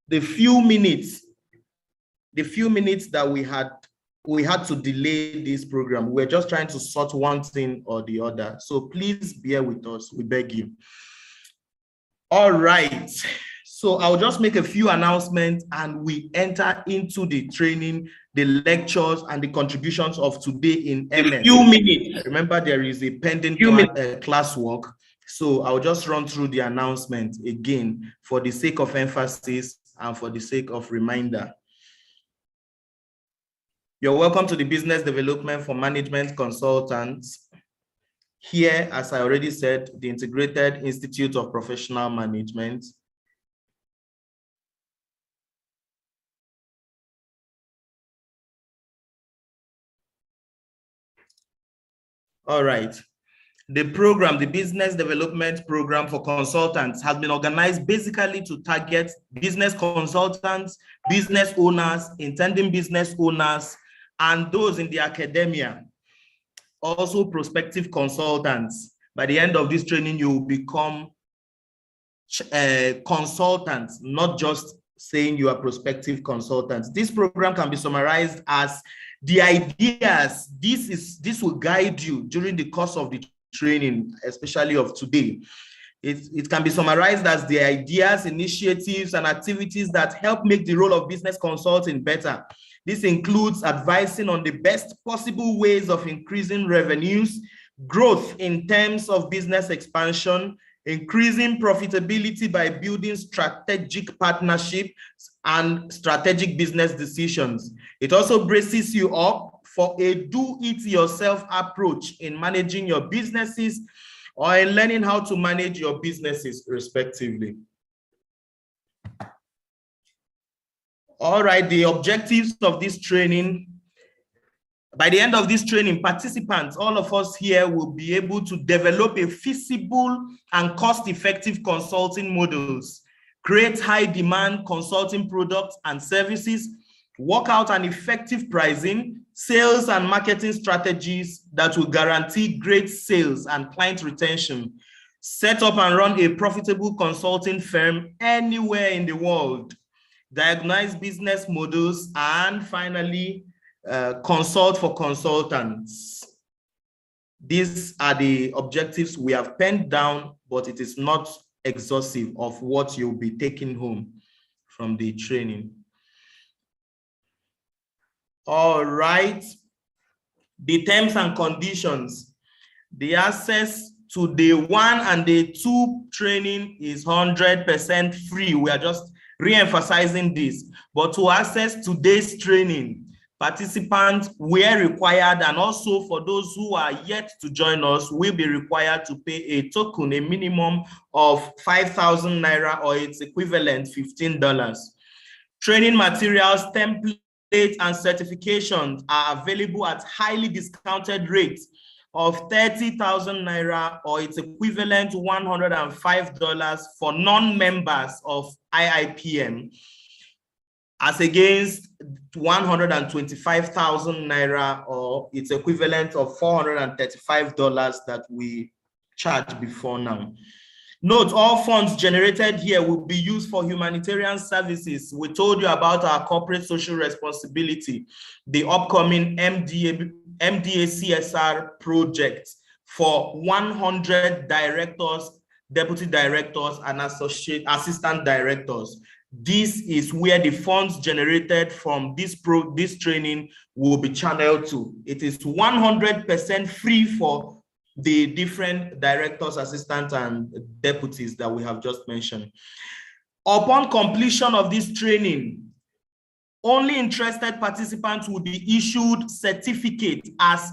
the few minutes that we had to delay this program. We're just trying to sort one thing or the other. So please bear with us, we beg you. All right. So I'll just make a few announcements and we enter into the training, the lectures, and the contributions of today in MS. A few minutes. Remember, there is a pending classwork. So I'll just run through the announcement again for the sake of emphasis and for the sake of reminder. You're welcome to the Business Development for Management Consultants. Here, as I already said, the Integrated Institute of Professional Management. All right. The program, the Business Development Program for Consultants, has been organized basically to target business consultants, business owners, intending business owners, and those in the academia, also prospective consultants. By the end of this training, you will become consultants, not just saying you are prospective consultants. This program can be summarized as the ideas. This will guide you during the course of the training, especially of today. It can be summarized as the ideas, initiatives, and activities that help make the role of business consulting better. This includes advising on the best possible ways of increasing revenues, growth in terms of business expansion, increasing profitability by building strategic partnerships and strategic business decisions. It also braces you up for a do-it-yourself approach in managing your businesses or in learning how to manage your businesses respectively. All right, the objectives of this training. By the end of this training, participants, all of us here, will be able to develop a feasible and cost-effective consulting models, create high-demand consulting products and services, work out an effective pricing, sales and marketing strategies that will guarantee great sales and client retention, set up and run a profitable consulting firm anywhere in the world, diagnose business models, and finally, consult for consultants. These are the objectives we have penned down, but it is not exhaustive of what you'll be taking home from the training. All right, the terms and conditions. The access to day 1 and day 2 training is 100% free. We are just re-emphasizing this. But to access today's training, participants were required, and also for those who are yet to join us, will be required to pay a token, a minimum of 5,000 Naira, or its equivalent, $15. Training materials, templates, and certifications are available at highly discounted rates of 30,000 Naira, or its equivalent $105 for non-members of IIPM, as against 125,000 Naira, or its equivalent of $435 that we charged before now. Note, all funds generated here will be used for humanitarian services. We told you about our corporate social responsibility, the upcoming MDA CSR project for 100 directors, deputy directors, and assistant directors. This is where the funds generated from this training will be channeled to. It is 100% free for the different directors, assistants, and deputies that we have just mentioned. Upon completion of this training, only interested participants will be issued certificate as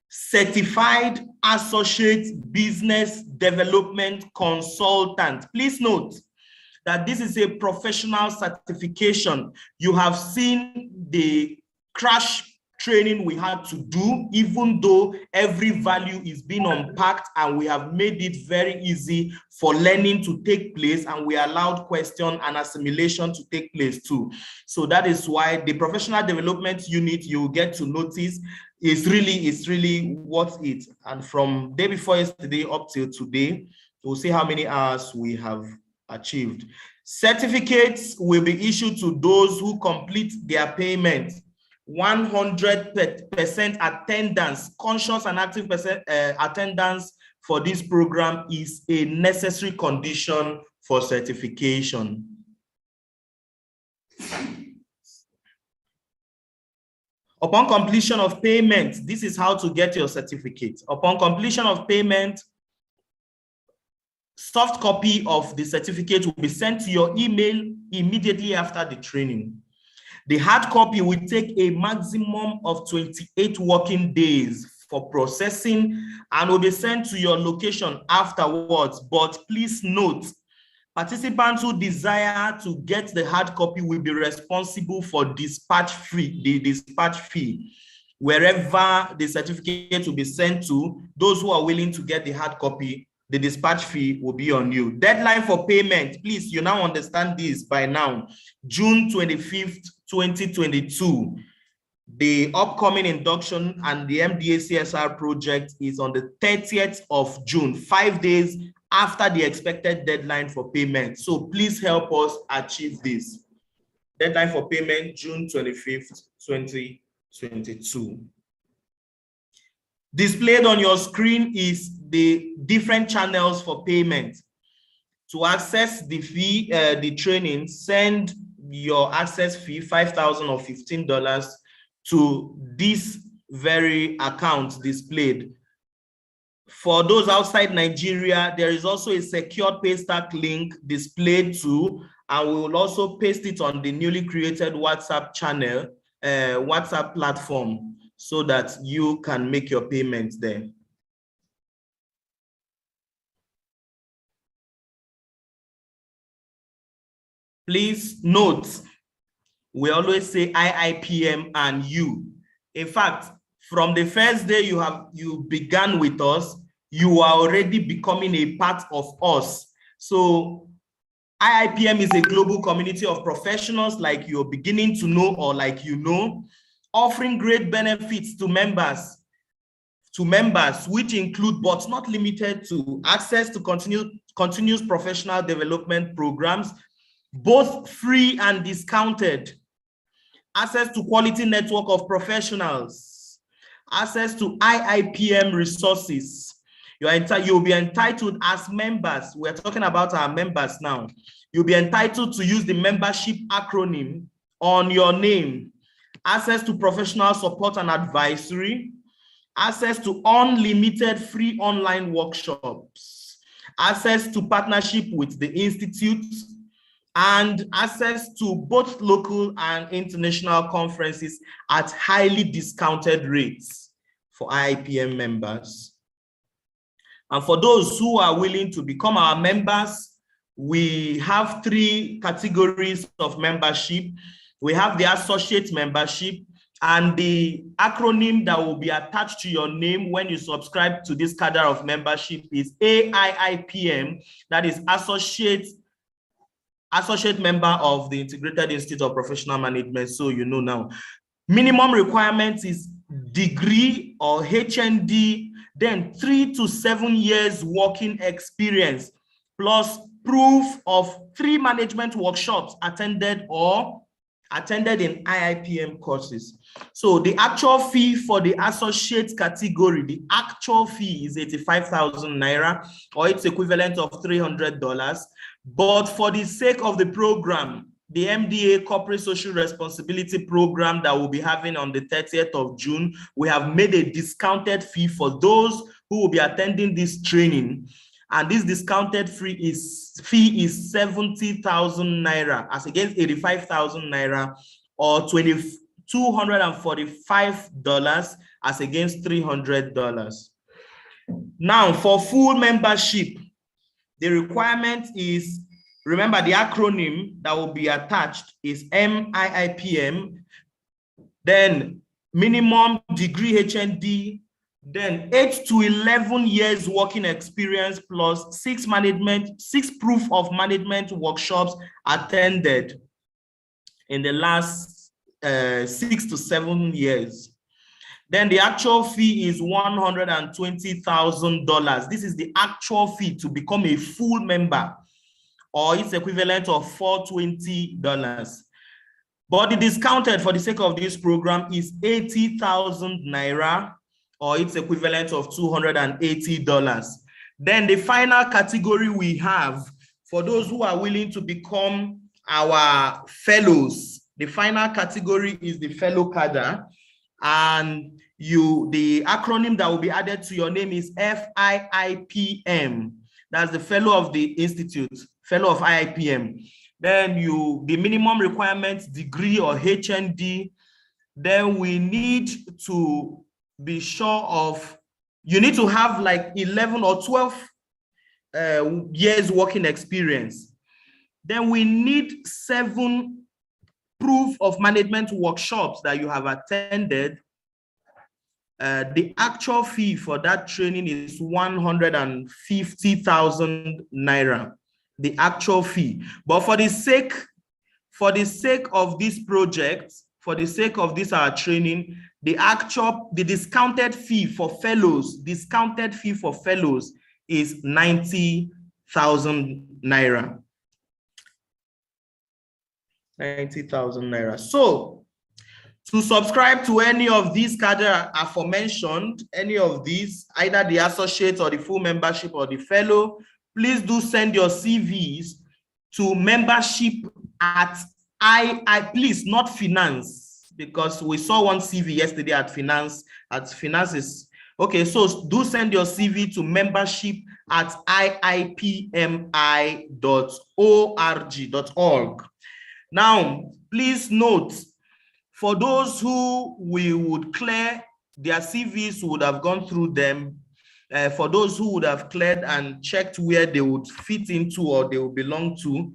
Certified Associate Business Development Consultant. Please note that this is a professional certification. You have seen the crash training we had to do, even though every value is being unpacked, and we have made it very easy for learning to take place, and we allowed question and assimilation to take place too. So that is why the professional development unit you get to notice is really worth it. And from day before yesterday up till today, we'll see how many hours we have achieved. Certificates will be issued to those who complete their payment. 100% attendance, conscious and active attendance for this program is a necessary condition for certification. Upon completion of payment, this is how to get your certificate. Upon completion of payment, soft copy of the certificate will be sent to your email immediately after the training. The hard copy will take a maximum of 28 working days for processing and will be sent to your location afterwards. But please note, participants who desire to get the hard copy will be responsible for dispatch fee. Wherever the certificate will be sent to, those who are willing to get the hard copy, the dispatch fee will be on you. Deadline for payment, please, you now understand this by now. June 25th, 2022. The upcoming induction and the MDA CSR project is on the 30th of June, 5 days after the expected deadline for payment. So please help us achieve this. Deadline for payment, June 25th, 2022. Displayed on your screen is the different channels for payment. To access the fee, the training, send your access fee, $5,000 or $15, to this very account displayed. For those outside Nigeria, there is also a secured Paystack link displayed too, and we will also paste it on the newly created WhatsApp channel, WhatsApp platform, so that you can make your payments there. Please note, we always say IIPM and you. In fact, from the first day you began with us, you are already becoming a part of us. So IIPM is a global community of professionals like you're beginning to know or like you know, offering great benefits to members, which include but not limited to access to continuous professional development programs, both free and discounted, access to quality network of professionals, access to IIPM resources. You'll be entitled as members. We're talking about our members now. You'll be entitled to use the membership acronym on your name, access to professional support and advisory, access to unlimited free online workshops, access to partnership with the Institute, and access to both local and international conferences at highly discounted rates for IIPM members. And for those who are willing to become our members, we have 3 categories of membership. We have the associate membership, and the acronym that will be attached to your name when you subscribe to this cadre of membership is AIIPM, that is associate member of the Integrated Institute of Professional Management, so you know now. Minimum requirement is degree or HND, then 3 to 7 years working experience, plus proof of 3 management workshops attended in IIPM courses. So the actual fee for the associate category, the actual fee is 85,000 Naira, or it's equivalent of $300. But for the sake of the program, the MDA Corporate Social Responsibility Program that we'll be having on the 30th of June, we have made a discounted fee for those who will be attending this training. And this discounted fee is 70,000 Naira as against 85,000 Naira, or $245 as against $300. Now, for full membership, the requirement is, remember the acronym that will be attached is MIIPM, then minimum degree HND, then 8 to 11 years working experience plus 6 proof of management workshops attended in the last 6 to 7 years. Then the actual fee is $120,000. This is the actual fee to become a full member or it's equivalent of $420. But the discounted for the sake of this program is 80,000 Naira, or it's equivalent of $280. Then the final category we have for those who are willing to become our fellows. The final category is the fellow cadre, and the acronym that will be added to your name is FIIPM. That's the fellow of the institute, fellow of IIPM. Then the minimum requirements, degree or HND. Then we need to be sure of, you need to have like 11 or 12 years working experience. Then we need 7 proof of management workshops that you have attended. The actual fee for that training is 150,000 Naira. The actual fee. But for the sake of this project, for the sake of this our training, the discounted fee for fellows, is 90,000 Naira. 90,000 Naira. So to subscribe to any of these cadre aforementioned, any of these, either the associate or the full membership or the fellow, please do send your CVs to membership at please, not finance, because we saw one CV yesterday at finance. Is okay. So do send your CV to membership at iipmi.org. Now, please note, for those who we would clear, their CVs would have gone through them. For those who would have cleared and checked where they would fit into or they would belong to,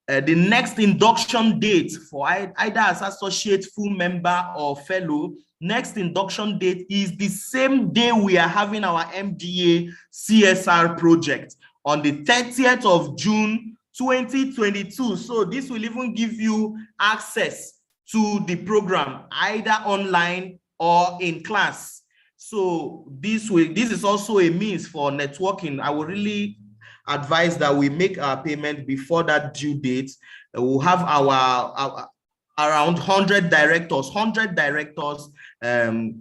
the next induction date for either as associate, full member, or fellow, next induction date is the same day we are having our MDA CSR project on the 30th of June 2022. So this will even give you access to the program either online or in class. So this is also a means for networking. I would really advise that we make our payment before that due date. We'll have our around 100 directors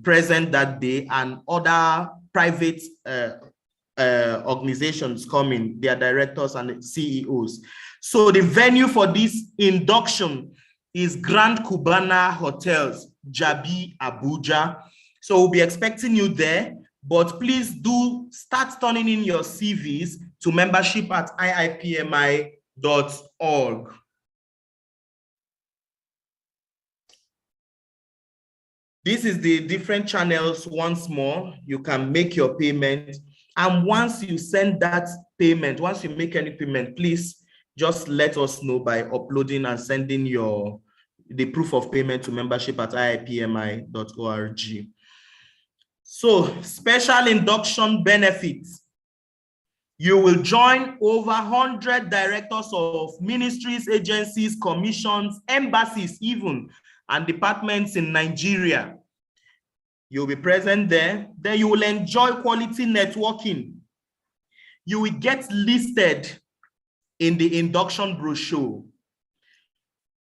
present that day, and other private organizations coming, their directors and CEOs. So the venue for this induction is Grand Cubana Hotels, Jabi, Abuja. So we'll be expecting you there, but please do start turning in your CVs to membership at iipmi.org. This is the different channels once more. You can make your payment. And once you send that payment, once you make any payment, please just let us know by uploading and sending the proof of payment to membership at iipmi.org. So, special induction benefits. You will join over 100 directors of ministries, agencies, commissions, embassies even, and departments in Nigeria. You'll be present there. Then you will enjoy quality networking. You will get listed in the induction brochure.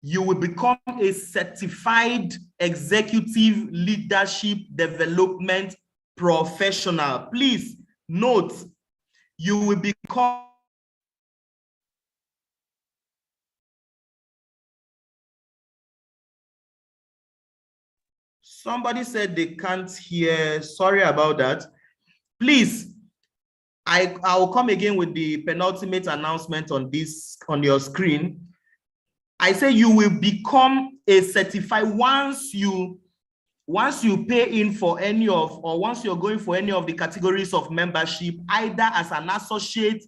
You will become a certified executive leadership development professional. Please note, you will become somebody said they can't hear. Sorry about that. Please, I will come again with the penultimate announcement on your screen. I say you will become a certified once you pay in for any of, or once you're going for any of the categories of membership, either as an associate,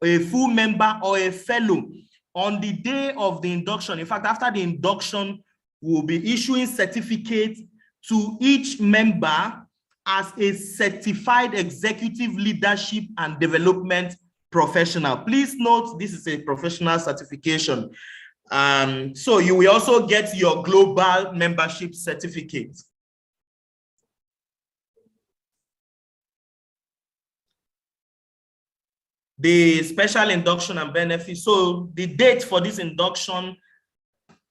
a full member, or a fellow. On the day of the induction, in fact, after the induction, we'll be issuing certificates to each member as a certified executive leadership and development professional. Please note, this is a professional certification. So you will also get your global membership certificate. the special induction and benefits. So the date for this induction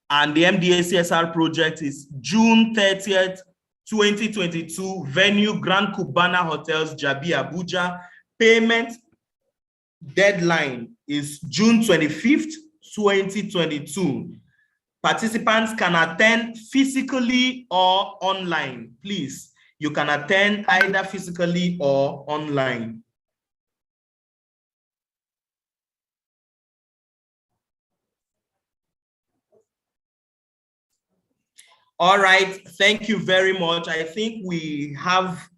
and the MDA CSR project is June 30th, 2022, venue Grand Cubana Hotels, Jabi, Abuja. Payment deadline is June 25th, 2022. Participants can attend physically or online. Please, you can attend either physically or online. All right, thank you very much. I think we have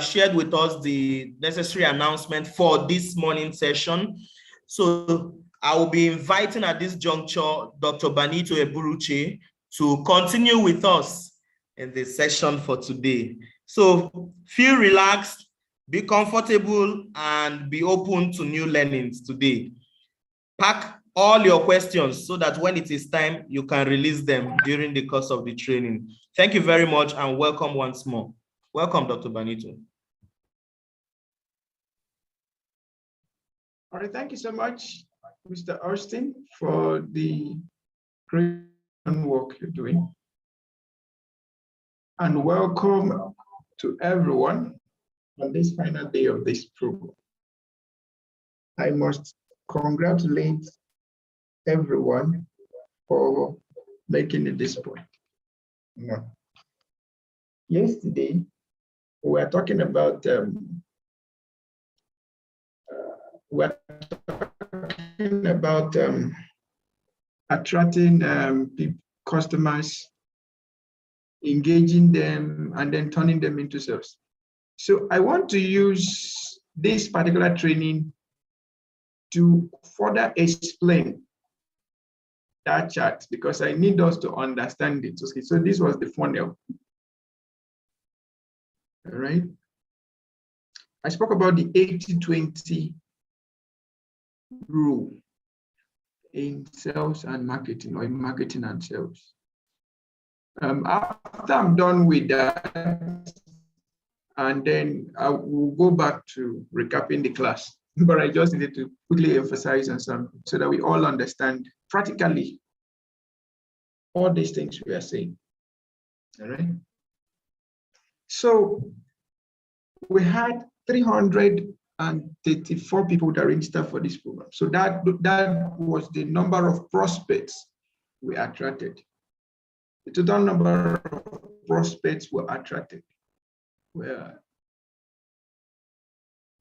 shared with us the necessary announcement for this morning session. So I will be inviting at this juncture Dr. Banito Eburuche to continue with us in the session for today. So feel relaxed, be comfortable, and be open to new learnings today. Pack all your questions so that when it is time, you can release them during the course of the training. Thank you very much and welcome once more. Welcome, Dr. Banito. All right, thank you so much, Mr. Austin, for the great work you're doing. And welcome to everyone on this final day of this program. I must congratulate everyone for making it this point. Yesterday, we were talking about attracting customers, engaging them, and then turning them into sales. So I want to use this particular training to further explain that chart because I need us to understand it. Okay, so this was the funnel. All right. I spoke about the 80-20 rule in sales and marketing, or in marketing and sales. After I'm done with that, and then I will go back to recapping the class. But I just needed to quickly emphasize on something so that we all understand practically all these things we are saying. All right. So we had 334 people that registered for this program. So that was the number of prospects we attracted. The total number of prospects were attracted were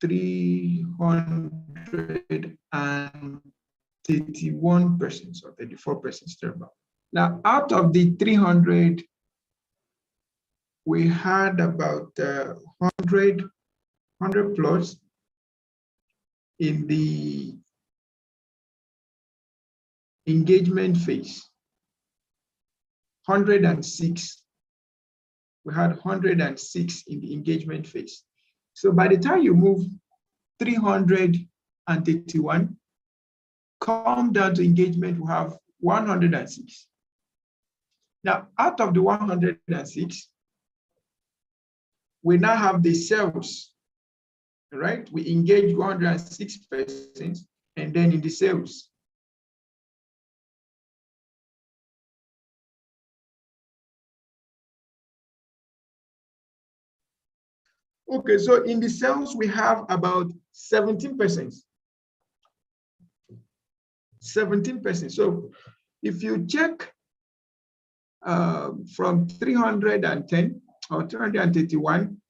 331 persons, or 34 persons thereabout. Now, out of the 300, we had about 100 plus in the engagement phase. 106. We had 106 in the engagement phase. So by the time you move 331, come down to engagement, we have 106. Now, out of the 106, we now have the sales, right? We engage 106 persons, and then in the sales, okay, so in the sales, we have about 17 persons. 17 persons. So if you check from 310 or 331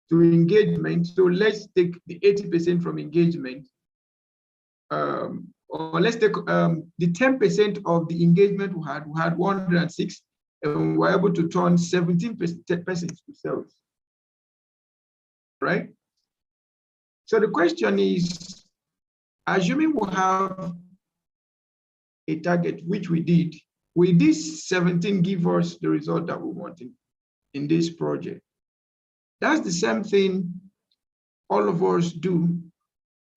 to engagement, so let's take the 80% from engagement, or let's take the 10% of the engagement we had 106, and we were able to turn 17 persons to sales. Right? So the question is, assuming we have a target, which we did, will this 17 give us the result that we wanted in this project? That's the same thing all of us do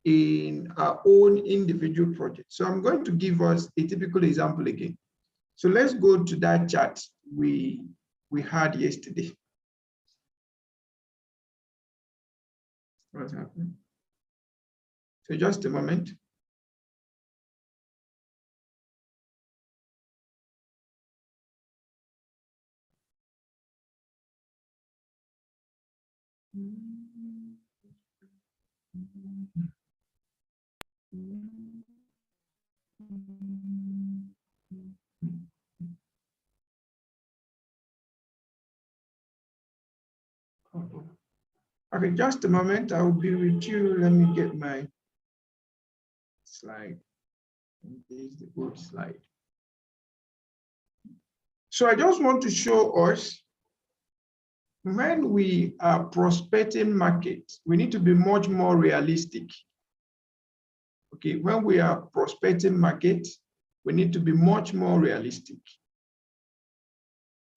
in our own individual project. So I'm going to give us a typical example again. So let's go to that chart we had yesterday. What's happening? So just a moment. Okay, just a moment. I will be with you. Let me get my slide. This is the good slide. So I just want to show us when we are prospecting markets, we need to be much more realistic. Okay, when we are prospecting markets, we need to be much more realistic,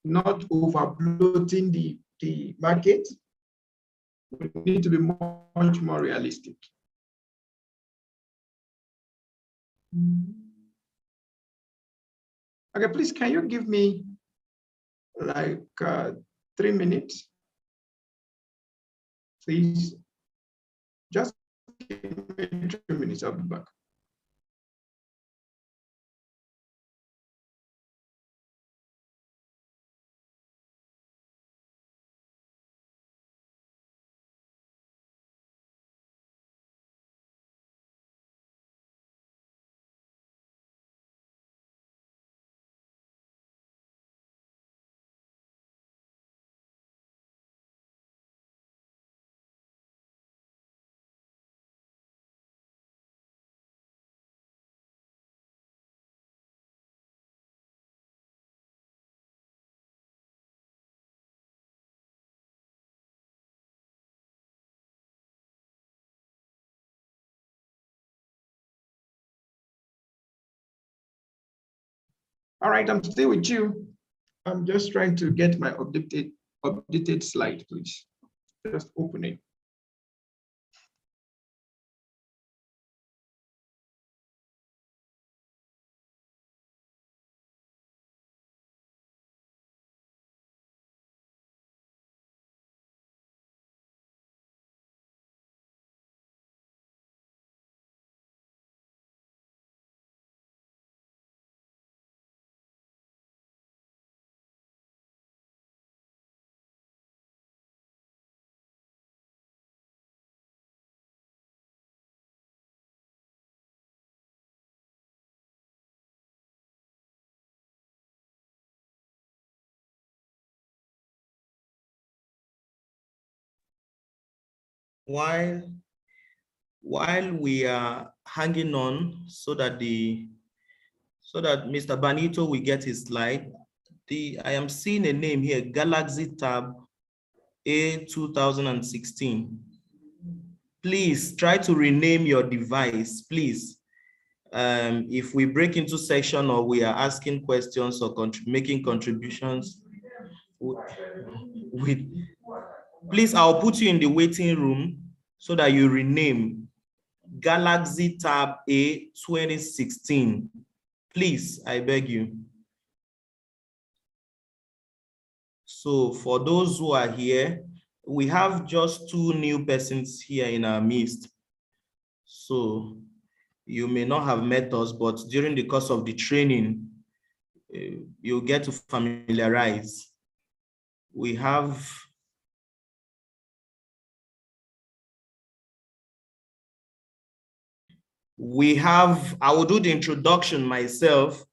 not over bloating the market. We need to be much more realistic. Okay, please, can you give me like 3 minutes? Please, just give me 3 minutes, I'll be back. All right, I'm still with you. I'm just trying to get my updated slide, please. Just open it. While we are hanging on so that Mr. Benito will get his slide, I am seeing a name here, Galaxy Tab A 2016. Please try to rename your device, please. If we break into section or we are asking questions or making contributions, please, I'll put you in the waiting room so that you rename Galaxy Tab A 2016. Please, I beg you. So for those who are here, we have just 2 new persons here in our midst. So you may not have met us, but during the course of the training, you'll get to familiarize. We have I will do the introduction myself.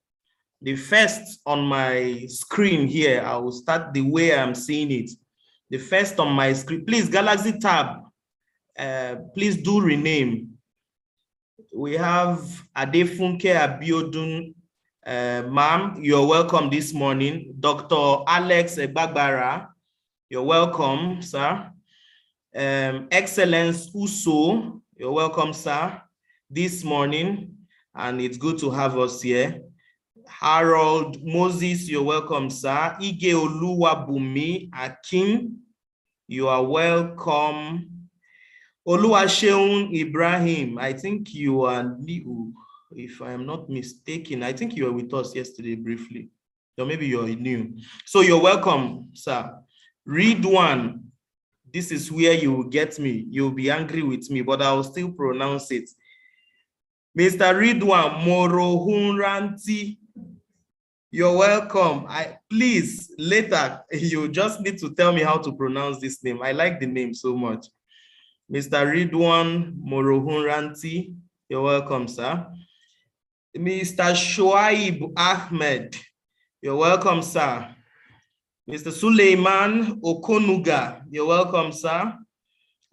The first on my screen here, I will start the way I'm seeing it. The first on my screen, please, Galaxy Tab, please do rename. We have Adefunke Abiodun. Ma'am, you're welcome this morning. Dr. Alex Egbagbara, you're welcome, sir. Excellence Uso, you're welcome, sir, this morning, and it's good to have us here. Harold Moses, you're welcome, sir. Ige Oluwabumi Akin, you are welcome. Oluwaseun Ibrahim, I think you are new, if I am not mistaken. I think you were with us yesterday briefly, or maybe you're new. So you're welcome, sir. Read one. This is where you will get me. You'll be angry with me, but I'll still pronounce it. Mr. Ridwan Morohunranti, you're welcome. Please, later, you just need to tell me how to pronounce this name. I like the name so much. Mr. Ridwan Morohunranti, you're welcome, sir. Mr. Shoaib Ahmed, you're welcome, sir. Mr. Suleiman Okonuga, you're welcome, sir.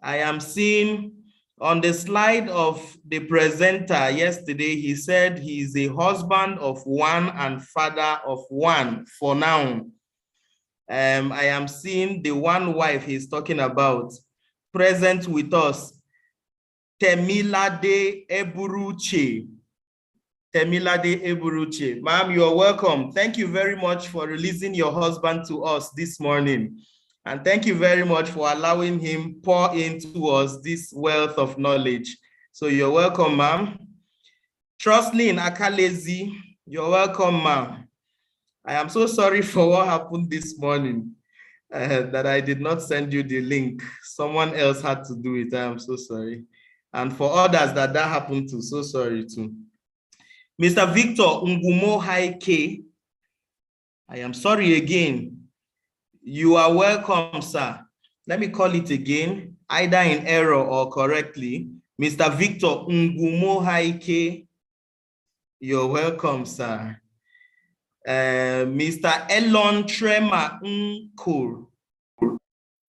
I am seeing on the slide of the presenter yesterday, he said he is a husband of one and father of one for now. I am seeing the one wife he's talking about present with us, Temilade Eburuche. Temilade Eburuche. Ma'am, you're welcome. Thank you very much for releasing your husband to us this morning. And thank you very much for allowing him pour into us this wealth of knowledge. So you're welcome, ma'am. Truslin Akalezi, you're welcome, ma'am. I am so sorry for what happened this morning, that I did not send you the link. Someone else had to do it. I am so sorry. And for others that happened to, so sorry too. Mr. Victor Ngumo Haike, I am sorry again. You are welcome, sir. Let me call it again, either in error or correctly. Mr. Victor Ngumo Haike, you're welcome, sir. Mr. Elon Trema Nkur,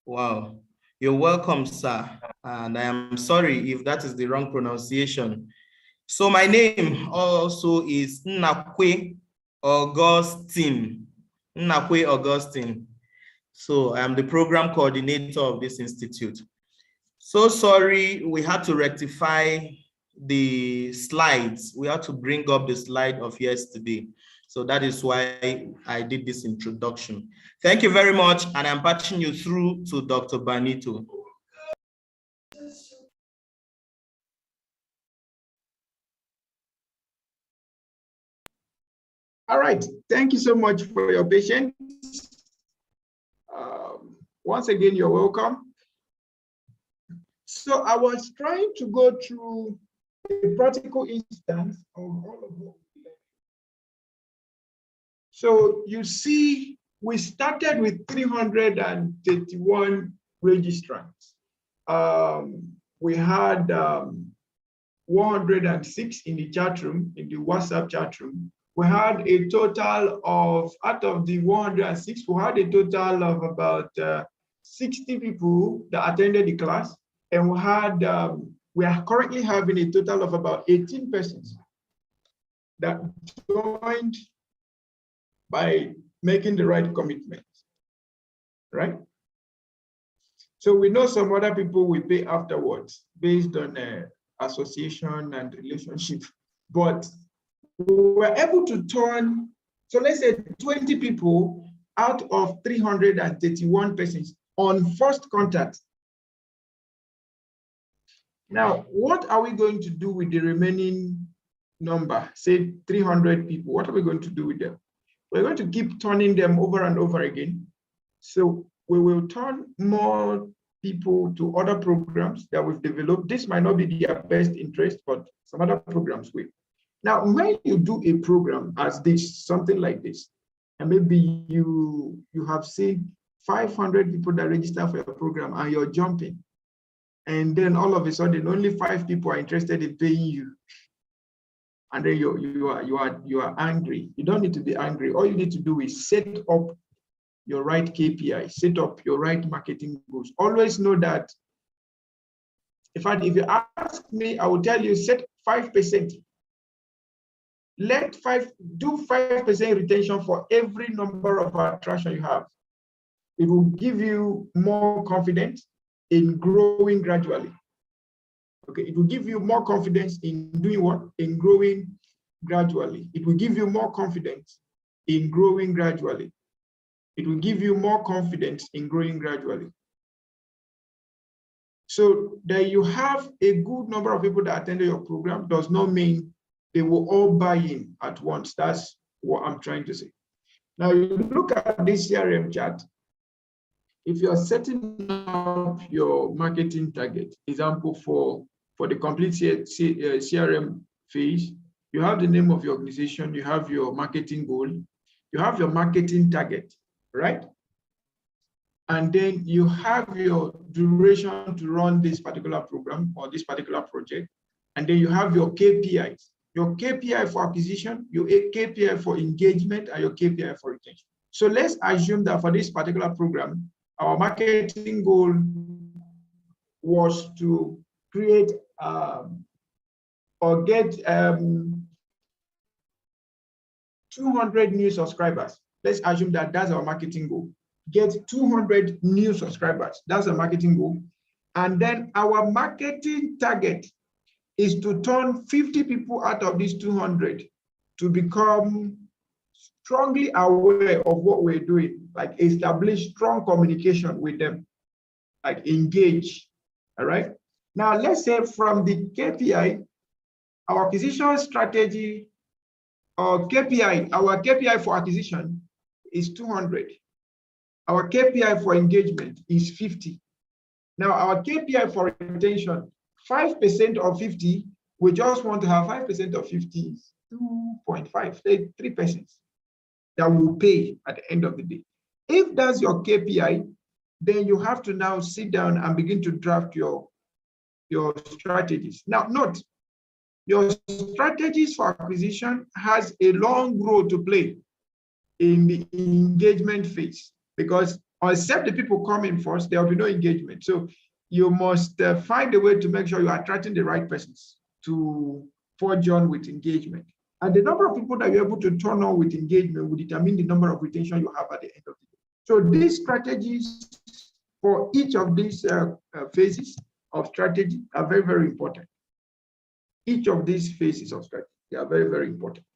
wow, you're welcome, sir. And I am sorry if that is the wrong pronunciation. So my name also is Nnakwe Augustine. Nnakwe Augustine. So I am the program coordinator of this institute. So sorry, we had to rectify the slides. We had to bring up the slide of yesterday. So that is why I did this introduction. Thank you very much. And I'm patching you through to Dr. Banito. All right, thank you so much for your patience. Once again, you're welcome. So I was trying to go through a practical instance of all of what we learned. So you see, we started with 331 registrants. We had 106 in the chat room, in the WhatsApp chat room. We had a total of, out of the 106, we had a total of about 60 people that attended the class. And we had, we are currently having a total of about 18 persons that joined by making the right commitment, right? So we know some other people will pay afterwards based on association and relationship, but we were able to turn, so let's say 20 people out of 331 persons on first contact. Now, what are we going to do with the remaining number, say 300 people? What are we going to do with them? We're going to keep turning them over and over again. So we will turn more people to other programs that we've developed. This might not be their best interest, but some other programs will. Now, when you do a program as this, something like this, and maybe you have seen 500 people that register for your program and you're jumping, and then all of a sudden only 5 people are interested in paying you, and then you are angry. You don't need to be angry. All you need to do is set up your right KPI, set up your right marketing goals. Always know that, in fact, if you ask me, I will tell you set 5%. Do 5% retention for every number of attraction you have. It will give you more confidence in growing gradually. Okay, it will give you more confidence in doing what? In growing gradually. It will give you more confidence in growing gradually. It will give you more confidence in growing gradually. So that you have a good number of people that attended your program does not mean they will all buy in at once. That's what I'm trying to say. Now, you look at this CRM chart. If you're setting up your marketing target, example for the complete CRM phase, you have the name of your organization, you have your marketing goal, you have your marketing target, right? And then you have your duration to run this particular program or this particular project. And then you have your KPIs, your KPI for acquisition, your KPI for engagement, and your KPI for retention. So let's assume that for this particular program, our marketing goal was to create or get 200 new subscribers. Let's assume that that's our marketing goal. Get 200 new subscribers. That's a marketing goal. And then our marketing target is to turn 50 people out of these 200 to become strongly aware of what we're doing, like establish strong communication with them, like engage, all right? Now, let's say from the KPI, our acquisition strategy, or KPI, our KPI for acquisition is 200. Our KPI for engagement is 50. Now, our KPI for retention, 5% of 50, we just want to have 5% of 50 is 2.5, 3% that will pay at the end of the day. If that's your KPI, then you have to now sit down and begin to draft your strategies. Now, note, your strategies for acquisition has a long role to play in the engagement phase, because except the people coming first, there will be no engagement. So you must find a way to make sure you are attracting the right persons to forge on with engagement. And the number of people that you're able to turn on with engagement will determine the number of retention you have at the end of the day. So these strategies for each of these phases of strategy are very, very important. Each of these phases of strategy, they are very, very important.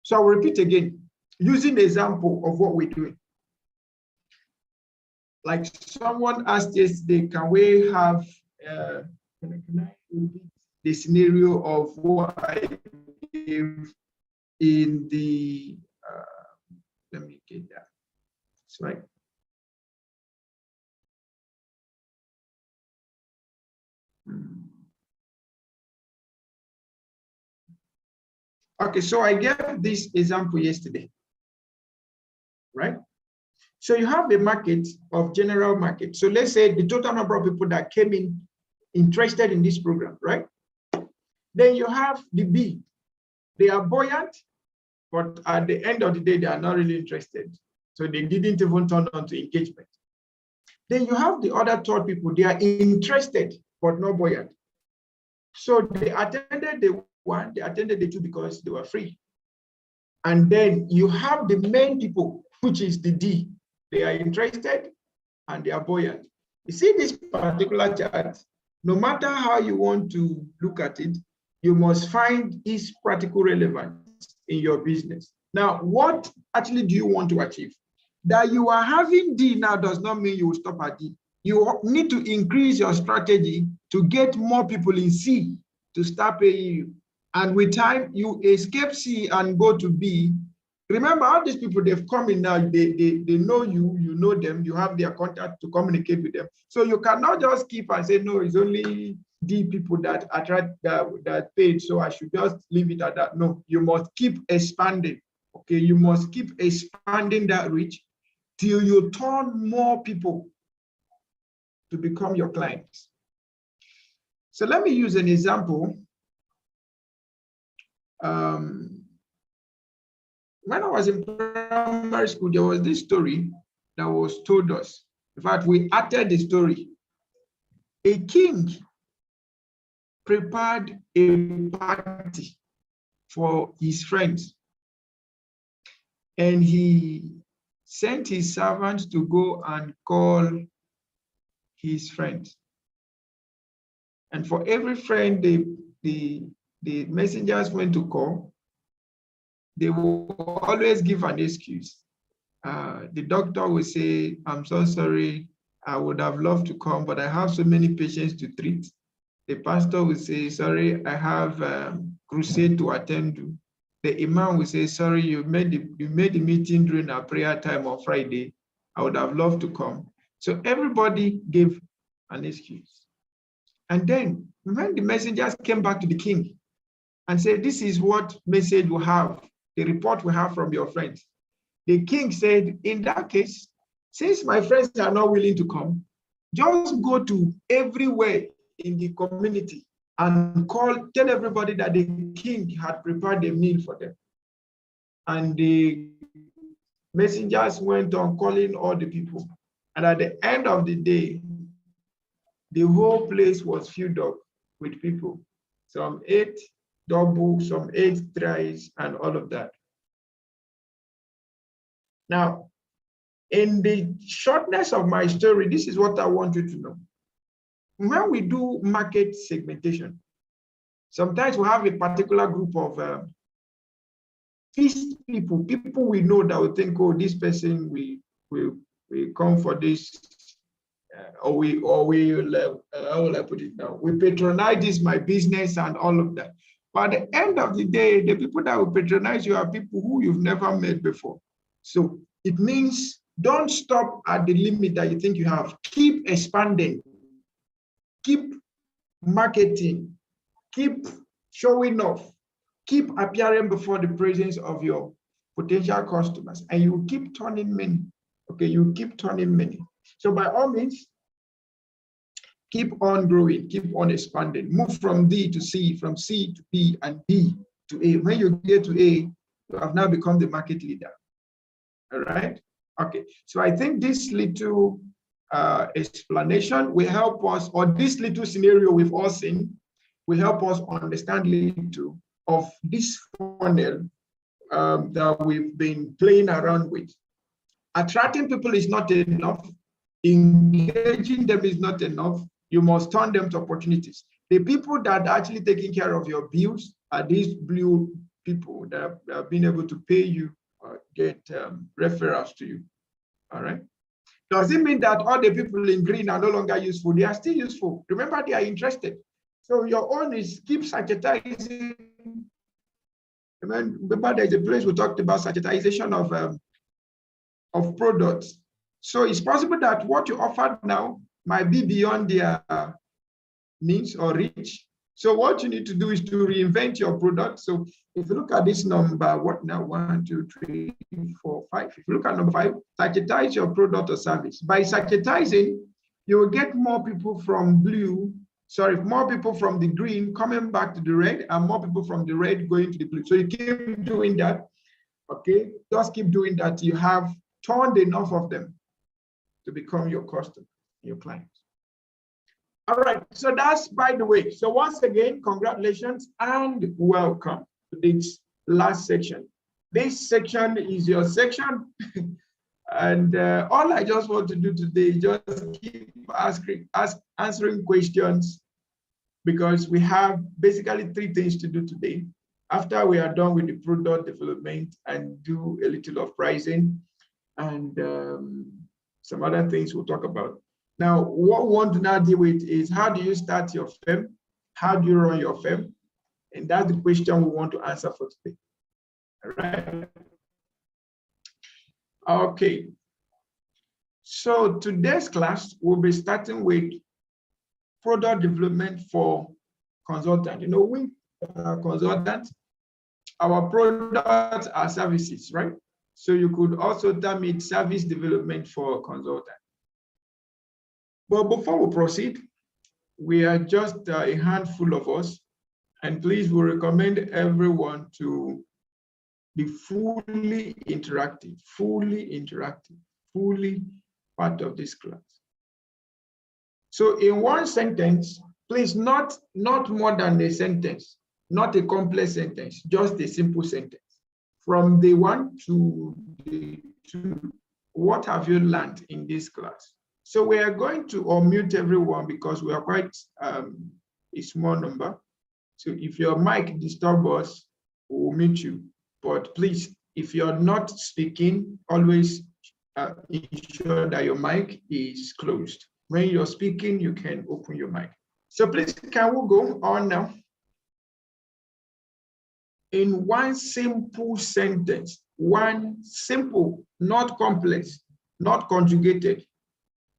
So I'll repeat again, using the example of what we're doing. Like someone asked yesterday, can we have the scenario of what I gave in the, let me get that, that's right. Okay, so I gave this example yesterday, right? So you have the market of general market. So let's say the total number of people that came in interested in this program, right? Then you have the B. They are buoyant, but at the end of the day, they are not really interested. So they didn't even turn on to engagement. Then you have the other third people. They are interested, but not buoyant. So they attended the one, they attended the two because they were free. And then you have the main people, which is the D. They are interested and they are buoyant. You see this particular chart, no matter how you want to look at it, you must find its practical relevance in your business. Now, what actually do you want to achieve? That you are having D now does not mean you will stop at D. You need to increase your strategy to get more people in C to start paying you. And with time, you escape C and go to B. Remember, all these people, they've come in now, they know you, you know them, you have their contact to communicate with them. So you cannot just keep and say, no, it's only D people that attract that paid, so I should just leave it at that. No, you must keep expanding, okay? You must keep expanding that reach till you turn more people to become your clients. So let me use an example. When I was in primary school, there was this story that was told us. In fact, we acted the story. A king prepared a party for his friends, and he sent his servants to go and call his friends. And for every friend the messengers went to call, they will always give an excuse. The doctor will say, I'm so sorry, I would have loved to come, but I have so many patients to treat. The pastor will say, sorry, I have a crusade to attend to. The imam will say, sorry, you made the meeting during our prayer time on Friday. I would have loved to come. So everybody gave an excuse. And then when the messengers came back to the king, and say, this is what message we have, the report we have from your friends. The king said, in that case, since my friends are not willing to come, just go to everywhere in the community and tell everybody that the king had prepared a meal for them. And the messengers went on calling all the people. And at the end of the day, the whole place was filled up with people. Some ate double, some ate thrice, and all of that. Now, in the shortness of my story, this is what I want you to know. When we do market segmentation, sometimes we have a particular group of fixed people we know that will think, oh, this person will come for this, or we how will I put it now? We patronize this, my business, and all of that. But at the end of the day, the people that will patronize you are people who you've never met before. So it means don't stop at the limit that you think you have. Keep expanding, keep marketing, keep showing off, keep appearing before the presence of your potential customers, and you keep turning many. Okay, you keep turning many. So by all means, keep on growing, keep on expanding. Move from D to C, from C to B, and B to A. When you get to A, you have now become the market leader. All right? Okay, so I think this little explanation will help us, or this little scenario we've all seen, will help us understand little of this funnel that we've been playing around with. Attracting people is not enough. Engaging them is not enough. You must turn them to opportunities. The people that are actually taking care of your bills are these blue people that have been able to pay you or get referrals to you. All right. Does it mean that all the people in green are no longer useful? They are still useful. Remember, they are interested. So your own is keep sachetizing. Remember, there's a place we talked about sachetization of products. So it's possible that what you offer now might be beyond their needs or reach. So what you need to do is to reinvent your product. So if you look at this number, what now? 1, 2, 3, 4, 5. If you look at number 5, sachetize your product or service. By sachetizing, you will get more people from more people from the green coming back to the red, and more people from the red going to the blue. So you keep doing that. Okay, just keep doing that. You have turned enough of them to become your customer, your clients. All right, so that's by the way. So once again, congratulations and welcome to this last section. This section is your section. And all I just want to do today is just keep answering questions, because we have basically 3 things to do today. After we are done with the product development and do a little of pricing and some other things we'll talk about. Now, what we want to now deal with is how do you start your firm? How do you run your firm? And that's the question we want to answer for today. All right. Okay. So today's class, we'll be starting with product development for consultants. You know, we are consultants. Our products are services, right? So you could also term it service development for consultants. But before we proceed, we are just a handful of us, and please, we recommend everyone to be fully interactive, fully part of this class. So in one sentence, please, not more than a sentence, not a complex sentence, just a simple sentence. From the 1 to the 2, what have you learned in this class? So we are going to unmute everyone because we are quite a small number. So if your mic disturbs us, we'll mute you. But please, if you're not speaking, always ensure that your mic is closed. When you're speaking, you can open your mic. So please, can we go on now? In one simple sentence, one simple, not complex, not conjugated.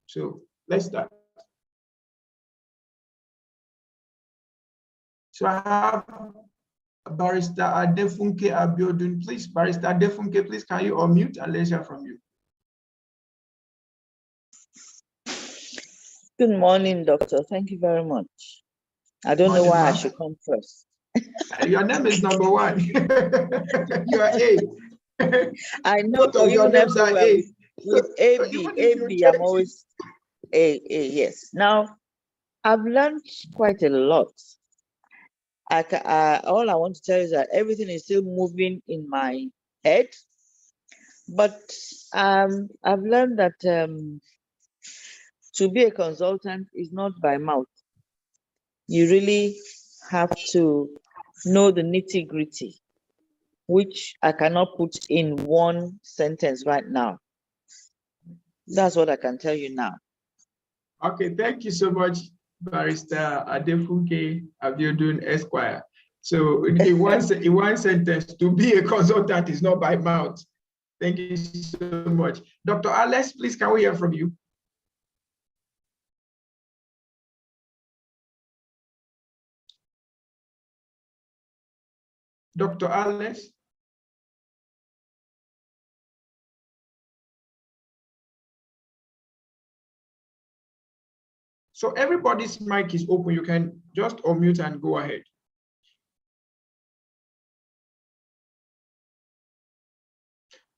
So let's start. So I have Barrister Adefunke Abiodun, please. Barrister Adefunke, please, can you unmute and let's hear from you? Good morning, doctor. Thank you very much. I don't know why I should come first. Your name is number one. You are A. I know Both of your names are A. With AB, I'm always A, yes. Now, I've learned quite a lot. All I want to tell you is that everything is still moving in my head, but I've learned that to be a consultant is not by mouth. You really have to know the nitty-gritty, which I cannot put in one sentence right now. That's what I can tell you now. Okay, thank you so much, Barrister Adefunke Abiodun Esquire. So in one sentence, to be a consultant is not by mouth. Thank you so much. Dr. Alex, please, can we hear from you? Dr. Alex? So everybody's mic is open. You can just unmute and go ahead.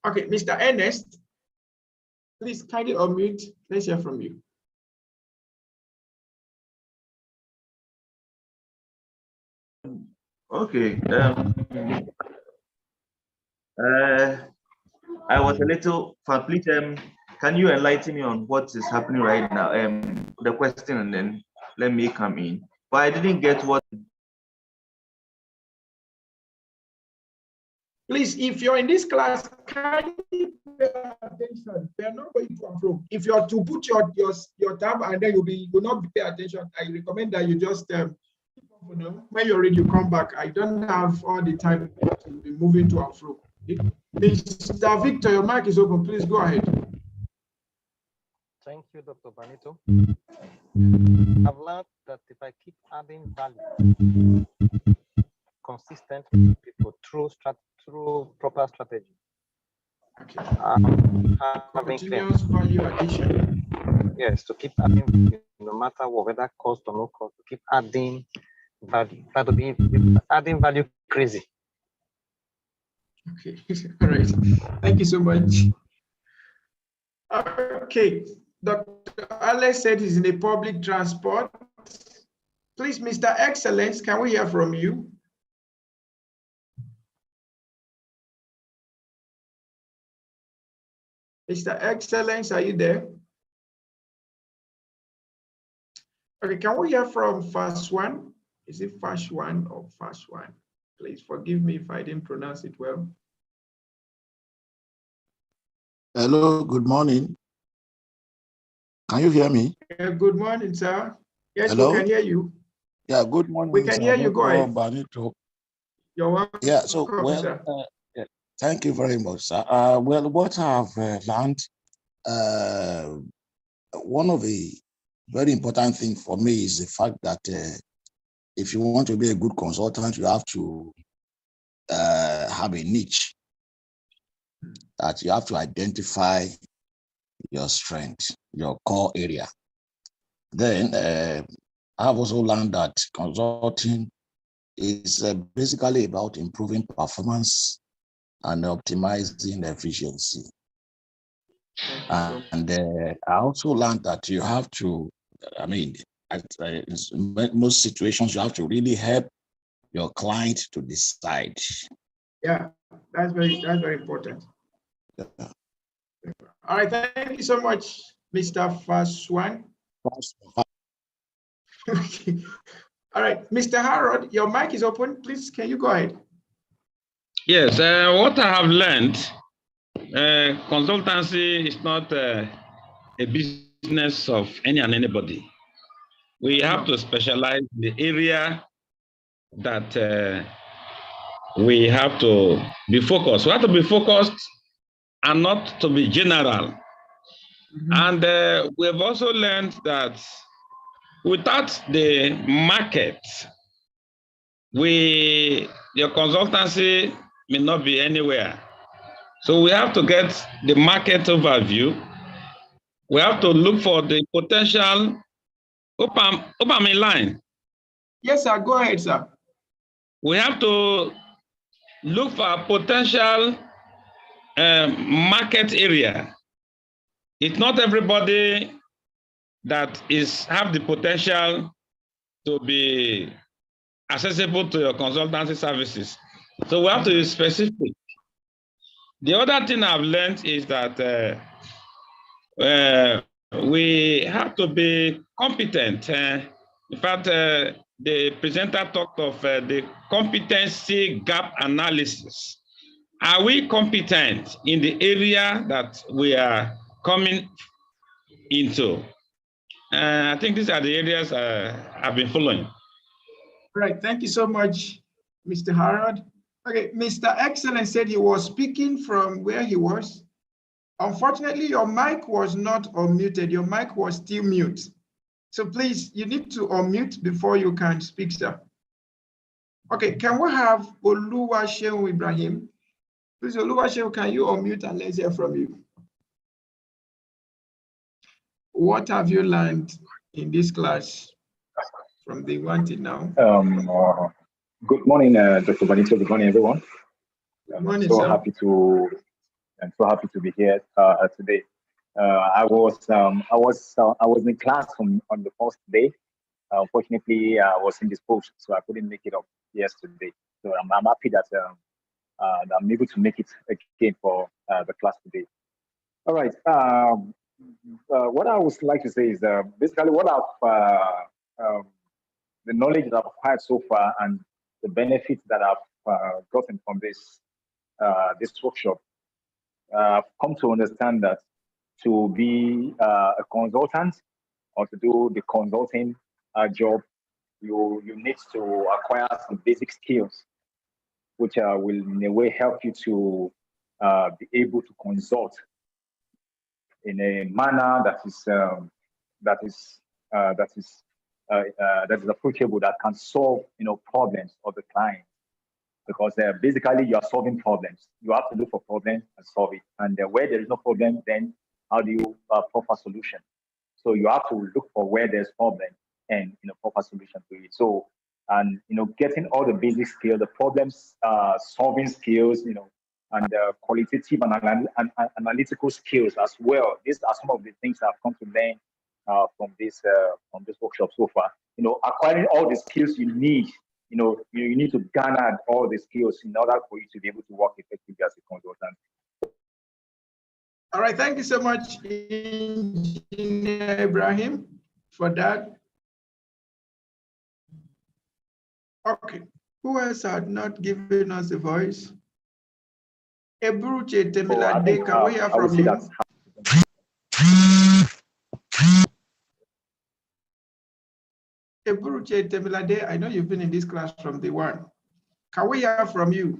Okay, Mr. Ernest, please kindly unmute. Let's hear from you. Okay. I was a little, please, can you enlighten me on what is happening right now? The question, and then let me come in. But I didn't get what. Please, if you're in this class, kindly pay attention. We are not going to and fro. If you are to put your tab and then you will not pay attention, I recommend that you just when you're ready, you come back. I don't have all the time to be moving to and fro. Mr. Victor, your mic is open. Please go ahead. Thank you, Dr. Banito. I've learned that if I keep adding value consistently people through proper strategy, continuous value addition. Yes, to keep adding, no matter what, whether cost or no cost, to keep adding value. That would be adding value crazy. Okay, all right. Thank you so much. Okay, Dr. Alex said he's in a public transport. Please, Mr. Excellence, can we hear from you? Mr. Excellence, are you there? Okay, can we hear from Fast One? Is it Fast One or Fast One? Please forgive me if I didn't pronounce it well. Hello, good morning. Can you hear me? Good morning, sir. Yes, Hello? we can hear you. Yeah, good morning. We can hear you. Go ahead. Banito. You're welcome. Yeah, so, sir. Thank you very much, sir. Well, what I've learned, one of the very important things for me is the fact that if you want to be a good consultant, you have to have a niche, that you have to identify your strength, your core area. Then I've also learned that consulting is basically about improving performance and optimizing efficiency. And I also learned that you have to, in most situations, you have to really help your client to decide. Yeah, that's very important. Yeah. All right, thank you so much, Mr. Faswan. Okay. All right, Mr. Harold, your mic is open. Please, can you go ahead? Yes, what I have learned, consultancy is not a business of any and anybody. We have to specialize in the area that we have to be focused. We have to be focused and not to be general. And we've also learned that without the market, your consultancy may not be anywhere. So we have to get the market overview. We have to look for the potential. Hope I'm in line. Yes, sir. Go ahead, sir. We have to look for a potential market area. It's not everybody that have the potential to be accessible to your consultancy services. So we have to be specific. The other thing I've learned is that we have to be competent. In fact, the presenter talked of the competency gap analysis. Are we competent in the area that we are coming into? I think these are the areas I've been following. Right. Thank you so much, Mr. Harold. Okay, Mr. Excellent said he was speaking from where he was. Unfortunately, your mic was not unmuted. Your mic was still mute. So please, you need to unmute before you can speak, sir. Okay, can we have Oluwaseun Ibrahim? Please, Oluwaseun, can you unmute and let's hear from you? What have you learned in this class from the one till now? Good morning, Dr. Benito. Good morning, everyone. Good morning, I'm sir. so happy to be here today. I was in class on the first day. Unfortunately, I was indisposed, so I couldn't make it up yesterday. So I'm happy that I'm able to make it again for the class today. All right. What I would like to say is basically what I've the knowledge that I've acquired so far and the benefits that I've gotten from this workshop. I've come to understand that to be a consultant or to do the consulting job, you need to acquire some basic skills, which will in a way help you to be able to consult in a manner that is approachable, that can solve problems of the client. Because basically you are solving problems. You have to look for problems and solve it. And where there is no problem, then how do you proper solution? So you have to look for where there's problem and proper solution to it. So and getting all the basic skills, the problems solving skills, and qualitative and analytical skills as well. These are some of the things I've come to learn from this workshop so far. Acquiring all the skills you need. You need to garner all the skills in order for you to be able to work effectively as a consultant. All right, thank you so much, Engineer Ibrahim, for that. Okay, who else had not given us a voice? Ebruche Temilade, can we hear from you? Ebruche Temilade, I know you've been in this class from day one. Can we hear from you?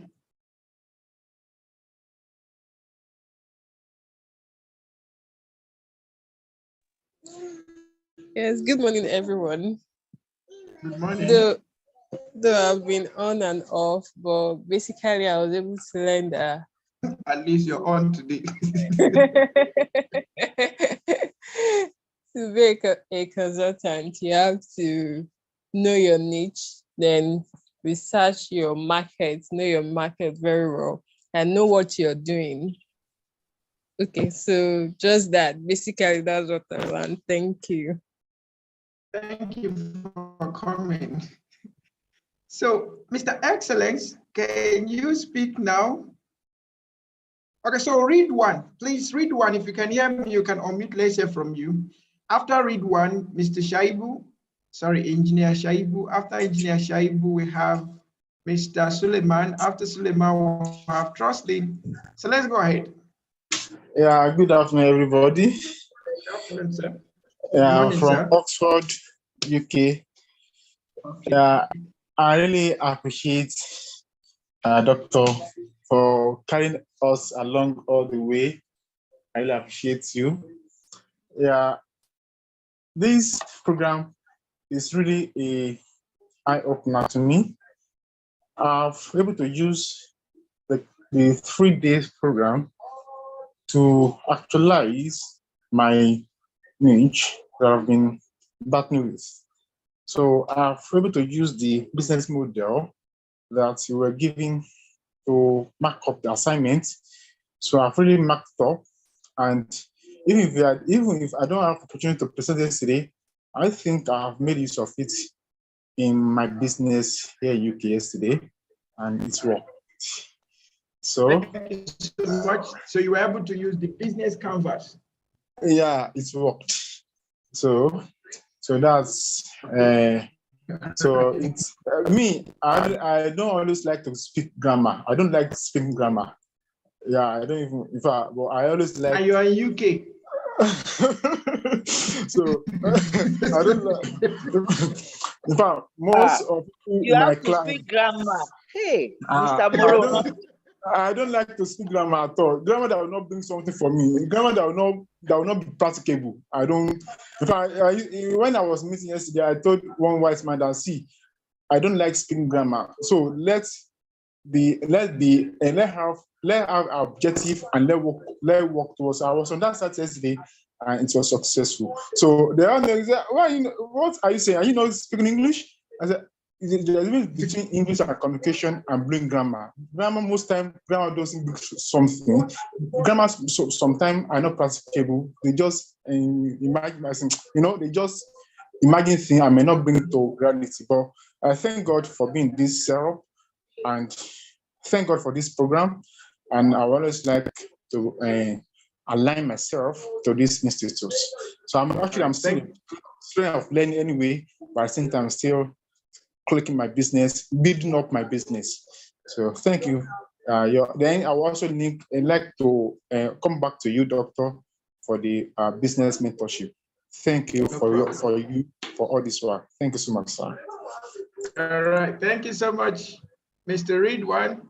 Yes, good morning, everyone. Good morning. Though I've been on and off, but basically I was able to learn that. At least you're on today. To be a consultant, you have to know your niche, then research your market, know your market very well, and know what you're doing. Okay, so just that. Basically, that's what I learned. Thank you. Thank you for coming. So, Mr. Excellence, can you speak now? Okay, so read one. Please read one. If you can hear me, you can unmute. Let's hear from you. After read one, Mr. Shaibu, Engineer Shaibu. After Engineer Shaibu, we have Mr. Suleiman. After Suleiman, we have Trustin. So let's go ahead. Yeah, good afternoon, everybody. Good afternoon, sir. Yeah, from Oxford, UK. Okay. Yeah, I really appreciate Doctor for carrying us along all the way. I really appreciate you. Yeah, this program is really an eye-opener to me I've able to use the 3 days program to actualize my niche that I've been battling with. So I've able to use the business model that you were giving to mark up the assignment. So I've really marked up, and even if I don't have opportunity to present this today, I think I've made use of it in my business here in UK yesterday, and it's worked. So thank you so much. So you were able to use the business canvas. yeah, it's worked. So that's so it's me. I don't always like to speak grammar. I don't like speaking grammar. Yeah, I don't even. In fact, well, I always like. And you're in UK. So I don't like. In fact, most of people You in my have to class. speak grammar. Hey, Mr. Moro. I don't like to speak grammar at all. Grammar that will not bring something for me. Grammar that will not be practicable. I don't. In fact, when I was meeting yesterday, I told one wise man that, see, I don't like speaking grammar. So let have our objective and let work towards. I was on that side yesterday and it was successful. So the other is that, what are you saying? Are you not speaking English? I said, there's a difference between English and communication and blowing grammar. Most time, grammar doesn't bring something. Grammar sometimes are not practicable. They just imagine, they just imagine things and may not bring it to reality. But I thank God for being this setup, and thank God for this program. And I always like to align myself to these institutes. So I'm still a student of learning anyway, but I think I'm still clicking my business, building up my business. So thank you. Then I also like to come back to you, Doctor, for the business mentorship. Thank you for all this work. Thank you so much, sir. All right, thank you so much, Mr. Ridwan,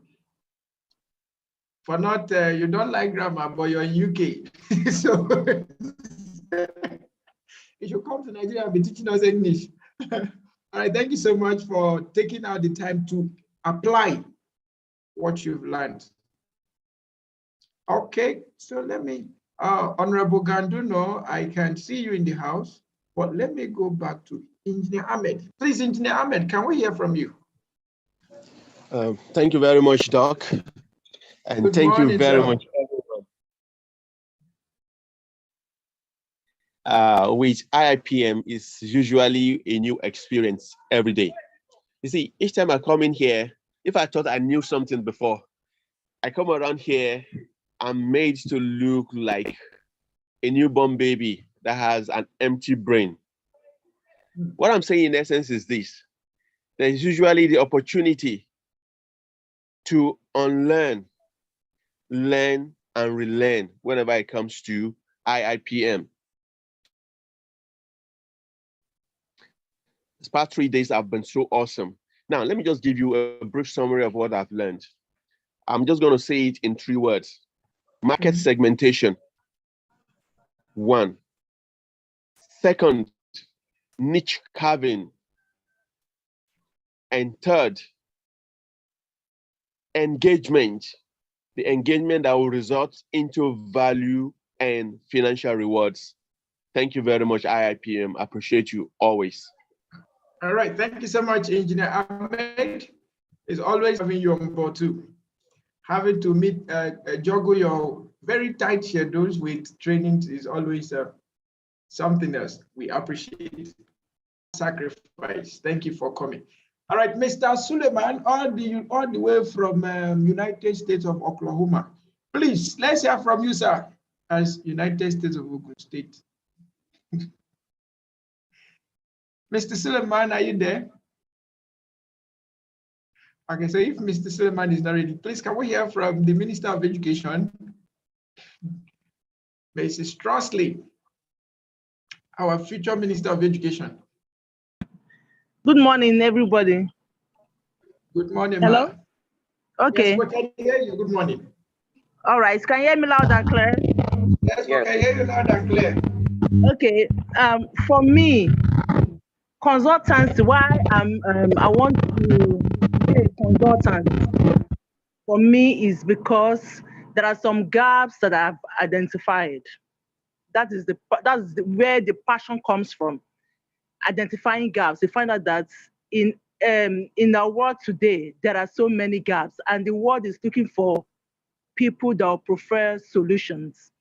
for not, you don't like grammar, but you're in UK. So you should come to Nigeria and be teaching us English. All right, thank you so much for taking out the time to apply what you've learned. Okay, so let me, Honorable Ganduno, I can see you in the house, but let me go back to Engineer Ahmed. Please, Engineer Ahmed, can we hear from you? Thank you very much, Doc. And Good thank morning, you very sir. much, everyone. With IIPM is usually a new experience every day. You see, each time I come in here, if I thought I knew something before, I come around here, I'm made to look like a newborn baby that has an empty brain. What I'm saying in essence is this: there's usually the opportunity to unlearn, learn, and relearn whenever it comes to IIPM. This past 3 days have been so awesome. Now, let me just give you a brief summary of what I've learned. I'm just going to say it in 3 words. Market segmentation, 1. Second, niche carving. And third, engagement. The engagement that will result into value and financial rewards. Thank you very much, IIPM. I appreciate you always. All right, thank you so much, Engineer Ahmed. It's always having you on board too. Having to meet, juggle your very tight schedules with trainings is always something else. We appreciate sacrifice. Thank you for coming. All right, Mr. Suleiman, all the way from United States of Oklahoma. Please, let's hear from you, sir, as United States of Ogun State. Mr. Suleiman, are you there? Okay, so if Mr. Suleiman is not ready, please can we hear from the Minister of Education, Mrs. Trostley, our future Minister of Education. Good morning, everybody. Good morning, hello. Yes, Okay. we can hear you. Good morning. All right. Can you hear me loud and clear? Yes, we can hear you loud and clear. Okay. For me, consultancy, why I want to be a consultant for me is because there are some gaps that I've identified. That's where the passion comes from. Identifying gaps. You find out that in our world today, there are so many gaps, and the world is looking for people that will prefer solutions.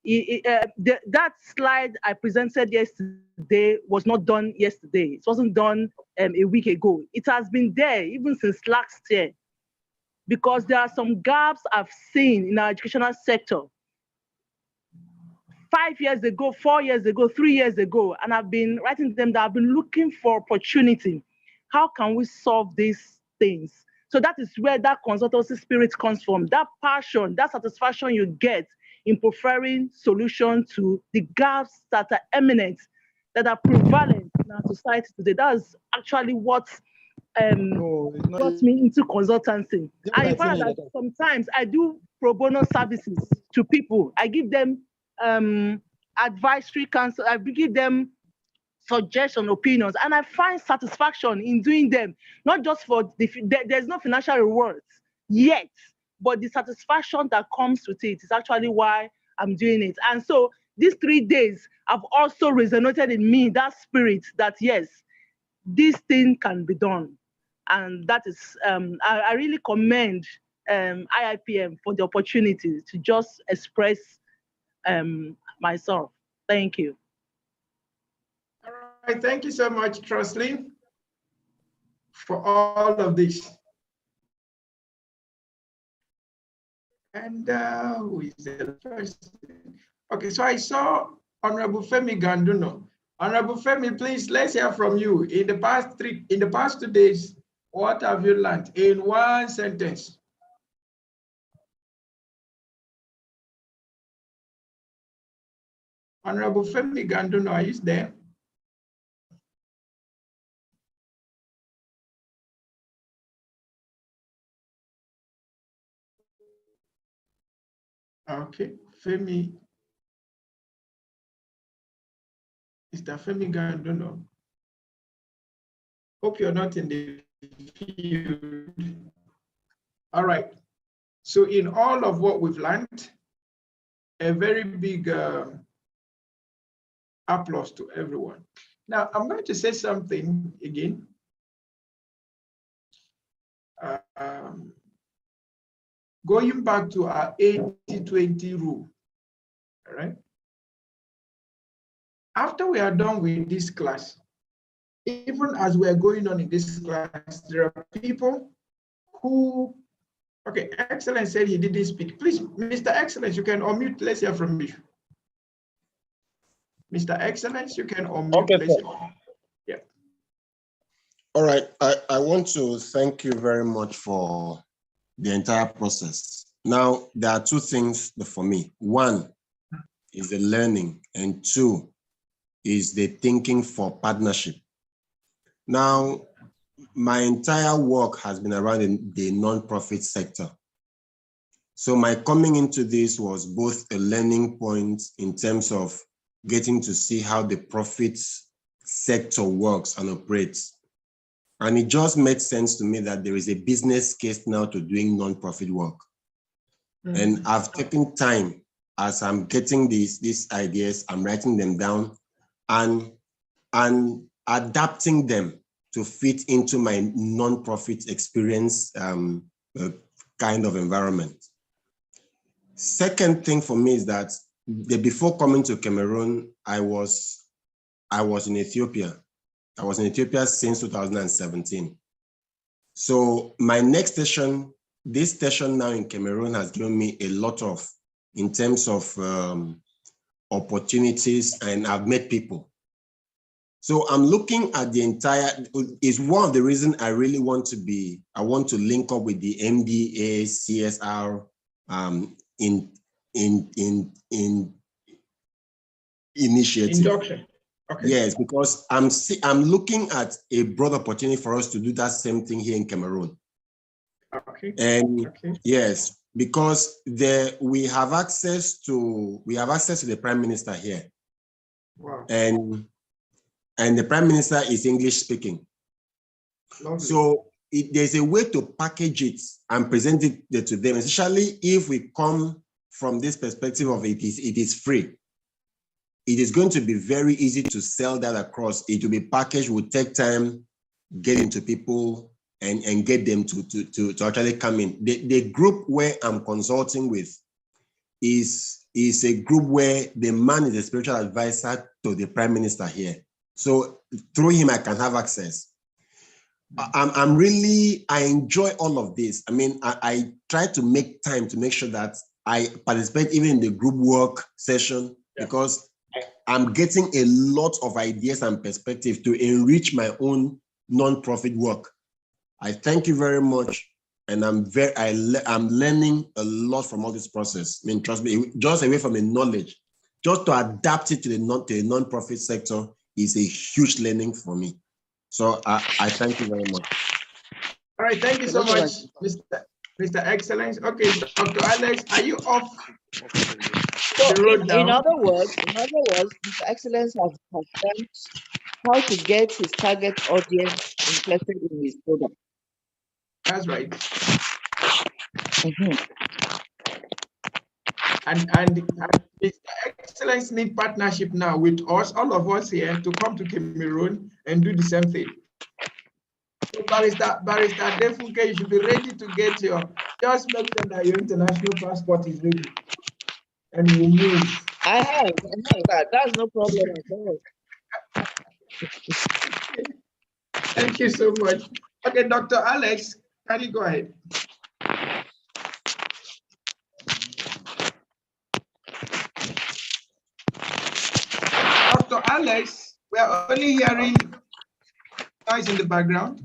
That slide I presented yesterday was not done yesterday. It wasn't done a week ago. It has been there even since last year, because there are some gaps I've seen in our educational sector 5 years ago, 4 years ago, 3 years ago, and I've been writing to them that I've been looking for opportunity. How can we solve these things? So that is where that consultancy spirit comes from, that passion, that satisfaction you get in preferring solutions to the gaps that are eminent, that are prevalent in our society today. That's actually what got me into consultancy. And you find out that sometimes I do pro bono services to people. I give them advisory counsel, I give them suggestion, opinions, and I find satisfaction in doing them, not just for there's no financial rewards yet, but the satisfaction that comes with it is actually why I'm doing it. And so these 3 days have also resonated in me, that spirit that yes, this thing can be done. And that is, I really commend IIPM for the opportunity to just express myself. Thank you. All right, thank you so much, Troslyn, for all of this. And who is the first? Okay, so I saw Honorable Femi Ganduno. Honorable Femi, please, let's hear from you. In the past 2 days, what have you learned in one sentence? Honorable Femi Ganduno, are you there? Okay, Femi. Mr. Femi Ganduno. Hope you're not in the field. All right. So in all of what we've learned, a very big applause to everyone. Now, I'm going to say something again. Going back to our 80-20 rule, all right? After we are done with this class, even as we are going on in this class, there are people who, okay, Excellence said he didn't speak. Please, Mr. Excellence, you can unmute. Let's hear from you. Mr. Excellence, you can unmute. Okay, yeah. All right, I want to thank you very much for the entire process. Now, there are 2 things for me. 1 is the learning, and 2 is the thinking for partnership. Now, my entire work has been around the nonprofit sector. So my coming into this was both a learning point in terms of getting to see how the profit sector works and operates. And it just made sense to me that there is a business case now to doing nonprofit work. Mm-hmm. And I've taken time as I'm getting these ideas, I'm writing them down and adapting them to fit into my nonprofit experience kind of environment. Second thing for me is that before coming to Cameroon, I was in Ethiopia. I was in Ethiopia since 2017. So my next station, this station now in Cameroon has given me a lot of, in terms of opportunities, and I've met people. So I'm looking at the entire, is one of the reasons I really want to I want to link up with the MDA, CSR initiative. Induction. Okay. Yes, because I'm looking at a broad opportunity for us to do that same thing here in Cameroon. Okay. And yes, because we have access to the Prime Minister here. Wow. And the Prime Minister is English speaking. Lovely. So there's a way to package it and present it to them, especially if we come from this perspective of it is free. It is going to be very easy to sell that across. It will be packaged, will take time, get into people and get them to actually come in. The group where I'm consulting with is a group where the man is a spiritual advisor to the Prime Minister here. So through him, I can have access. I enjoy all of this. I mean, I try to make time to make sure that I participate even in the group work session, because I'm getting a lot of ideas and perspective to enrich my own non-profit work. I thank you very much. And I'm learning a lot from all this process. I mean, trust me, just away from the knowledge, just to adapt it to the non-profit sector is a huge learning for me. So I thank you very much. All right, thank you so much, Mr. Excellence. Okay, Dr. Alex, are you off the road now? In other words, Mr. Excellence has confirmed how to get his target audience interested in his product. That's right. Mm-hmm. And Mr. Excellence need partnership now with us, all of us here, to come to Cameroon and do the same thing. So Barrister Defunke, you should be ready to get just make sure that your international passport is ready. And we'll move. I have that. That's no problem at all. Thank you so much. Okay, Dr. Alex, can you go ahead? Dr. Alex, we are only hearing noise in the background.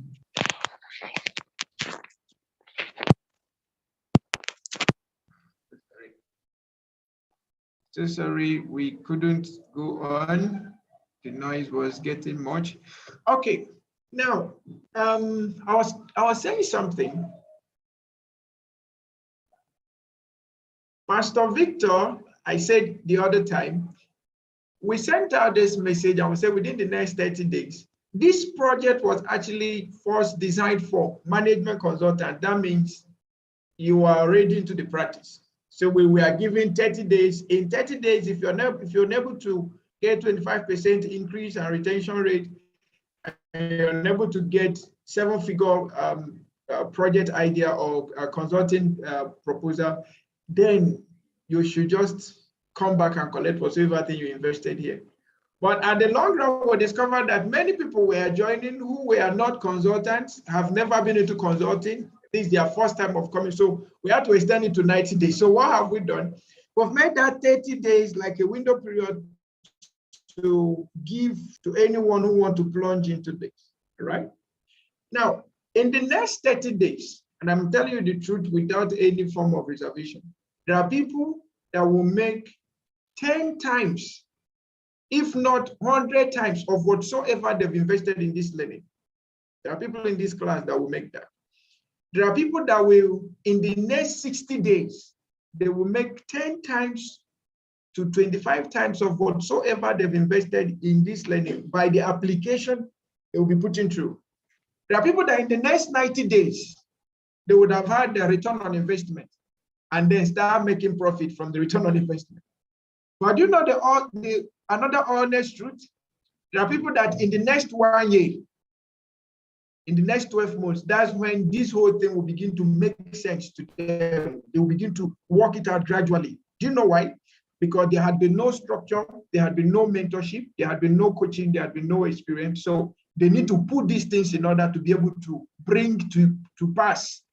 So sorry, we couldn't go on. The noise was getting much. Okay, now I was saying something. Pastor Victor, I said the other time, we sent out this message and we said within the next 30 days. This project was actually first designed for management consultant. That means you are already into the practice. So we are giving 30 days. In 30 days, if you're unable to get 25% increase and retention rate, and you're unable to get 7-figure project idea or a consulting proposal, then you should just come back and collect whatever thing you invested here. But at the long run, we discovered that many people were joining who were not consultants, have never been into consulting. This is their first time of coming. So we had to extend it to 90 days. So what have we done? We've made that 30 days like a window period to give to anyone who wants to plunge into this, right? Now, in the next 30 days, and I'm telling you the truth without any form of reservation, there are people that will make 10 times, if not 100 times of whatsoever they've invested in this learning. There are people in this class that will make that. There are people that will, in the next 60 days, they will make 10 times to 25 times of whatsoever they've invested in this learning by the application they will be putting through. There are people that in the next 90 days, they would have had their return on investment and then start making profit from the return on investment. But you know another honest truth? There are people that in the next 1 year, in the next 12 months, that's when this whole thing will begin to make sense to them. They will begin to work it out gradually. Do you know why? Because there had been no structure, there had been no mentorship, there had been no coaching, there had been no experience. So they need to put these things in order to be able to bring to pass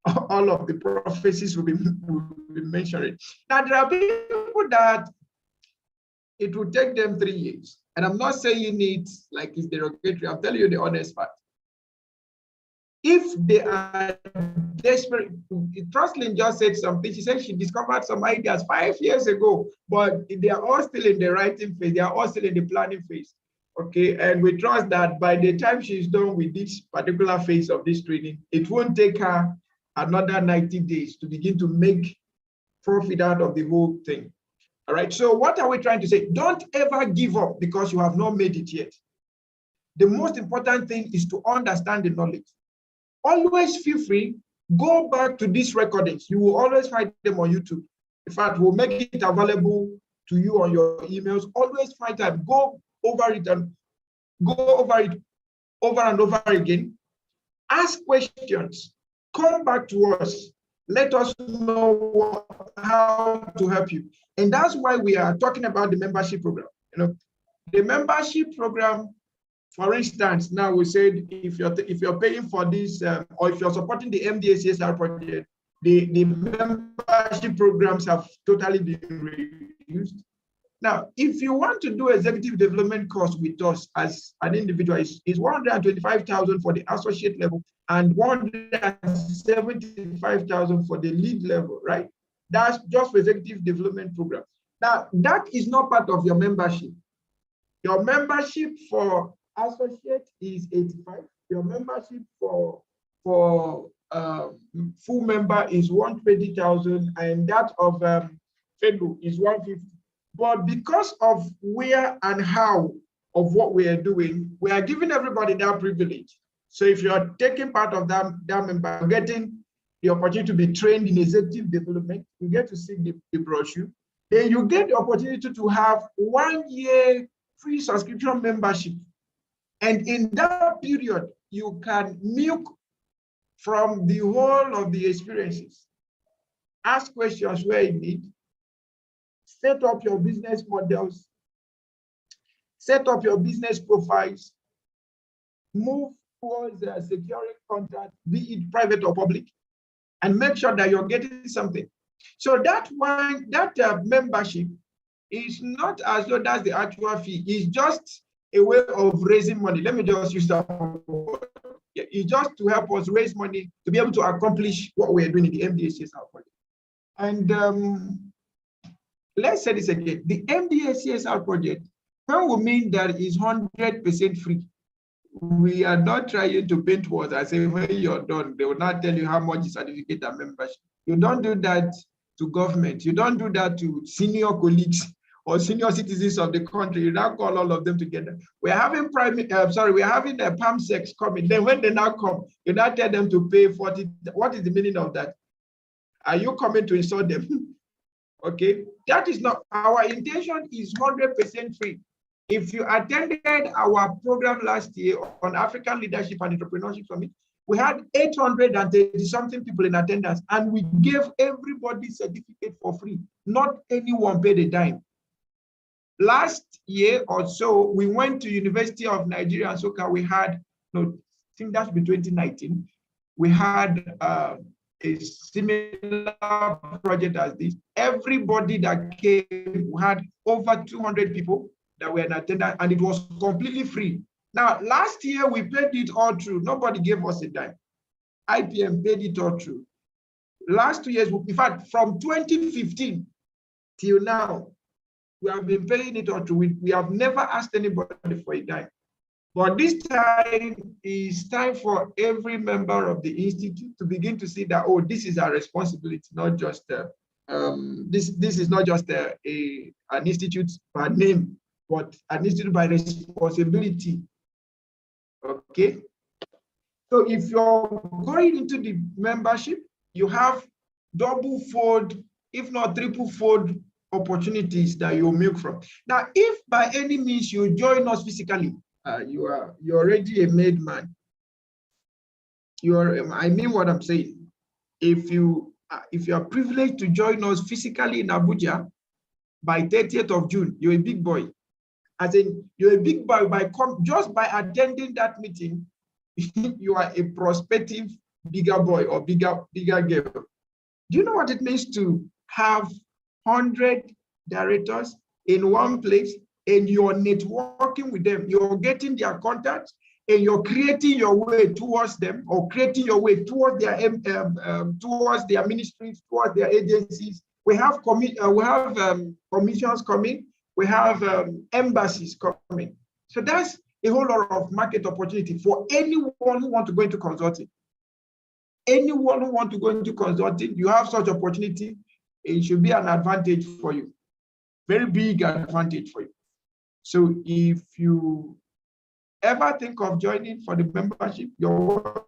all of the prophecies we'll be mentioning. Now, there are people that it will take them 3 years. And I'm not saying it like it's derogatory. I'm telling you the honest fact. If they are desperate, Troslin just said something. She said she discovered some ideas 5 years ago, but they are all still in the writing phase. They are all still in the planning phase. Okay, and we trust that by the time she's done with this particular phase of this training, it won't take her another 90 days to begin to make profit out of the whole thing. All right, so what are we trying to say? Don't ever give up because you have not made it yet. The most important thing is to understand the knowledge. always feel free, go back to these recordings. You will always find them on YouTube. In fact, we'll make it available to you on your emails. Always find time, go over it and over again. Ask questions, come back to us. Let us know how to help you. And that's why we are talking about the membership program. You know, the membership program, for instance, now we said if you're paying for this or if you're supporting the MDA CSR project, the membership programs have totally been reduced. Now, if you want to do executive development course with us as an individual, it's 125,000 for the associate level and 175,000 for the lead level, right? That's just for executive development program. Now, that is not part of your membership. Your membership for associate is 85. Your membership for full member is 120,000, and that of FEDU is 150. But because of where and how of what we are doing, we are giving everybody that privilege. So if you are taking part of that member, getting the opportunity to be trained in executive development, you get to see the brochure. Then you get the opportunity to have 1 year free subscription membership. And in that period, you can milk from the whole of the experiences. Ask questions where you need. Set up your business models, set up your business profiles, move towards securing contract, be it private or public, and make sure that you're getting something. So that membership is not as though that's the actual fee. It's just a way of raising money. Let me just use that word. It's just to help us raise money to be able to accomplish what we're doing in the MDA CSR project. And let's say this again, the MDA CSR project, when we mean that is 100% free, we are not trying to paint walls and say when you're done, they will not tell you how much is certificate and membership. You don't do that to government. You don't do that to senior colleagues or senior citizens of the country. You now call all of them together. We're having we're having a PAMSEX coming. Then when they now come, you now tell them to pay 40. What is the meaning of that? Are you coming to insult them? Okay, that is not our intention. Is 100% free. If you attended our program last year on African Leadership and Entrepreneurship Summit, we had 830-something people in attendance, and we gave everybody certificate for free. Not anyone paid a dime. Last year or so, we went to University of Nigeria and Soka. We had, no, I think that's been 2019. We had a similar project as this. Everybody that came, we had over 200 people that were in attendance, and it was completely free. Now, last year we paid it all through. Nobody gave us a dime. IPM paid it all through. Last 2 years, in fact, from 2015 till now, we have been paying it all through. We have never asked anybody for a dime. But this time is time for every member of the institute to begin to see that, oh, this is our responsibility, not just this is not just an institute by name, but an institute by responsibility. Okay. So if you're going into the membership, you have double-fold, if not triple-fold opportunities that you'll milk from. Now, if by any means you join us physically, you're already a made man. I mean what I'm saying. If you are privileged to join us physically in Abuja by 30th of June, you're a big boy. As in, you're a big boy just by attending that meeting. You are a prospective bigger boy or bigger girl. Do you know what it means to have 100 directors in one place and you're networking with them? You're getting their contacts and you're creating your way towards them, or creating your way towards their ministries, towards their agencies. We have commissions coming. We have embassies coming. So that's a whole lot of market opportunity for anyone who wants to go into consulting. Anyone who wants to go into consulting, you have such opportunity. It should be an advantage for you. Very big advantage for you. So if you ever think of joining for the membership, you're welcome.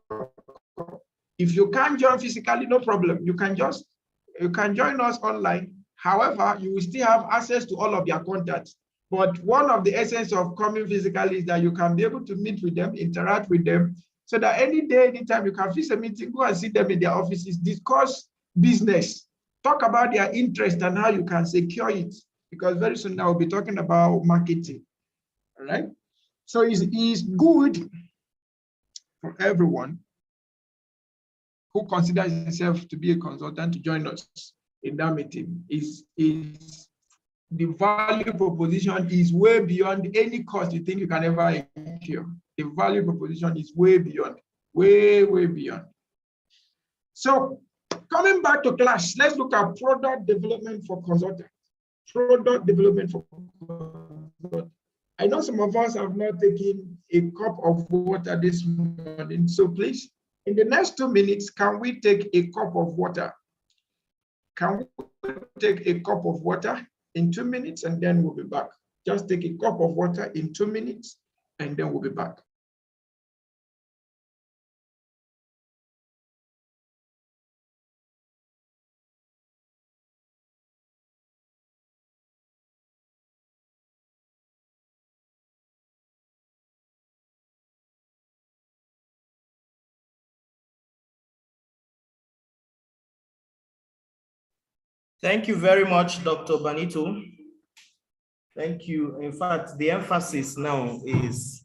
If you can't join physically, no problem. You can join us online. However, you will still have access to all of their contacts. But one of the essence of coming physically is that you can be able to meet with them, interact with them, so that any day, anytime you can fix a meeting, go and see them in their offices, discuss business, talk about their interest and how you can secure it. Because very soon I will be talking about marketing. All right. So it's good for everyone who considers himself to be a consultant to join us in that meeting. Is the value proposition is way beyond any cost you think you can ever incur. The value proposition is way beyond, way beyond. So coming back to class, let's look at product development for consultants. Product development for consultants. I know some of us have not taken a cup of water this morning, so please, in the next 2 minutes, can we take a cup of water? Can we take a cup of water in 2 minutes and then we'll be back? Just take a cup of water in 2 minutes and then we'll be back. Thank you very much, Dr. Banito. Thank you. In fact, the emphasis now is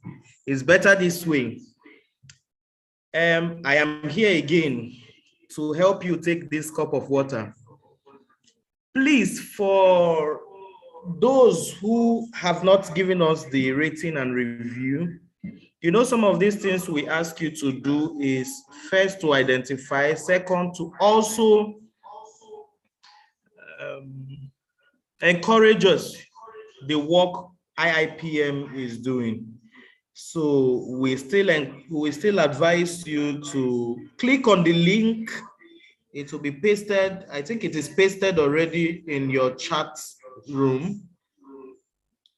better this way. I am here again to help you take this cup of water. Please, for those who have not given us the rating and review, you know, some of these things we ask you to do is first to identify, second to also encourage us the work IIPM is doing. So we still advise you to click on the link. It will be pasted. I think it is pasted already in your chat room.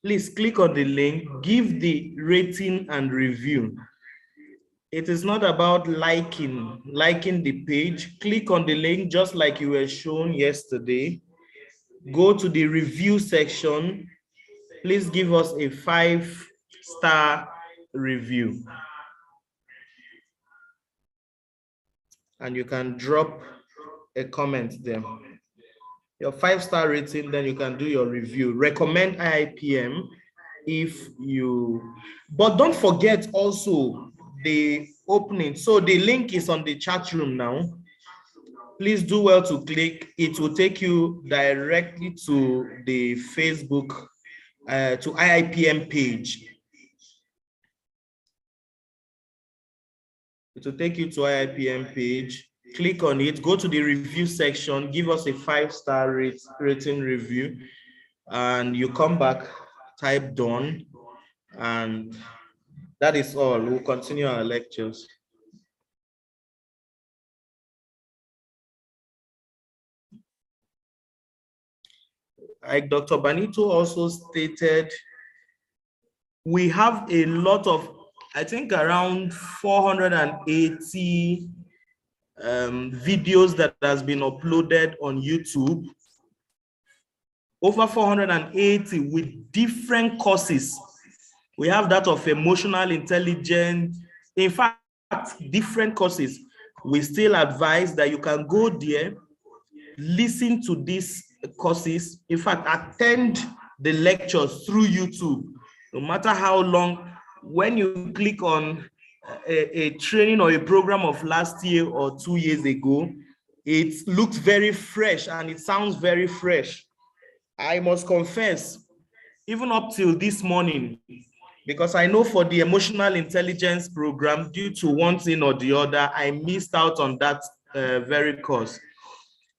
Please click on the link, give the rating and review. It is not about liking the page. Click on the link just like you were shown yesterday. Go to the review section. Please give us a 5-star review. And you can drop a comment there. Your 5-star rating, then you can do your review. Recommend IIPM if you, but don't forget also the opening. So the link is on the chat room now. Please do well to click. It will take you directly to the Facebook, to IIPM page. It will take you to IIPM page. Click on it, go to the review section, give us a 5-star rating review, and you come back, type done, and that is all. We'll continue our lectures. Like Dr. Banito also stated, we have a lot of, I think around 480 videos that has been uploaded on YouTube. Over 480 with different courses. We have that of emotional intelligence. In fact, different courses. We still advise that you can go there, listen to these courses. In fact, attend the lectures through YouTube. No matter how long, when you click on a training or a program of last year or 2 years ago, it looks very fresh and it sounds very fresh. I must confess, even up till this morning, because I know for the emotional intelligence program, due to one thing or the other, I missed out on that very course.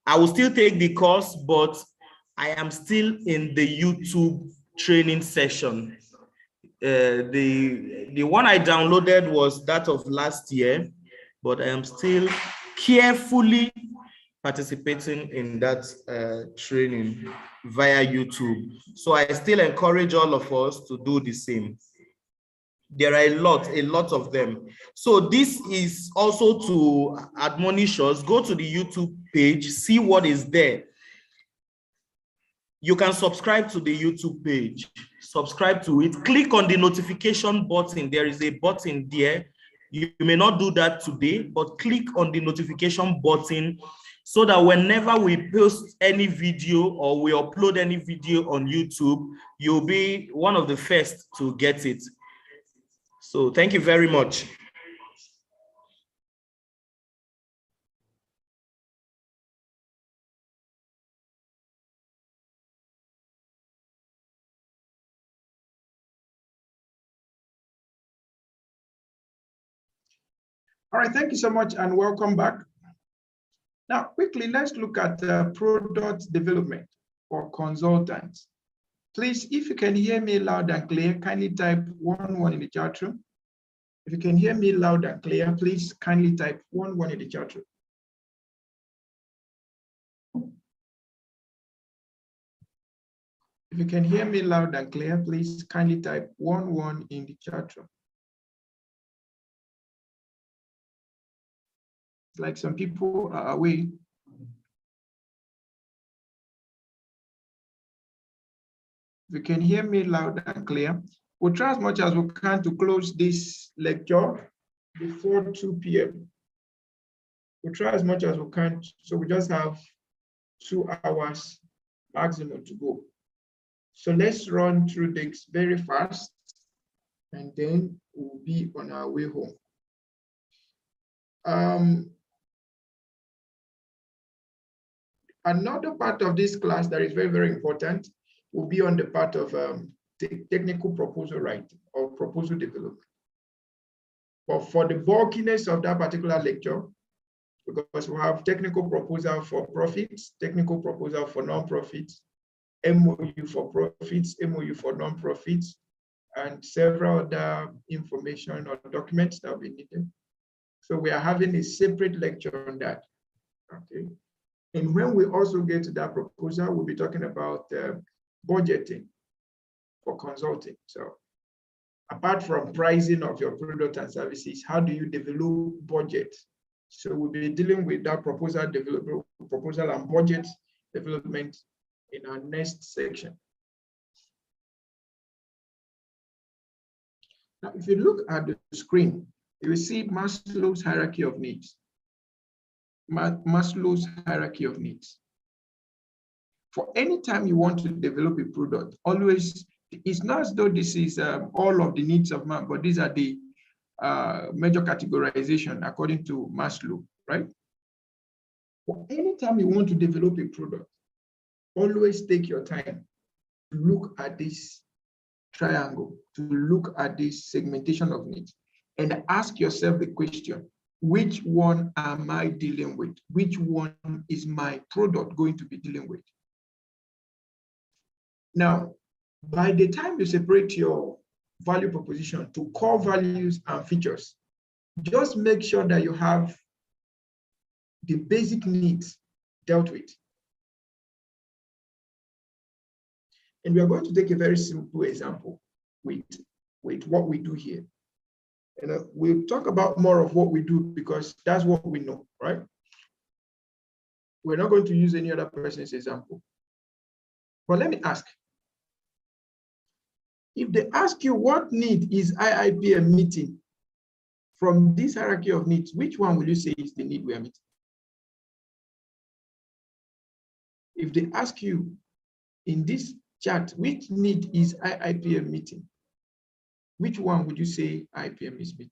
I will still take the course, but I am still in the YouTube training session. The one I downloaded was that of last year, but I am still carefully participating in that training via YouTube. So I still encourage all of us to do the same. There are a lot of them. So this is also to admonish us. Go to the YouTube page, see what is there. You can subscribe to the YouTube page, subscribe to it, click on the notification button. There is a button there. You may not do that today, but click on the notification button so that whenever we post any video or we upload any video on YouTube, you'll be one of the first to get it. So thank you very much. All right, thank you so much and welcome back. Now, quickly, let's look at product development for consultants. Please, if you can hear me loud and clear, kindly type 11 in the chat room. If you can hear me loud and clear, please kindly type 11 in the chat room. If you can hear me loud and clear, please kindly type 11 in the chat room. It's like some people are away. If you can hear me loud and clear, we'll try as much as we can to close this lecture before 2 p.m. We'll try as much as we can, so we just have 2 hours maximum to go. So let's run through this very fast, and then we'll be on our way home. Another part of this class that is very, very important will be on the part of technical proposal writing or proposal development. But for the bulkiness of that particular lecture, because we have technical proposal for profits, technical proposal for non-profits, MOU for profits, MOU for non-profits, and several other information or documents that we needed. So we are having a separate lecture on that. Okay. And when we also get to that proposal, we'll be talking about budgeting for consulting. So apart from pricing of your product and services, how do you develop budget? So we'll be dealing with that proposal and budget development in our next section. Now, if you look at the screen, you will see Maslow's hierarchy of needs. Maslow's hierarchy of needs. For any time you want to develop a product, always, it's not as though this is all of the needs of man, but these are the major categorization according to Maslow, right? For any time you want to develop a product, always take your time to look at this triangle, to look at this segmentation of needs, and ask yourself the question, which one am I dealing with? Which one is my product going to be dealing with? Now, by the time you separate your value proposition to core values and features, just make sure that you have the basic needs dealt with. And we are going to take a very simple example with what we do here. And we'll talk about more of what we do because that's what we know, right? We're not going to use any other person's example. But let me ask, if they ask you what need is IIPM meeting from this hierarchy of needs, which one will you say is the need we are meeting? If they ask you in this chat, which need is IIPM meeting? Which one would you say IPM is meeting?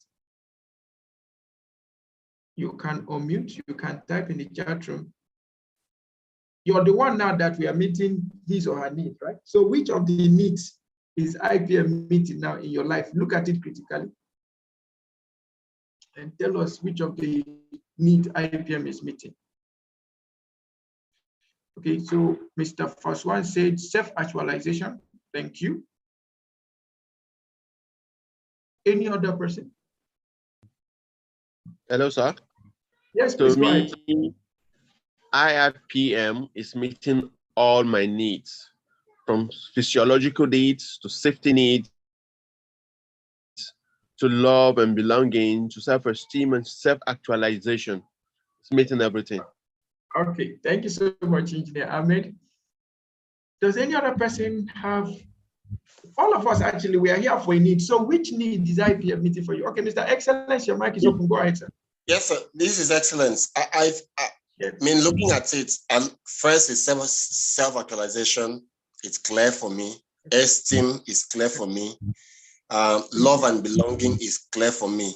You can unmute, you can type in the chat room. You're the one now that we are meeting his or her need, right? So which of the needs is IPM meeting now in your life? Look at it critically and tell us which of the needs IPM is meeting. Okay, so Mr. Faswan said self-actualization. Thank you. Any other person? Hello, sir. Yes, please go ahead. IIPM is meeting all my needs, from physiological needs to safety needs to love and belonging, to self-esteem and self-actualization. It's meeting everything. Okay, thank you so much, Engineer Ahmed. Does any other person have? All of us actually, we are here for a need. So which need is IPM meeting for you? Okay, Mr. Excellence, your mic is open. Go ahead, sir. Yes, sir. This is excellence. I mean, looking at it, first is self-actualization. It's clear for me. Esteem is clear for me. Love and belonging is clear for me.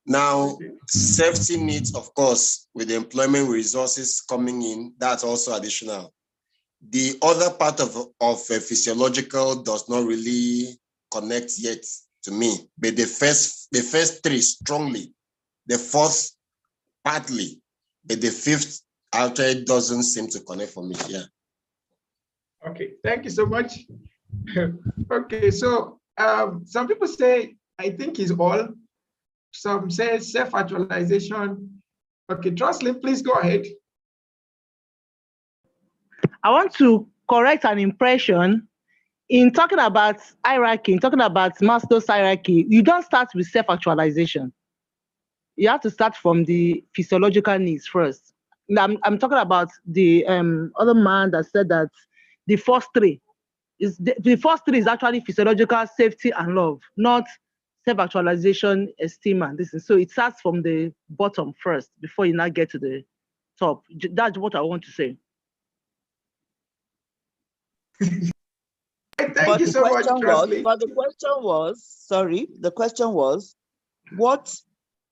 Now, safety needs, of course, with the employment resources coming in, that's also additional. The other part of physiological does not really connect yet to me, but the first three strongly, the fourth partly, but the fifth actually doesn't seem to connect for me. Yeah. Okay, thank you so much. Okay, so some people say, I think is all. Some say self-actualization. Okay, Jocelyn, please go ahead. I want to correct an impression. In talking about hierarchy, in talking about Maslow's hierarchy, you don't start with self-actualization. You have to start from the physiological needs first. I'm talking about the other man that said that the first three is actually physiological, safety, and love, not self-actualization, esteem, and this. So it starts from the bottom first before you now get to the top. That's what I want to say. Thank you so much, Jocelyn. But the question was, what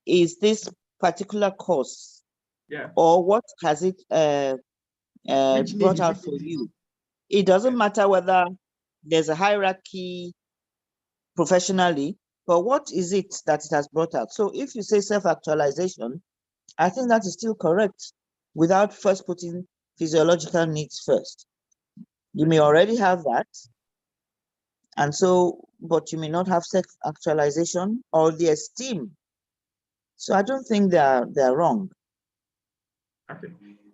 is this particular course? Yeah. Or what has it brought out for you? It doesn't matter whether there's a hierarchy professionally, but what is it that it has brought out? So if you say self-actualization, I think that is still correct without first putting physiological needs first. You may already have that. And so, but you may not have self-actualization or the esteem. So I don't think they're wrong. Okay.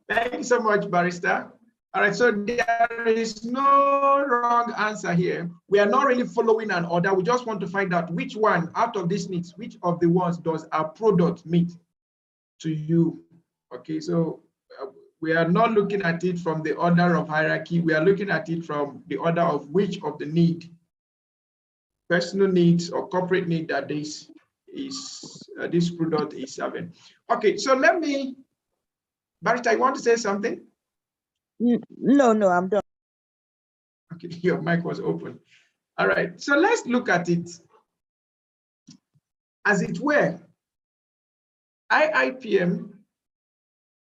Thank you so much, Barrister. All right, so there is no wrong answer here. We are not really following an order. We just want to find out which one out of these needs, which of the ones does our product meet to you? Okay, so we are not looking at it from the order of hierarchy. We are looking at it from the order of which of the need, personal needs or corporate need that this product is serving. Okay, so let me, Barrister, you want to say something? No, I'm done. Okay, your mic was open. All right, so let's look at it. As it were, IIPM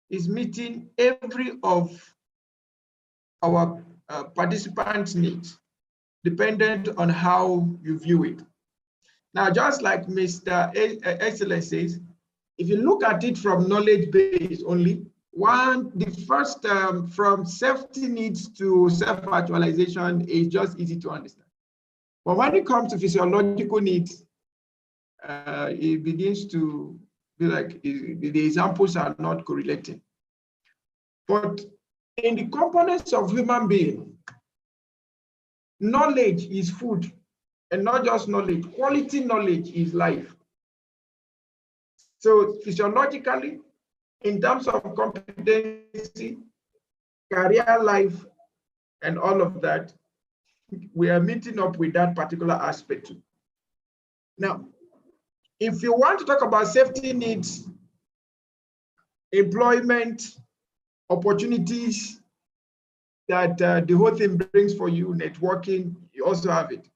is meeting every of our participants' needs, dependent on how you view it. Now, just like Mr. Excellence says, if you look at it from knowledge base only, the first from safety needs to self-actualization is just easy to understand. But when it comes to physiological needs, it begins to be like the examples are not correlating. But in the components of human being, knowledge is food, and not just knowledge, quality knowledge is life. So physiologically, in terms of competency, career life, and all of that, we are meeting up with that particular aspect too. Now, if you want to talk about safety needs, employment, opportunities that the whole thing brings for you, networking, you also have it.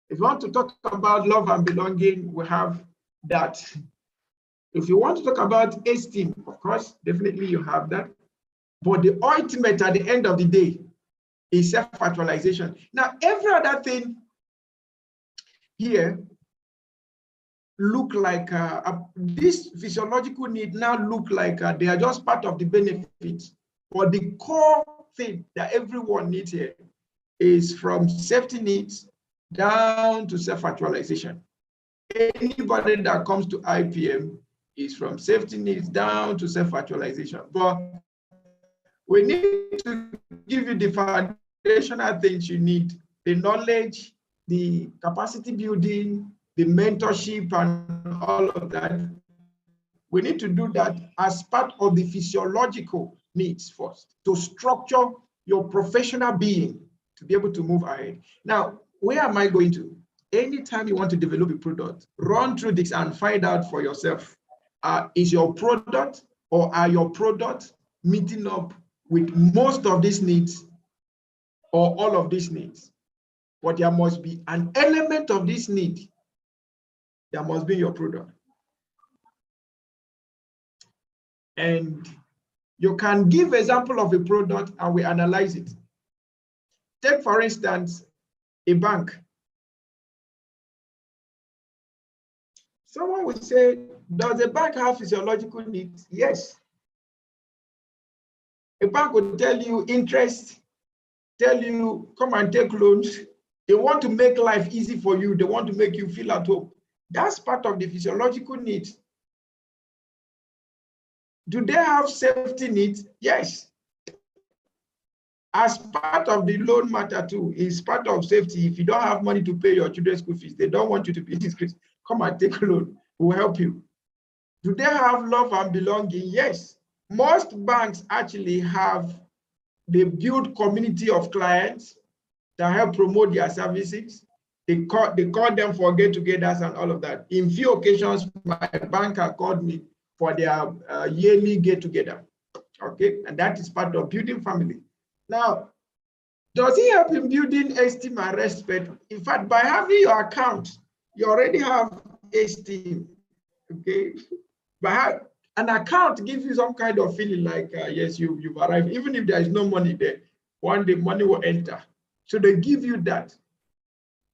If you want to talk about love and belonging, we have that. If you want to talk about esteem, of course, definitely you have that. But the ultimate at the end of the day is self-actualization. Now, every other thing here look like this physiological need now look like they are just part of the benefits. But the core thing that everyone needs here is from safety needs down to self-actualization. Anybody that comes to IPM is from safety needs down to self-actualization. But we need to give you the foundational things you need: the knowledge, the capacity building, the mentorship and all of that, we need to do that as part of the physiological needs first, to structure your professional being to be able to move ahead. Now, where am I going to? Anytime you want to develop a product, run through this and find out for yourself, is your product or are your products meeting up with most of these needs or all of these needs? But there must be an element of this need that must be in your product. And you can give example of a product and we analyze it. Take, for instance, a bank. Someone would say, does a bank have physiological needs? Yes. A bank would tell you interest, tell you come and take loans. They want to make life easy for you. They want to make you feel at home. That's part of the physiological needs. Do they have safety needs? Yes. As part of the loan matter too, is part of safety. If you don't have money to pay your children's school fees, they don't want you to be disgraced. Come and take a loan, we'll help you. Do they have love and belonging? Yes. Most banks actually have, they build community of clients that help promote their services. They call them for get-togethers and all of that. In few occasions, my banker called me for their yearly get-together. Okay, and that is part of building family. Now, does it help in building esteem and respect? In fact, by having your account, you already have esteem. Okay, but an account gives you some kind of feeling like yes, you've arrived. Even if there is no money there, one day money will enter. So they give you that.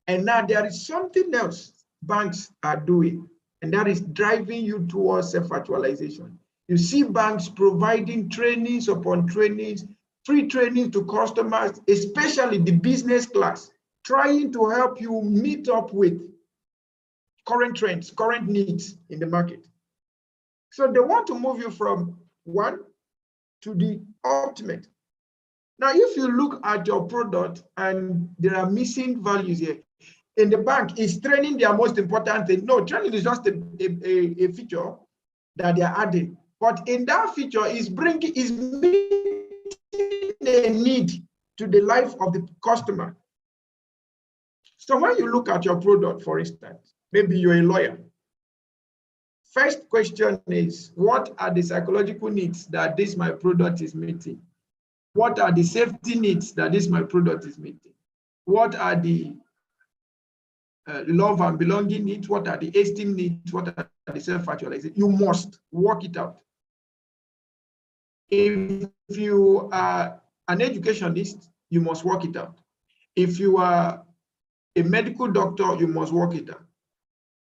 And now there is something else banks are doing, and that is driving you towards self-actualization. You see banks providing trainings upon trainings, free training to customers, especially the business class, trying to help you meet up with current trends, current needs in the market. So they want to move you from one to the ultimate. Now, if you look at your product and there are missing values here, in the bank, is training their most important thing? No, training is just a feature that they are adding. But in that feature is meeting a need to the life of the customer. So when you look at your product, for instance, maybe you're a lawyer. First question is, what are the psychological needs that this my product is meeting? What are the safety needs that this my product is meeting? What are the love and belonging needs? What are the esteem needs? What are the self-actualization? You must work it out. If you are an educationist, you must work it out. If you are a medical doctor, you must work it out.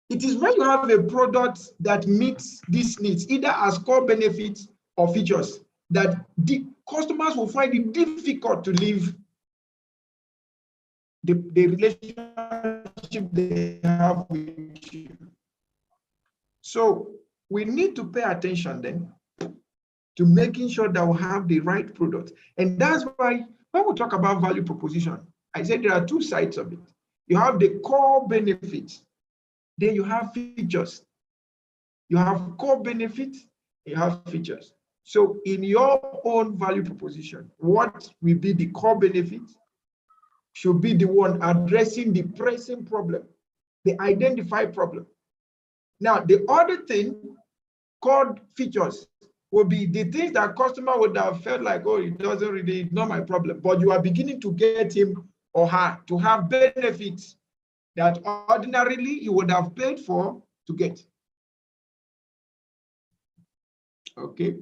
It is when you have a product that meets these needs, either as core benefits or features, that the customers will find it difficult to leave the relationship they have with you. So we need to pay attention then to making sure that we have the right product. And that's why when we talk about value proposition, I said there are two sides of it. You have the core benefits, then you have features. You have core benefits, you have features. So in your own value proposition, what will be the core benefits should be the one addressing the pressing problem, the identified problem. Now, the other thing called features will be the things that customer would have felt like, oh, it doesn't really, it's not my problem, but you are beginning to get him or her to have benefits that ordinarily you would have paid for to get. Okay.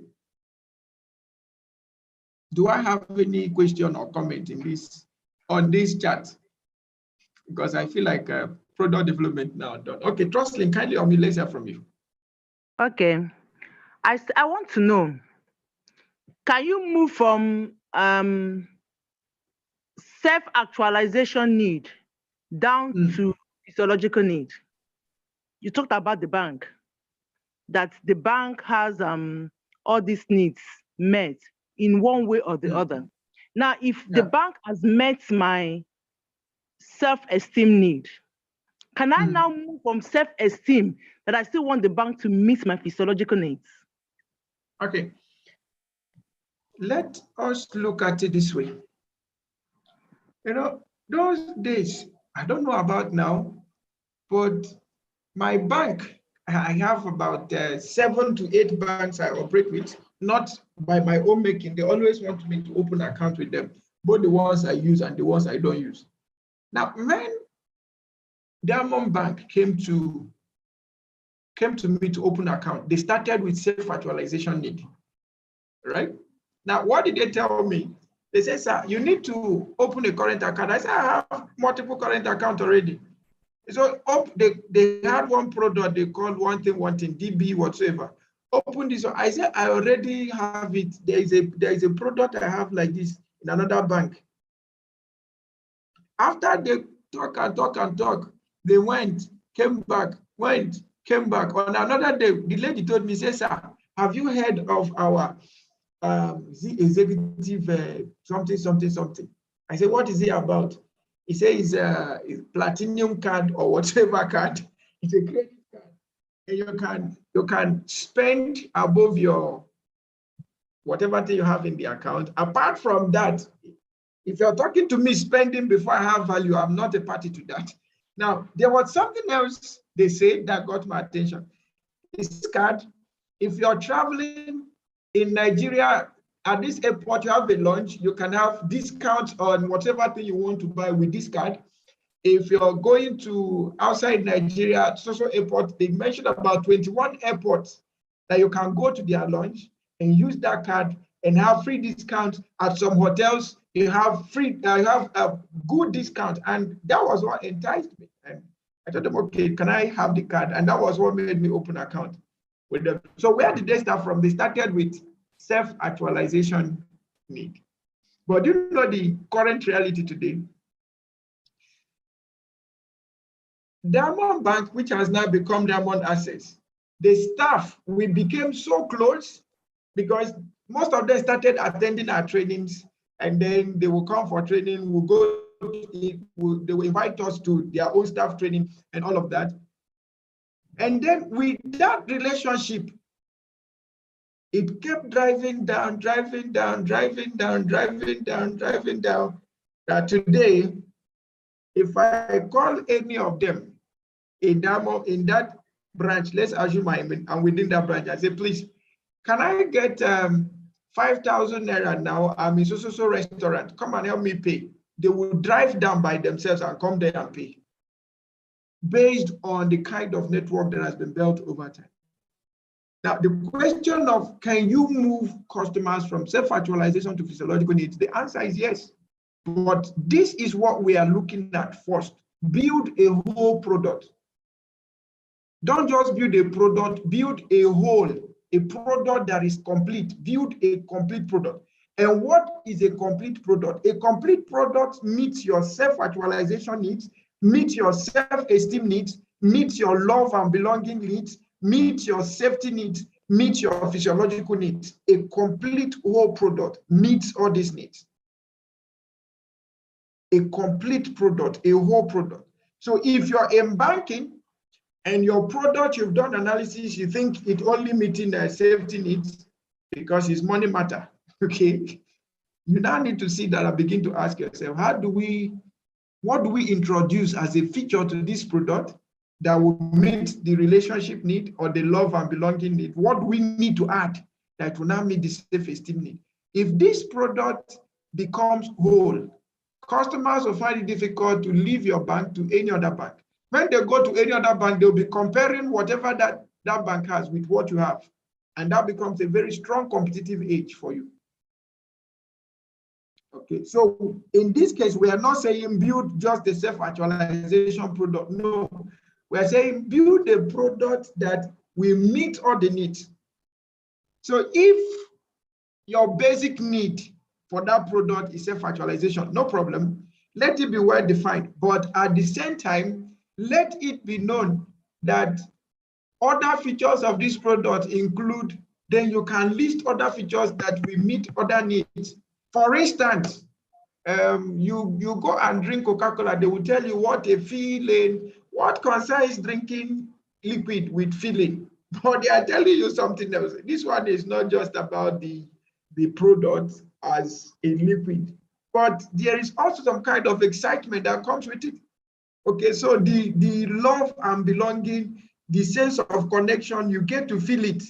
Do I have any question or comment in this on this chat? Because I feel like product development now done. Okay, Trustlin, kindly on me, let's hear from you. Okay. I want to know, can you move from self-actualization need down to physiological need? You talked about the bank, that the bank has all these needs met in one way or the other. Now, if the bank has met my self-esteem need, Can I now move from self-esteem that I still want the bank to meet my physiological needs? Okay. Let us look at it this way. You know, those days, I don't know about now, but my bank, I have about 7 to 8 banks I operate with, not by my own making. They always want me to open an account with them, both the ones I use and the ones I don't use. Now, when Diamond Bank came to me to open an account, they started with self-actualization need, right? Now, what did they tell me? They said, sir, you need to open a current account. I said, I have multiple current accounts already. So they had one product they called one thing, DB whatsoever. Open this one. I said, I already have it. There is a product I have like this in another bank. After they talk, they went, came back, went, came back. On another day, the lady told me, say, sir, have you heard of our executive something? I said, what is it about? He says it's platinum card or whatever card. It's a credit card. And you can spend above your whatever thing you have in the account. Apart from that, if you're talking to me spending before I have value, I'm not a party to that. Now, there was something else they said that got my attention. This card, if you're traveling in Nigeria, at this airport, you have a lunch, you can have discounts on whatever thing you want to buy with this card. If you're going to outside Nigeria, social airport, they mentioned about 21 airports that you can go to their lunch and use that card and have free discounts. At some hotels, you have a good discount. And that was what enticed me. And I told them, okay, can I have the card? And that was what made me open an account with them. So where did they start from? They started with self-actualization need. But do you know the current reality today? Diamond Bank, which has now become Diamond Assets, the staff, we became so close because most of them started attending our trainings, and then they will come for training, we'll go, they will invite us to their own staff training and all of that. And then with that relationship, it kept driving down. That today, if I call any of them in that branch, let's assume I'm within that branch, I say, please, can I get 5,000 naira now? I'm in so restaurant. Come and help me pay. They will drive down by themselves and come there and pay, based on the kind of network that has been built over time. Now, the question of can you move customers from self-actualization to physiological needs? The answer is yes. But this is what we are looking at first. Build a whole product. Don't just build a product, build a whole, a product that is complete. Build a complete product. And what is a complete product? A complete product meets your self-actualization needs, meets your self-esteem needs, meets your love and belonging needs, meet your safety needs, meet your physiological needs. A complete whole product meets all these needs. A complete product, a whole product. So if you're in banking and your product, you've done analysis, you think it only meeting the safety needs because it's money matter, okay? You now need to sit down and begin to ask yourself, what do we introduce as a feature to this product that will meet the relationship need or the love and belonging need? What do we need to add that will now meet the self-esteem need? If this product becomes whole, customers will find it difficult to leave your bank to any other bank. When they go to any other bank, they'll be comparing whatever that bank has with what you have. And that becomes a very strong competitive edge for you. Okay, so in this case, we are not saying build just a self-actualization product. No, we are saying build a product that will meet all the needs. So if your basic need for that product is self-actualization, no problem. Let it be well defined. But at the same time, let it be known that other features of this product include, then you can list other features that will meet other needs. For instance, you go and drink Coca-Cola, they will tell you what a feeling, What concerns drinking liquid with filling? But they are telling you something else. This one is not just about the product as a liquid, but there is also some kind of excitement that comes with it. Okay, so the love and belonging, the sense of connection, you get to feel it.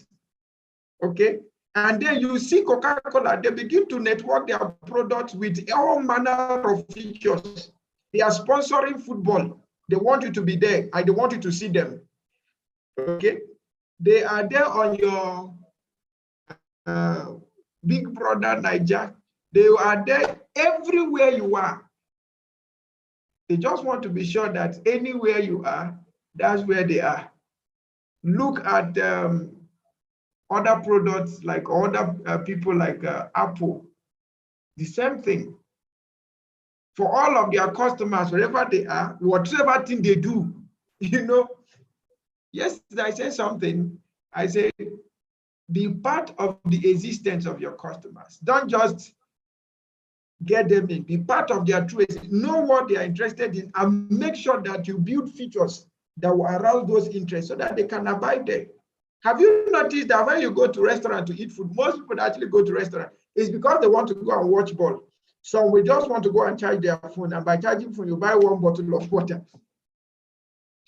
Okay, and then you see Coca-Cola, they begin to network their products with all manner of features. They are sponsoring football. They want you to be there, and they want you to see them. Okay, they are there on your Big Brother Niger. They are there everywhere you are. They just want to be sure that anywhere you are, that's where they are. Look at other products like other people like Apple. The same thing. For all of their customers, wherever they are, whatever thing they do, you know. Yesterday I said something. I said, be part of the existence of your customers. Don't just get them in. Be part of their true existence. Know what they are interested in and make sure that you build features that will arouse those interests so that they can abide there. Have you noticed that when you go to restaurant to eat food, most people that actually go to restaurant is because they want to go and watch ball. Some will just want to go and charge their phone, and by charging phone, you buy one bottle of water.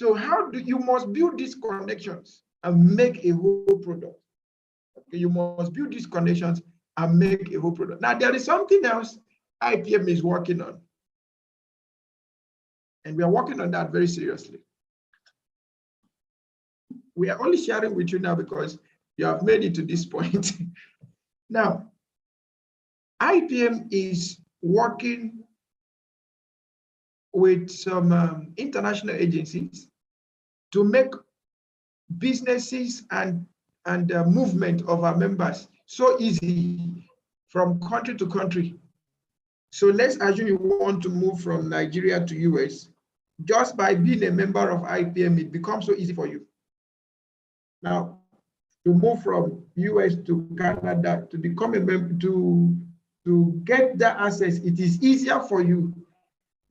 So how do you must build these connections and make a whole product? Okay, you must build these connections and make a whole product. Now there is something else IPM is working on, and we are working on that very seriously. We are only sharing with you now because you have made it to this point. Now, IPM is working with some international agencies to make businesses and movement of our members so easy from country to country. So let's assume you want to move from Nigeria to US. Just by being a member of IPM, it becomes so easy for you. Now, to move from US to Canada, to become a member, to get that access, it is easier for you.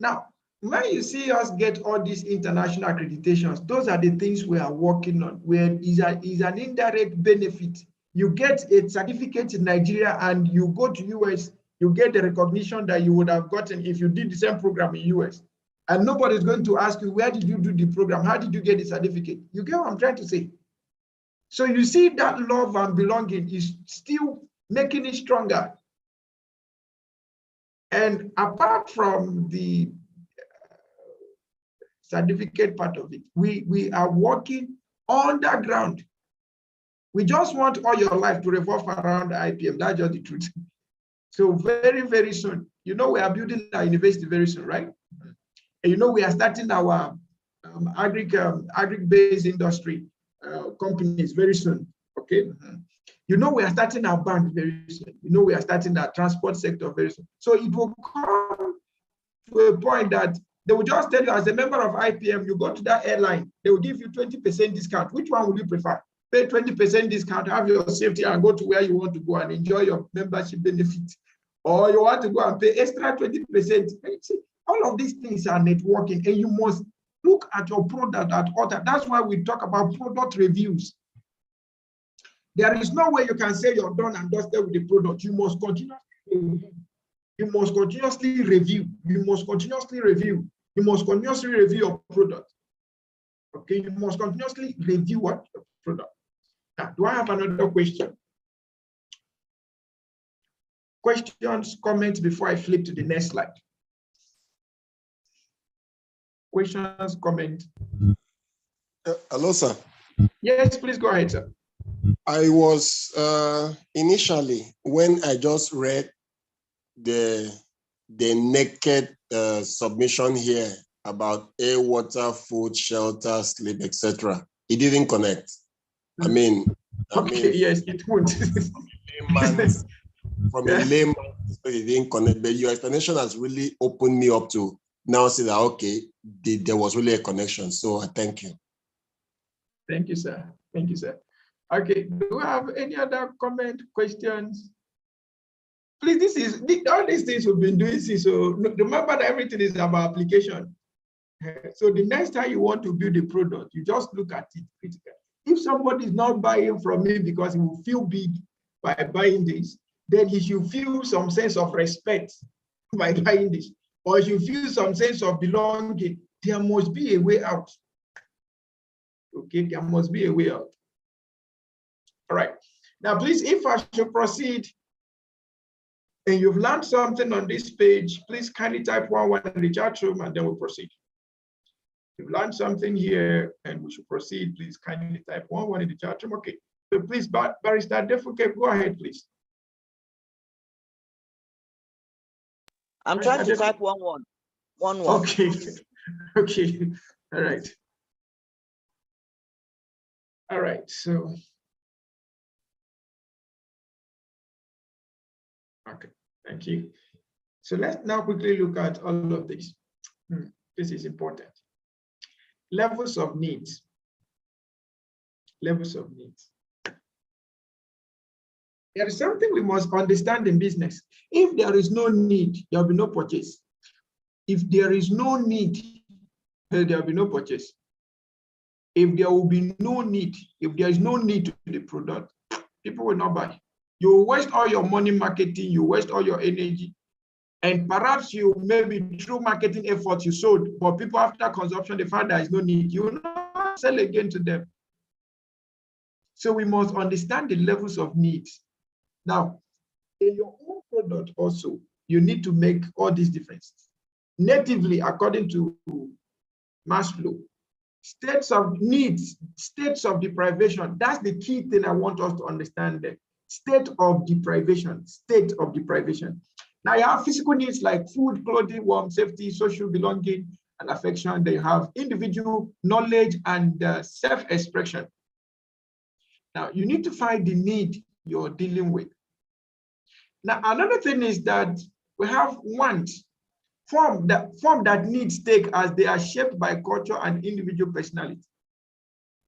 Now, when you see us get all these international accreditations, those are the things we are working on, where is an indirect benefit. You get a certificate in Nigeria and you go to US, you get the recognition that you would have gotten if you did the same program in US. And nobody's going to ask you, where did you do the program? How did you get the certificate? You get what I'm trying to say? So you see that love and belonging is still making it stronger. And apart from the certificate part of it, we are working underground. We just want all your life to revolve around IPM. That's just the truth. So very, very soon, you know, we are building our university very soon, right? And you know, we are starting our agri-based industry companies very soon, okay? You know, we are starting our bank very soon. You know, we are starting our transport sector very soon. So it will come to a point that they will just tell you, as a member of IPM, you go to that airline, they will give you 20% discount. Which one would you prefer? Pay 20% discount, have your safety, and go to where you want to go and enjoy your membership benefits. Or you want to go and pay extra 20%. All of these things are networking, and you must look at your product at all times. That's why we talk about product reviews. There is no way you can say you're done and dusted with the product. You must continuously review. You must continuously review. You must continuously review. You must continuously review your product. Okay, you must continuously review what your product. Now, do I have another question? Questions, comments before I flip to the next slide? Questions, comments? Hello, sir. Yes, please go ahead, sir. I was initially, when I just read the naked submission here about air, water, food, shelter, sleep, etc., it didn't connect. I mean, yes, it would. From a layman, it didn't connect. But your explanation has really opened me up to now see that, okay, there was really a connection. So I thank you. Thank you, sir. Thank you, sir. Okay, do you have any other comment, questions? Please, all these things we've been doing, so remember that everything is about application. So the next time you want to build a product, you just look at it critically. If somebody is not buying from me because he will feel big by buying this, then he should feel some sense of respect by buying this, or he should feel some sense of belonging. There must be a way out. Okay, there must be a way out. All right. Now, please, if I should proceed, and you've learned something on this page, please kindly type 1 in the chat room, and then we'll proceed. You've learned something here, and we should proceed. Please kindly type 1 in the chat room. Okay. So please, Barrister Defuke, go ahead, please. I'm trying to type 1. Okay. Okay. All right. All right. So. Okay. Thank you. So let's now quickly look at all of this. This is important. Levels of needs. Levels of needs. There is something we must understand in business. If there is no need, there will be no purchase. If there is no need, there will be no purchase. If there will be no need, if there is no need to the product, people will not buy. You waste all your money marketing, you waste all your energy, and perhaps you maybe through marketing efforts you sold, but people after consumption, they find there is no need. You will not sell again to them. So we must understand the levels of needs. Now, in your own product also, you need to make all these differences. Natively, according to Maslow, states of needs, states of deprivation, that's the key thing I want us to understand there. State of deprivation, state of deprivation. Now you have physical needs like food, clothing, warmth, safety, social belonging, and affection. They have individual knowledge and self-expression. Now you need to find the need you're dealing with. Now another thing is that we have wants, form that needs take as they are shaped by culture and individual personality.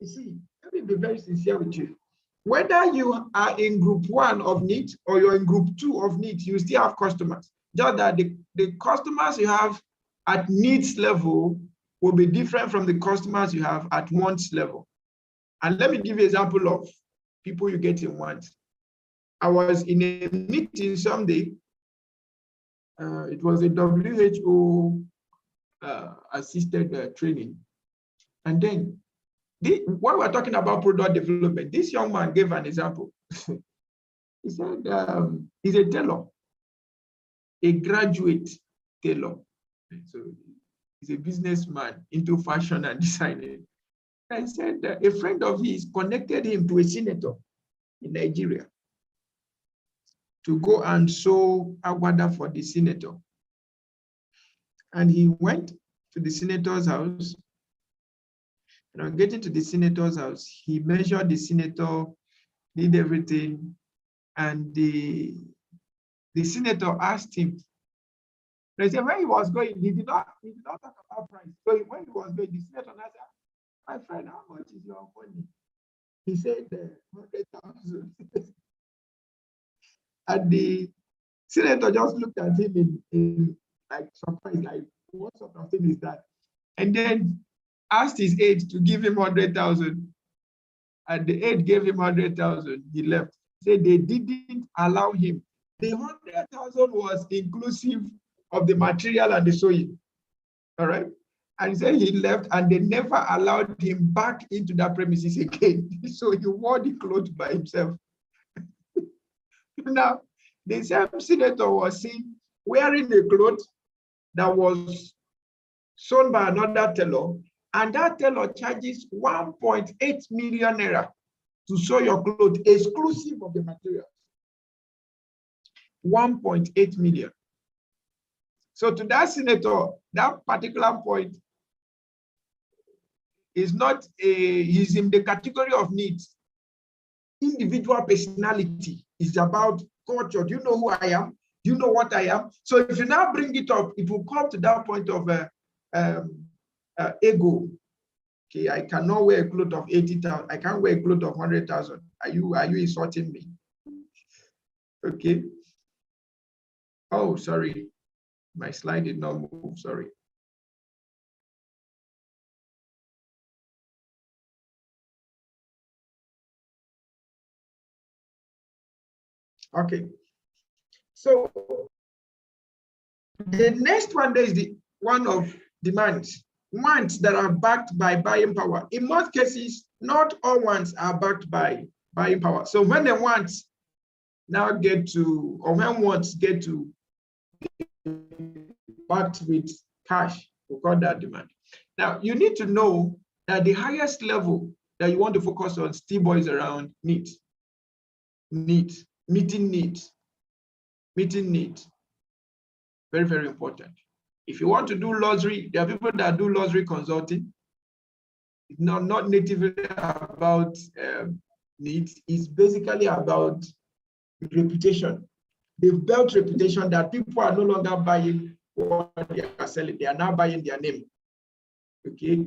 You see, let me be very sincere with you. Whether you are in group 1 of needs or you're in group 2 of needs, you still have customers. Just that the customers you have at needs level will be different from the customers you have at wants level. And let me give you an example of people you get in wants. I was in a meeting someday. It was a WHO assisted training. And then when we're talking about product development, this young man gave an example. He said he's a tailor, a graduate tailor. So he's a businessman into fashion and designing. I said a friend of his connected him to a senator in Nigeria to go and sew agbada for the senator. And he went to the senator's house. And on getting to the senator's house, he measured the senator, did everything, and the senator asked him. They said when he was going, he did not talk about price. So when he was going, the senator asked, "My friend, how much is your money?" He said 100,000. And the senator just looked at him in like surprise, like what sort of thing is that? And then asked his aide to give him 100,000. And the aide gave him 100,000. He left. Said they didn't allow him. The 100,000 was inclusive of the material and the sewing. All right. And he said he left and they never allowed him back into that premises again. So he wore the clothes by himself. Now, the same senator was seen wearing a cloth that was sewn by another tailor, and that tailor charges 1.8 million naira to sew your clothes, exclusive of the materials. 1.8 million. So to that senator, that particular point is not he's in the category of needs. Individual personality is about culture. Do you know who I am? Do you know what I am? So if you now bring it up, it will come to that point of ego. Okay, I cannot wear a cloth of 80,000. I can't wear a cloth of 100,000. Are you insulting me? Okay. Oh, sorry. My slide did not move. Sorry. Okay. So the next one there is the one of demands. Wants that are backed by buying power. In most cases, not all wants are backed by buying power. So when the wants now get to, or when wants get to backed with cash, we call that demand. Now, you need to know that the highest level that you want to focus on still boils around needs. Needs, meeting needs, meeting needs. Very, very important. If you want to do luxury, there are people that do luxury consulting. It's not natively about needs. It's basically about reputation. They've built reputation that people are no longer buying what they are selling. They are now buying their name. Okay.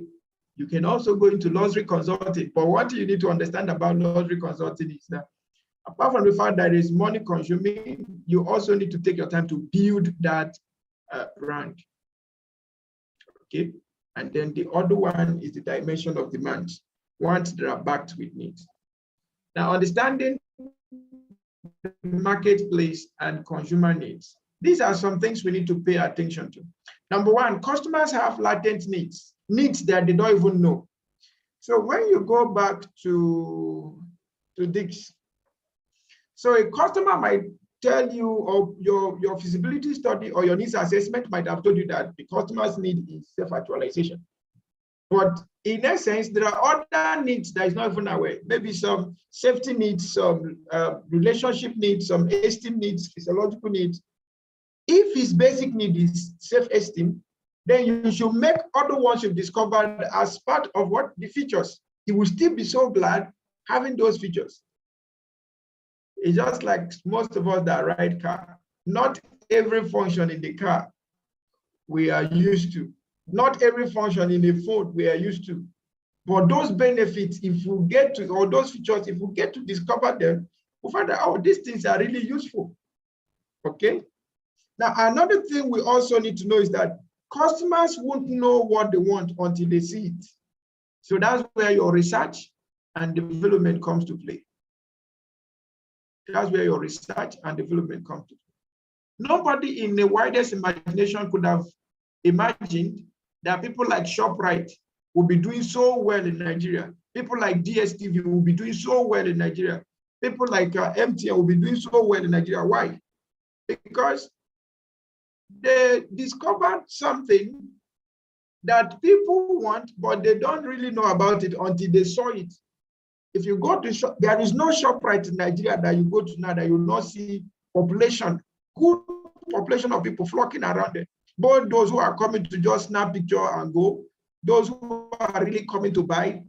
You can also go into luxury consulting, but what you need to understand about luxury consulting is that apart from the fact that it is money consuming, you also need to take your time to build that brand. Okay, and then the other one is the dimension of demand, wants that are backed with needs. Now, understanding the marketplace and consumer needs. These are some things we need to pay attention to. Number one, customers have latent needs that they don't even know. So when you go back to Dix, so a customer might tell you, or your feasibility study or your needs assessment might have told you that the customer's need is self-actualization. But in essence, there are other needs that is not even aware. Maybe some safety needs, some relationship needs, some esteem needs, physiological needs. If his basic need is self-esteem, then you should make other ones you've discovered as part of what the features. He will still be so glad having those features. It's just like most of us that ride car. Not every function in the car we are used to. Not every function in the phone we are used to. But those benefits, if we get to, or those features, if we get to discover them, we find out, oh, these things are really useful. Okay? Now, another thing we also need to know is that customers won't know what they want until they see it. So that's where your research and development comes to play. That's where your research and development come to. Nobody in the widest imagination could have imagined that people like ShopRite will be doing so well in Nigeria. People like DSTV will be doing so well in Nigeria. People like MTN will be doing so well in Nigeria. Why? Because they discovered something that people want, but they don't really know about it until they saw it. If you go to shop, there is no ShopRite in Nigeria that you go to now that you will not see population, good population of people flocking around it. Both those who are coming to just snap picture and go, those who are really coming to buy,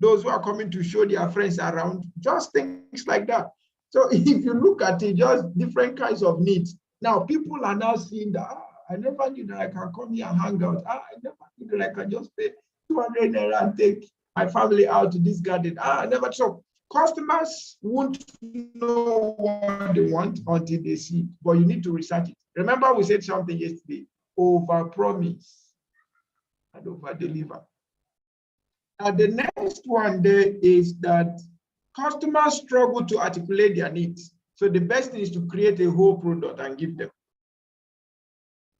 those who are coming to show their friends around, just things like that. So if you look at it, just different kinds of needs. Now people are now seeing that, I never knew that I can come here and hang out. I never knew that I can just pay 200 naira and take my family out to this garden. I never saw. Customers won't know what they want until they see it, but you need to research it. Remember, we said something yesterday: over-promise and over-deliver. And the next one there is that customers struggle to articulate their needs. So the best thing is to create a whole product and give them.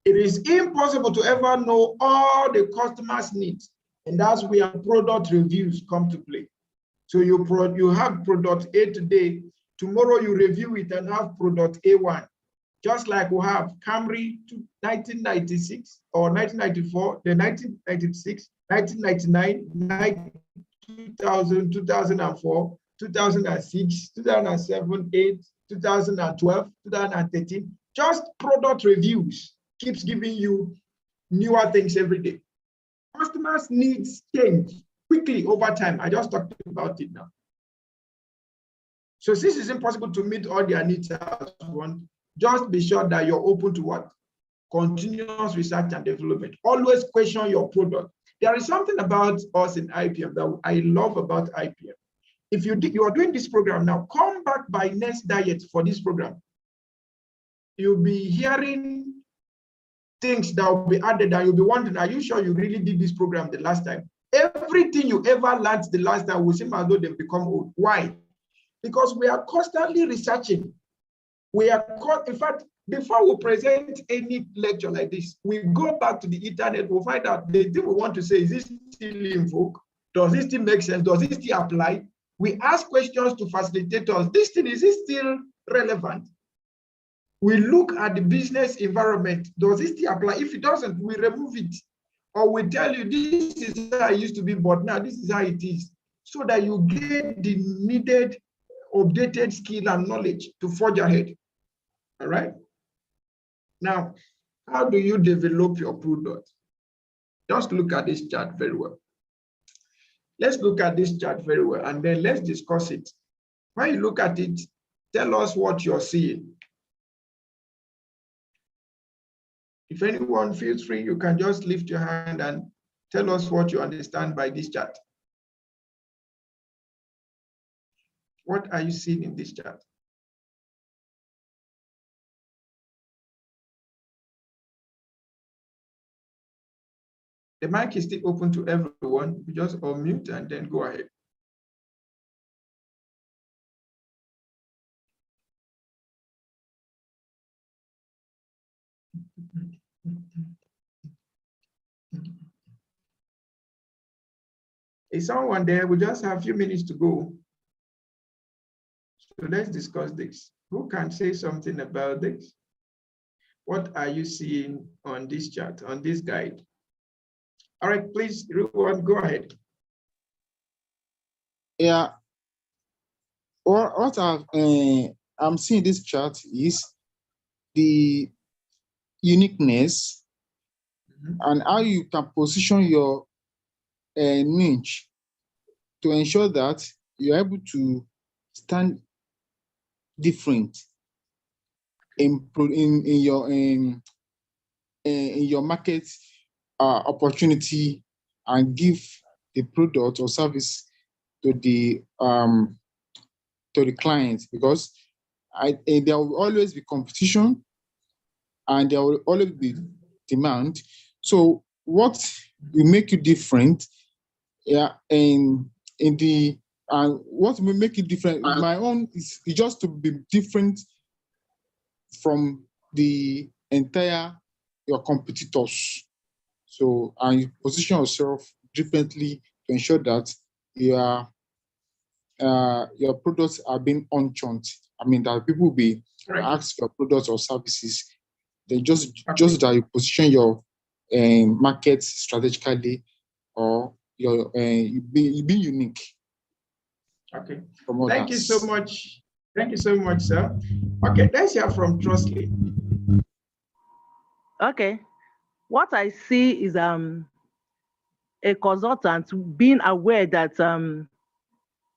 It is impossible to ever know all the customers' needs. And that's where product reviews come to play. So you have product A today, tomorrow you review it and have product A1. Just like we have Camry 1996 or 1994, the 1996, 1999, 2000, 2004, 2006, 2007, 8, 2012, 2013. Just product reviews keeps giving you newer things every day. Customers' needs change quickly over time. I just talked about it now. So since it's impossible to meet all their needs as one, just be sure that you're open to what? Continuous research and development. Always question your product. There is something about us in IPM that I love about IPM. If you are doing this program now, come back by next diet for this program. You'll be hearing things that will be added and you'll be wondering, are you sure you really did this program the last time? Everything you ever learned the last time will seem as though they've become old. Why? Because we are constantly researching. We are caught, in fact, before we present any lecture like this, we go back to the internet, we'll find out the thing we want to say, is this still in vogue? Does this still make sense? Does it still apply? We ask questions to facilitators. This thing, is it still relevant? We look at the business environment. Does it still apply? If it doesn't, we remove it. Or we tell you, this is how it used to be, but now this is how it is. So that you get the needed updated skill and knowledge to forge ahead. All right? Now, how do you develop your product? Just look at this chart very well. Let's look at this chart very well, and then let's discuss it. When you look at it, tell us what you're seeing. If anyone feels free, you can just lift your hand and tell us what you understand by this chart. What are you seeing in this chart? The mic is still open to everyone. You just unmute and then go ahead. Is someone there? We just have a few minutes to go. So let's discuss this. Who can say something about this? What are you seeing on this chart, on this guide? All right, please, everyone, go ahead. Yeah. What I'm seeing this chart is the uniqueness and how you can position your niche to ensure that you're able to stand different in your market opportunity and give the product or service to the client, because there will always be competition and there will always be demand. So what will make you different? Yeah, what will make it different? My own is just to be different from the entire your competitors. So, and you position yourself differently to ensure that your products are being unchunked. I mean, that people will be asked for products or services. They just that you position your market strategically, or you be unique. Okay. Thank you so much. Thank you so much, sir. Okay, let's hear from Trustly. Okay. What I see is a consultant being aware that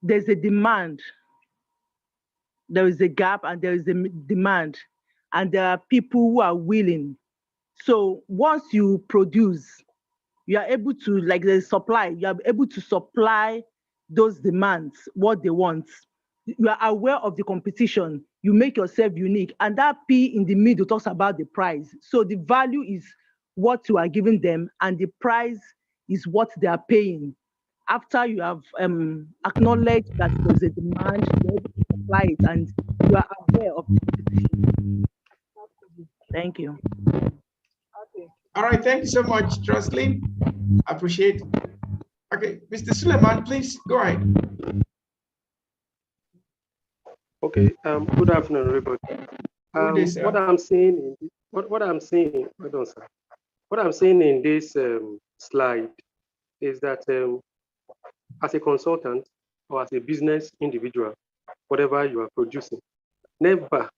there's a demand, there is a gap, and there is a demand, and there are people who are willing. So once you produce, you are able to, like the supply, you are able to supply those demands, what they want. You are aware of the competition, you make yourself unique, and that P in the middle talks about the price. So the value is what you are giving them, and the price is what they are paying. After you have acknowledged that there's a demand, you supply it, and you are aware of the competition. Thank you. Okay. All right, thank you so much, Trustly. Appreciate it. Okay, Mr. Suleiman, please go ahead. Okay. Good afternoon, everybody. What I'm seeing in this slide is that as a consultant or as a business individual, whatever you are producing, never,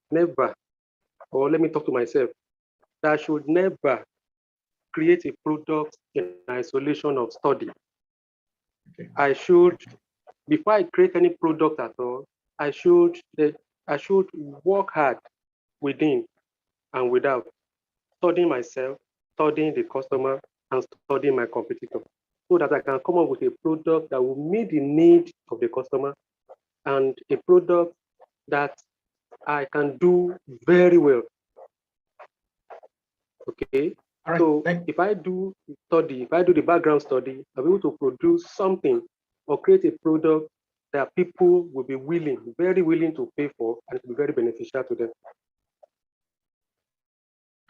or let me talk to myself, that I should never create a product in isolation of study. Okay. I should, before I create any product at all, I should work hard within and without, studying myself, studying the customer, and studying my competitor, so that I can come up with a product that will meet the need of the customer and a product that I can do very well. Okay. Right. So if I do study, if I do the background study, I'll be able to produce something or create a product that people will be very willing to pay for, and it will be very beneficial to them.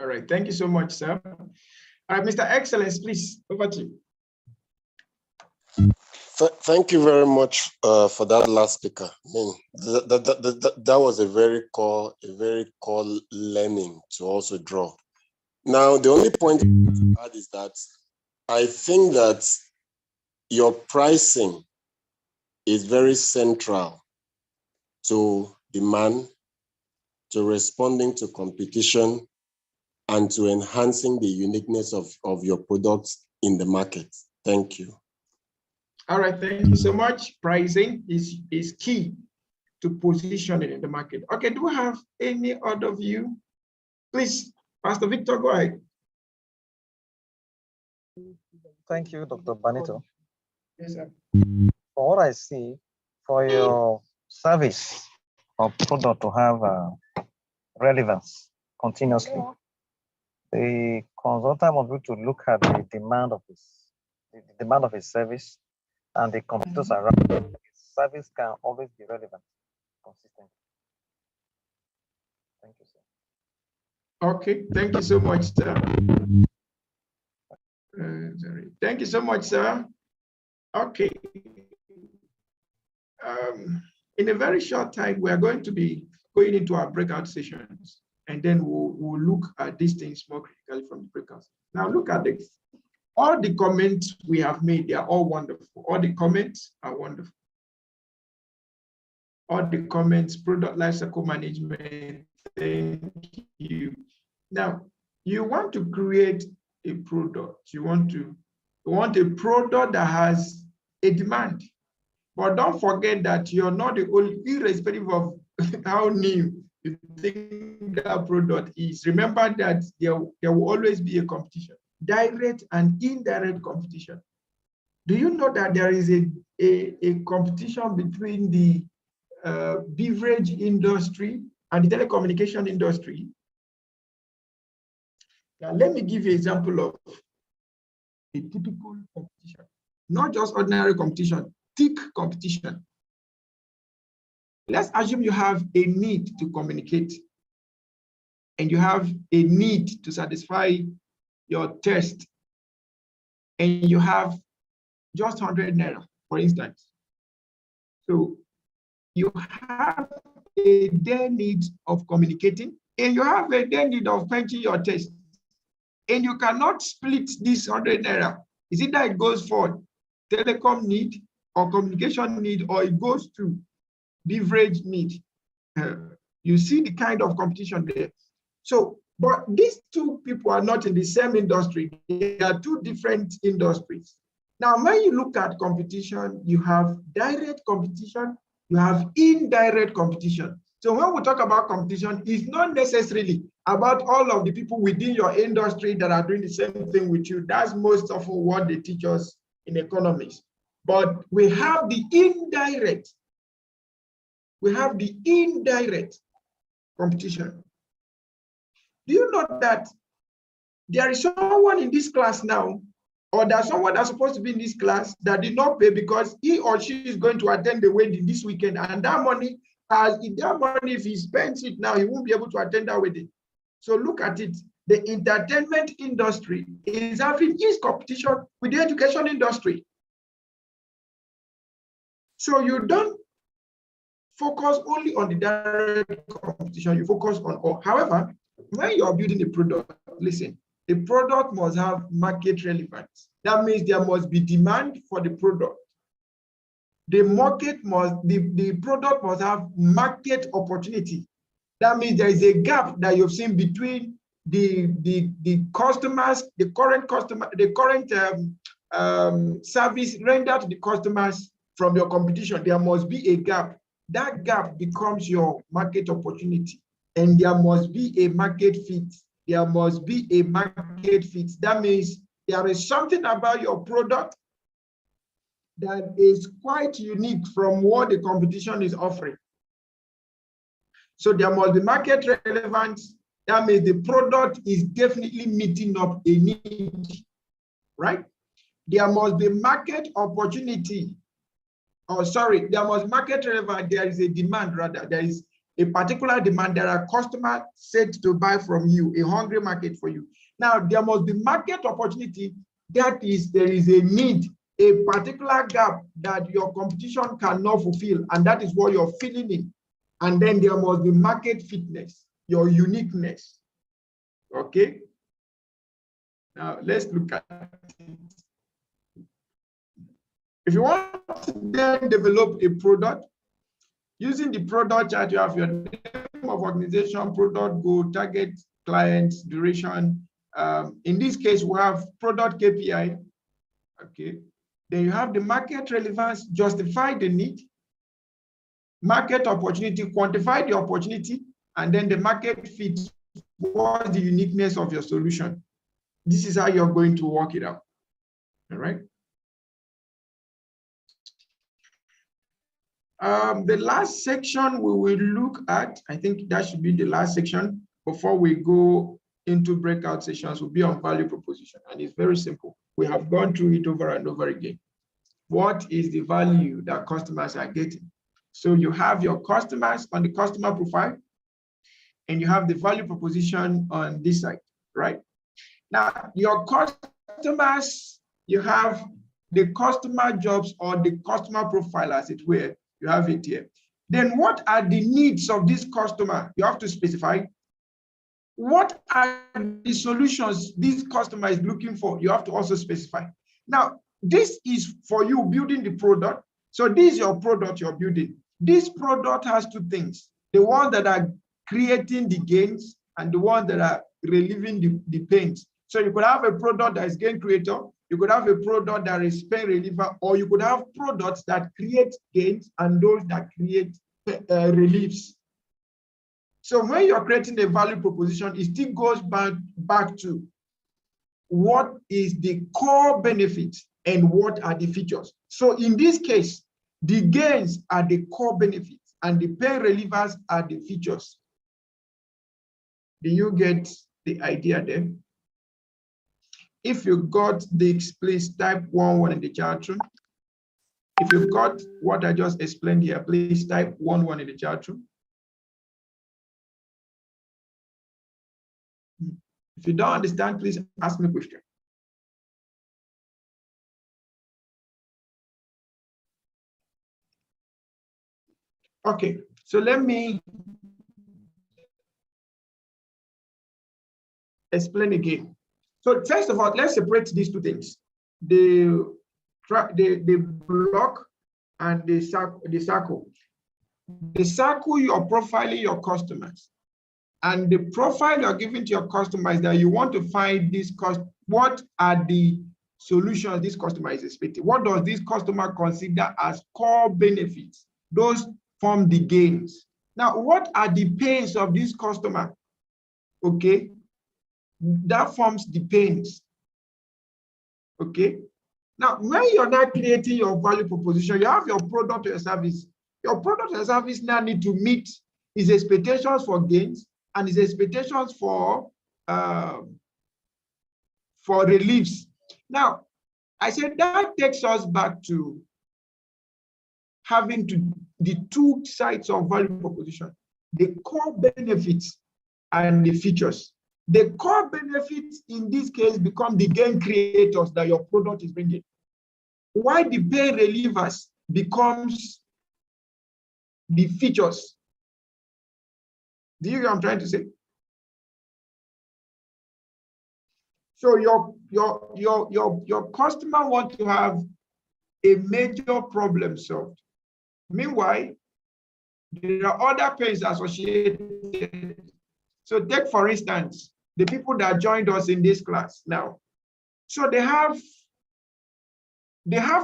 All right, thank you so much, sir. All right, Mr. Excellence, please, over to you. Thank you very much for that last speaker. I mean, that was a very core learning to also draw. Now, the only point to add is that I think that your pricing is very central to demand, to responding to competition, and to enhancing the uniqueness of your products in the market. Thank you. All right, thank you so much. Pricing is key to positioning in the market. Okay, do we have any other view? Please, Pastor Victor, go ahead. Thank you, Dr. Banito. Yes, sir. For what I see, for your service or product to have relevance continuously, the consultant must be able to look at the demand of his service and the competitors around it. His service can always be relevant, consistent. Thank you, sir. Okay, thank you so much, sir. Thank you so much, sir. Okay. In a very short time, we are going to be going into our breakout sessions, and then we'll look at these things more critically from the breakouts. Now, look at this. All the comments we have made, they are all wonderful. All the comments are wonderful. All the comments, product lifecycle management, thank you. Now, you want to create a product. You want a product that has a demand. But don't forget that you're not the only, irrespective of how new you think that product is. Remember that there will always be a competition, direct and indirect competition. Do you know that there is a competition between the beverage industry and the telecommunication industry? Now, let me give you an example of a typical competition, not just ordinary competition, thick competition. Let's assume you have a need to communicate and you have a need to satisfy your test, and you have just 100 naira, for instance. So you have a bare need of communicating, and you have a bare need of quenching your test, and you cannot split this 100 naira. Is it that it goes for telecom need or communication need, or it goes to beverage need? You see the kind of competition there. So, but these two people are not in the same industry. They are two different industries. Now, when you look at competition, you have direct competition, you have indirect competition. So when we talk about competition, it's not necessarily about all of the people within your industry that are doing the same thing with you. That's most of what they teach us in economics. But we have the indirect. We have the indirect competition. Do you know that there is someone in this class now, or there's someone that's supposed to be in this class that did not pay because he or she is going to attend the wedding this weekend, and that money, if he spends it now, he won't be able to attend that wedding. So look at it. The entertainment industry is having its competition with the education industry. So you don't focus only on the direct competition, you focus on all. However, when you're building a product, listen, the product must have market relevance. That means there must be demand for the product. The product must have market opportunity. That means there is a gap that you've seen between the customers, the current service rendered to the customers from your competition. There must be a gap. That gap becomes your market opportunity, and there must be a market fit. There must be a market fit. That means there is something about your product that is quite unique from what the competition is offering. So there must be market relevance. That means the product is definitely meeting up a need, right? There must be market opportunity. oh, sorry, there was market relevant. There is a demand, rather. There is a particular demand. There are customers set to buy from you, a hungry market for you. Now, there must be market opportunity. That is, there is a need, a particular gap that your competition cannot fulfill, and that is what you're filling in. And then there must be market fitness, your uniqueness. Okay? Now, let's look at it. If you want to then develop a product, using the product chart, you have your name of organization, product goal, target, clients, duration. In this case, we have product KPI. Okay. Then you have the market relevance, justify the need, market opportunity, quantify the opportunity, and then the market fit. What's the uniqueness of your solution? This is how you're going to work it out. All right. The last section we will look at, I think that should be the last section before we go into breakout sessions, will be on value proposition. And it's very simple. We have gone through it over and over again. What is the value that customers are getting? So you have your customers on the customer profile, and you have the value proposition on this side, right? Now, your customers, you have the customer jobs or the customer profile, as it were. You have it here. Then what are the needs of this customer? You have to specify. What are the solutions this customer is looking for? You have to also specify. Now, this is for you building the product. So this is your product you're building. This product has two things: the ones that are creating the gains and the ones that are relieving the pains. So you could have a product that is gain creator, you could have a product that is pain reliever, or you could have products that create gains and those that create reliefs. So when you're creating a value proposition, it still goes back to what is the core benefit and what are the features. So in this case, the gains are the core benefits and the pain relievers are the features. Do you get the idea there? If you got this, please type 11 in the chat room. If you've got what I just explained here, please type 11 in the chat room. If you don't understand, please ask me a question. Okay, so let me explain again. So first of all, let's separate these two things: the block and the circle. The circle, you're profiling your customers, and the profile you're giving to your customers that you want to find this what are the solutions this customer is expecting? What does this customer consider as core benefits? Those form the gains. Now, what are the pains of this customer? Okay. That forms the pains. Okay. Now, when you're not creating your value proposition, you have your product or your service. Your product or service now need to meet his expectations for gains and his expectations for reliefs. Now, I said that takes us back to having the two sides of value proposition: the core benefits and the features. The core benefits in this case become the gain creators that your product is bringing. Why the pain relievers becomes the features. Do you get what I'm trying to say? So your customer wants to have a major problem solved. Meanwhile, there are other pains associated. So take, for instance, the people that joined us in this class now. So they have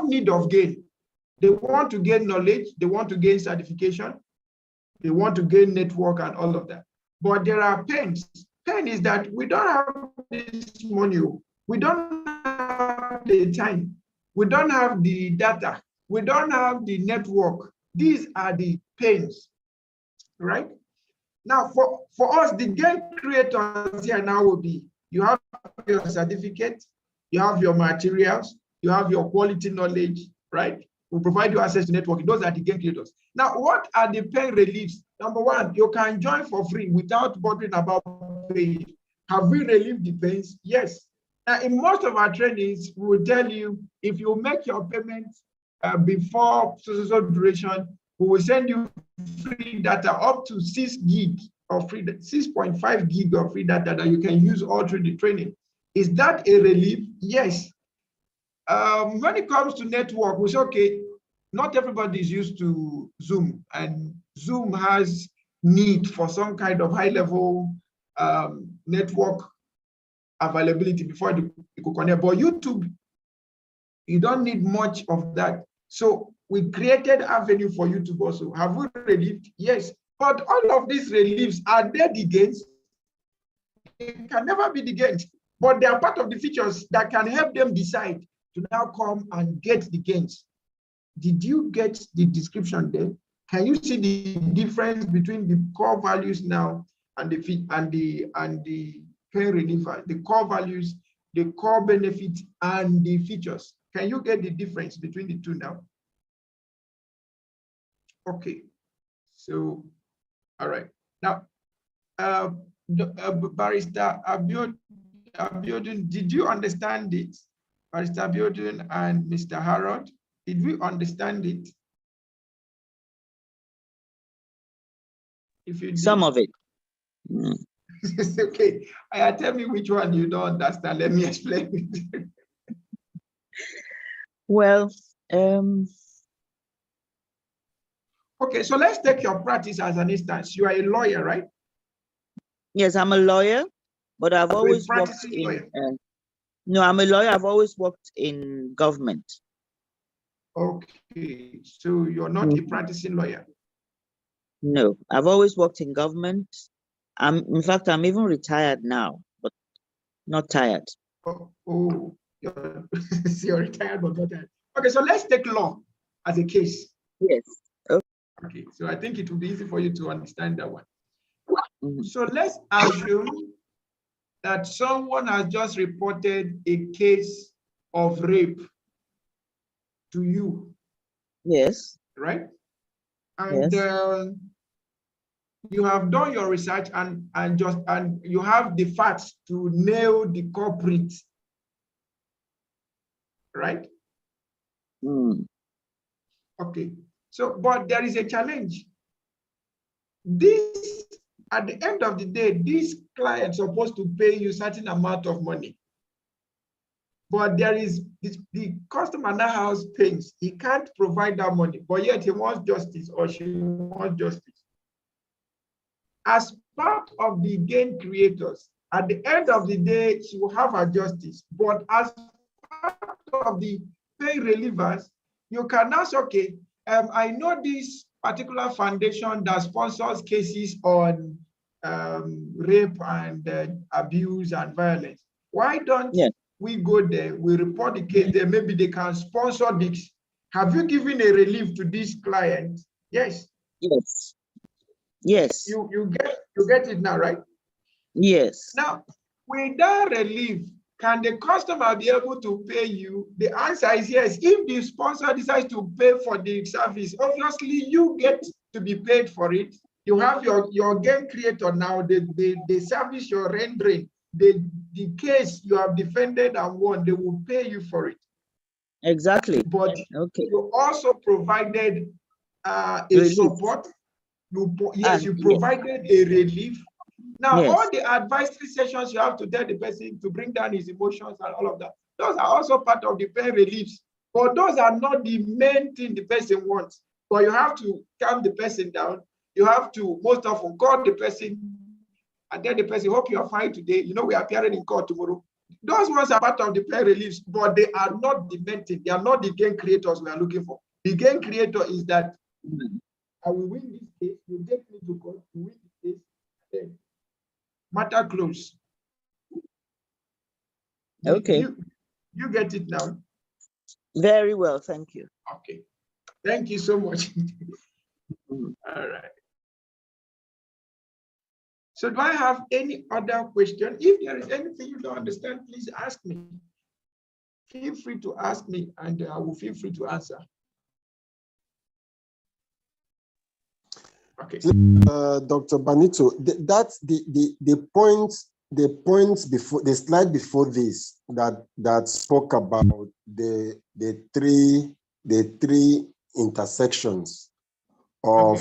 need of gain. They want to gain knowledge, they want to gain certification, they want to gain network and all of that. But there are pains. Pain is that we don't have this money, we don't have the time, we don't have the data, we don't have the network. These are the pains, right? Now, for us, the gain creators here now will be, you have your certificate, you have your materials, you have your quality knowledge, right? will provide you access to networking. Those are the gain creators. Now, what are the pain reliefs? Number one, you can join for free without bothering about paying. Have we relieved the pains? Yes. Now, in most of our trainings, we will tell you if you make your payments before so duration, we will send you free data up to 6 gig of free, 6.5 gig of free data that you can use all through the training. Is that a relief? Yes. When it comes to network, we say, okay, not everybody is used to Zoom, and Zoom has need for some kind of high-level network availability before you could connect. But YouTube, you don't need much of that. So we created avenue for YouTube also. Have we relieved? Yes. But all of these reliefs, are they the gains? It can never be the gains. But they are part of the features that can help them decide to now come and get the gains. Did you get the description there? Can you see the difference between the core values now and the pain reliever, the core values, the core benefit, and the features? Can you get the difference between the two now? Okay, so all right. Now, Barrister Abiodun, did you understand it? Barrister Abiodun and Mr. Harold, did we understand it? If you did, some of it. It's okay. Tell me which one you don't understand. Let me explain it. Well, okay, so let's take your practice as an instance. You are a lawyer, right? yes, I'm a lawyer, but I've always worked in. No, I'm a lawyer. I've always worked in government. Okay, so you're not a practicing lawyer? No, I've always worked in government. In fact, I'm even retired now, but not tired. Oh, you're retired but not tired. Okay, so let's take law as a case. Yes. Okay, so I think it will be easy for you to understand that one. So let's assume that someone has just reported a case of rape to you. Yes. Right? And yes. You have done your research and you have the facts to nail the culprit. Right? Okay. So, but there is a challenge. This, at the end of the day, this client is supposed to pay you a certain amount of money. But there is the customer now has pains. He can't provide that money, but yet he wants justice or she wants justice. As part of the gain creators, at the end of the day, she will have her justice. But as part of the pain relievers, you can ask, okay, I know this particular foundation that sponsors cases on rape and abuse and violence. Why don't we go there? We report the case there. Maybe they can sponsor this. Have you given a relief to this client? Yes. Yes. Yes. You get it now, right? Yes. Now, with that relief, can the customer be able to pay you? The answer is yes. If the sponsor decides to pay for the service, obviously you get to be paid for it. You have your gain creator now, the service you're rendering, the case you have defended and won, they will pay you for it. Exactly. But you also provided a relief. Support. You provided a relief. Now, all the advisory sessions you have to tell the person to bring down his emotions and all of that, those are also part of the pain reliefs. But those are not the main thing the person wants. But you have to calm the person down. You have to, most often, call the person and tell the person, hope you are fine today. You know, we are appearing in court tomorrow. Those ones are part of the pain reliefs, but they are not the main thing. They are not the gain creators we are looking for. The gain creator is that I will win this case, you take me to court, you win the case, then matter close. Okay. You get it now? Very well, thank you. Okay. Thank you so much. All right. So do I have any other question? If there is anything you don't understand, please ask me. Feel free to ask me and I will feel free to answer. Okay. Dr. Banito, that's the points before the slide before this that spoke about the three intersections of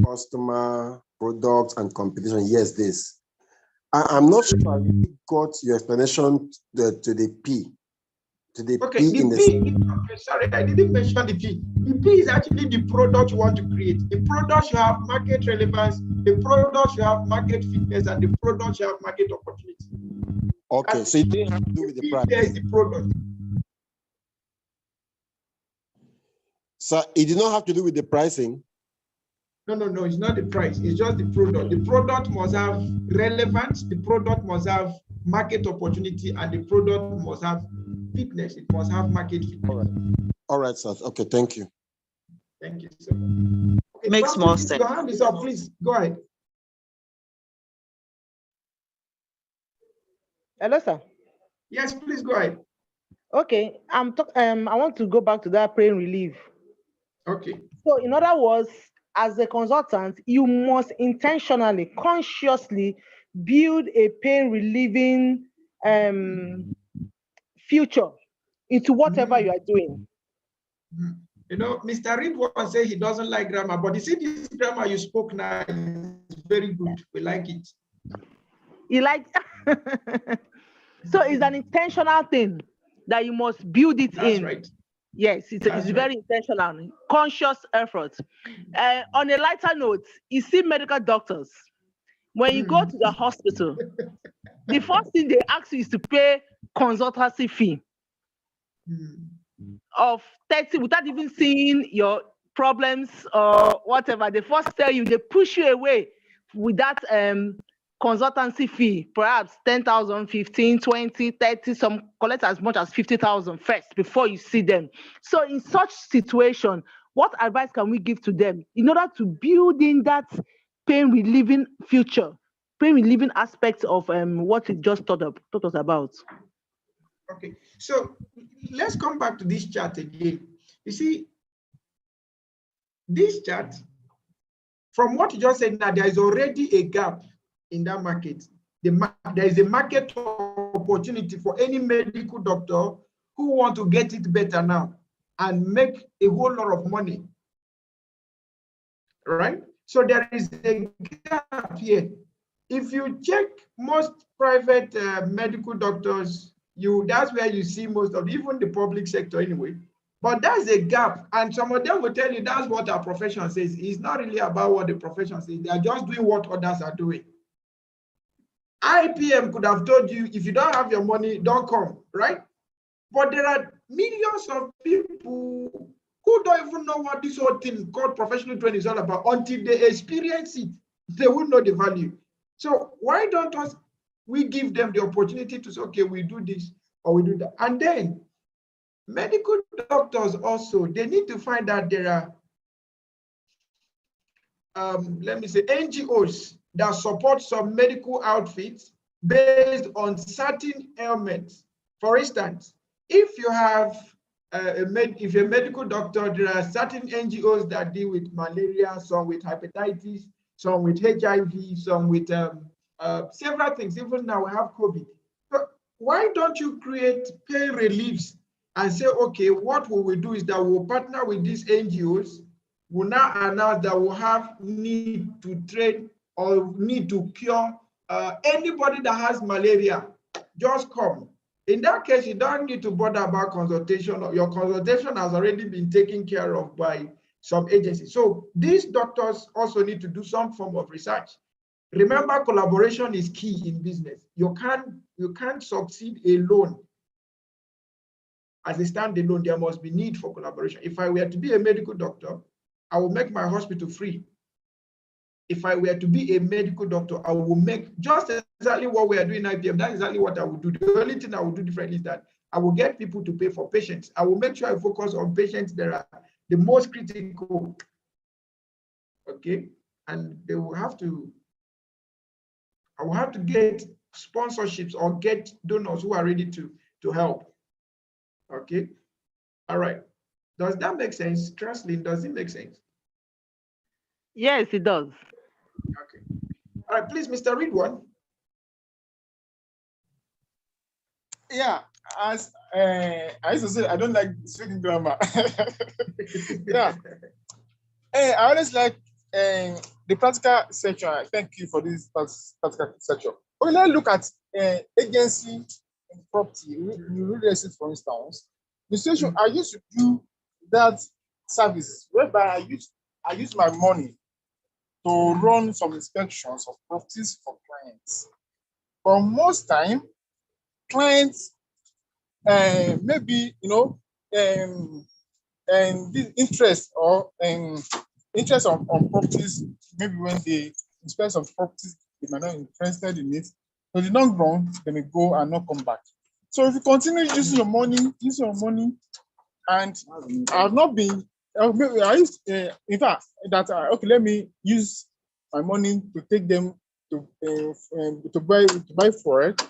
customer, product, and competition. Yes, this. I'm not sure I really got your explanation to the P. To the Okay, P the in the P, okay, sorry, I didn't mention the P. The P is actually the product you want to create. The product you have market relevance, the product you have market fitness, and the product you have market opportunity. Okay, so it didn't have to do with the price. There is the product. So it did not have to do with the pricing. No, it's not the price. It's just the product. The product must have relevance, the product must have market opportunity, and the product must have fitness. It must have market fitness. All right, sir. Okay, thank you. Thank you so much. Okay, Makes more sense. Your hand is up, please. Go ahead. Hello, sir. Yes, please go ahead. Okay, I want to go back to that pain relief. Okay. So in other words, as a consultant, you must intentionally, consciously build a pain relieving future into whatever you are doing. You know, Mr. Reed once said he doesn't like grammar, but you see this grammar you spoke now is very good. We like it. You like so it's an intentional thing that you must build it in. Right. Yes, it's very intentional, conscious effort. On a lighter note, you see medical doctors, when you go to the hospital, the first thing they ask you is to pay consultancy fee of 30 without even seeing your problems or whatever. They first tell you, they push you away with that consultancy fee, perhaps 10,000, 15, 20, 30, some collect as much as 50,000 first before you see them. So in such situation, what advice can we give to them in order to build in that pain relieving future, pain relieving aspects of what we just taught us about? Okay, so let's come back to this chart again. You see, this chart, from what you just said now, there is already a gap in that market. There is a market opportunity for any medical doctor who want to get it better now and make a whole lot of money, right? So there is a gap here. If you check most private medical doctors, that's where you see most of, even the public sector anyway. But that's a gap, and some of them will tell you that's what our profession says. It's not really about what the profession says. They are just doing what others are doing. IPM could have told you, if you don't have your money, don't come, right? But there are millions of people who don't even know what this whole thing called professional training is all about. Until they experience it, they will know the value. So why don't we give them the opportunity to say, okay, we do this or we do that? And then medical doctors also, they need to find that there are, let me say, NGOs that support some medical outfits based on certain ailments. For instance, if you have if you're a medical doctor, there are certain NGOs that deal with malaria, some with hepatitis, some with HIV, some with several things. Even now we have COVID. But why don't you create pain reliefs and say, okay, what we will do is that we'll partner with these NGOs. We'll now announce that we'll have need to train or need to cure anybody that has malaria. Just come. In that case, you don't need to bother about consultation. Your consultation has already been taken care of by some agencies. So these doctors also need to do some form of research. Remember, collaboration is key in business. You can't succeed alone. As a standalone, there must be need for collaboration. If I were to be a medical doctor, I will make my hospital free. If I were to be a medical doctor, I will make just exactly what we are doing in IPM. That's exactly what I would do. The only thing I will do differently is that I will get people to pay for patients. I will make sure I focus on patients that are the most critical. Okay, and they will have to. I will have to get sponsorships or get donors who are ready to help. Okay, all right. Does that make sense? Translate, does it make sense? Yes, it does. Okay. All right, please, Mr. Ridwan. Yeah, as I used to say, I don't like speaking grammar. Yeah. Hey, I always like the practical section. Thank you for this practical section. Okay, let's look at agency and property. Real estate, for instance. The situation I used to do that service whereby I use my money to run some inspections of properties for clients. But most time, clients maybe and this interest or interest on properties, maybe when they inspect some properties, they might not be interested in it. So the long run, they may go and not come back. So if you continue using your money, and I've not been, I used, in fact, that okay, let me use my money to take them to buy for it,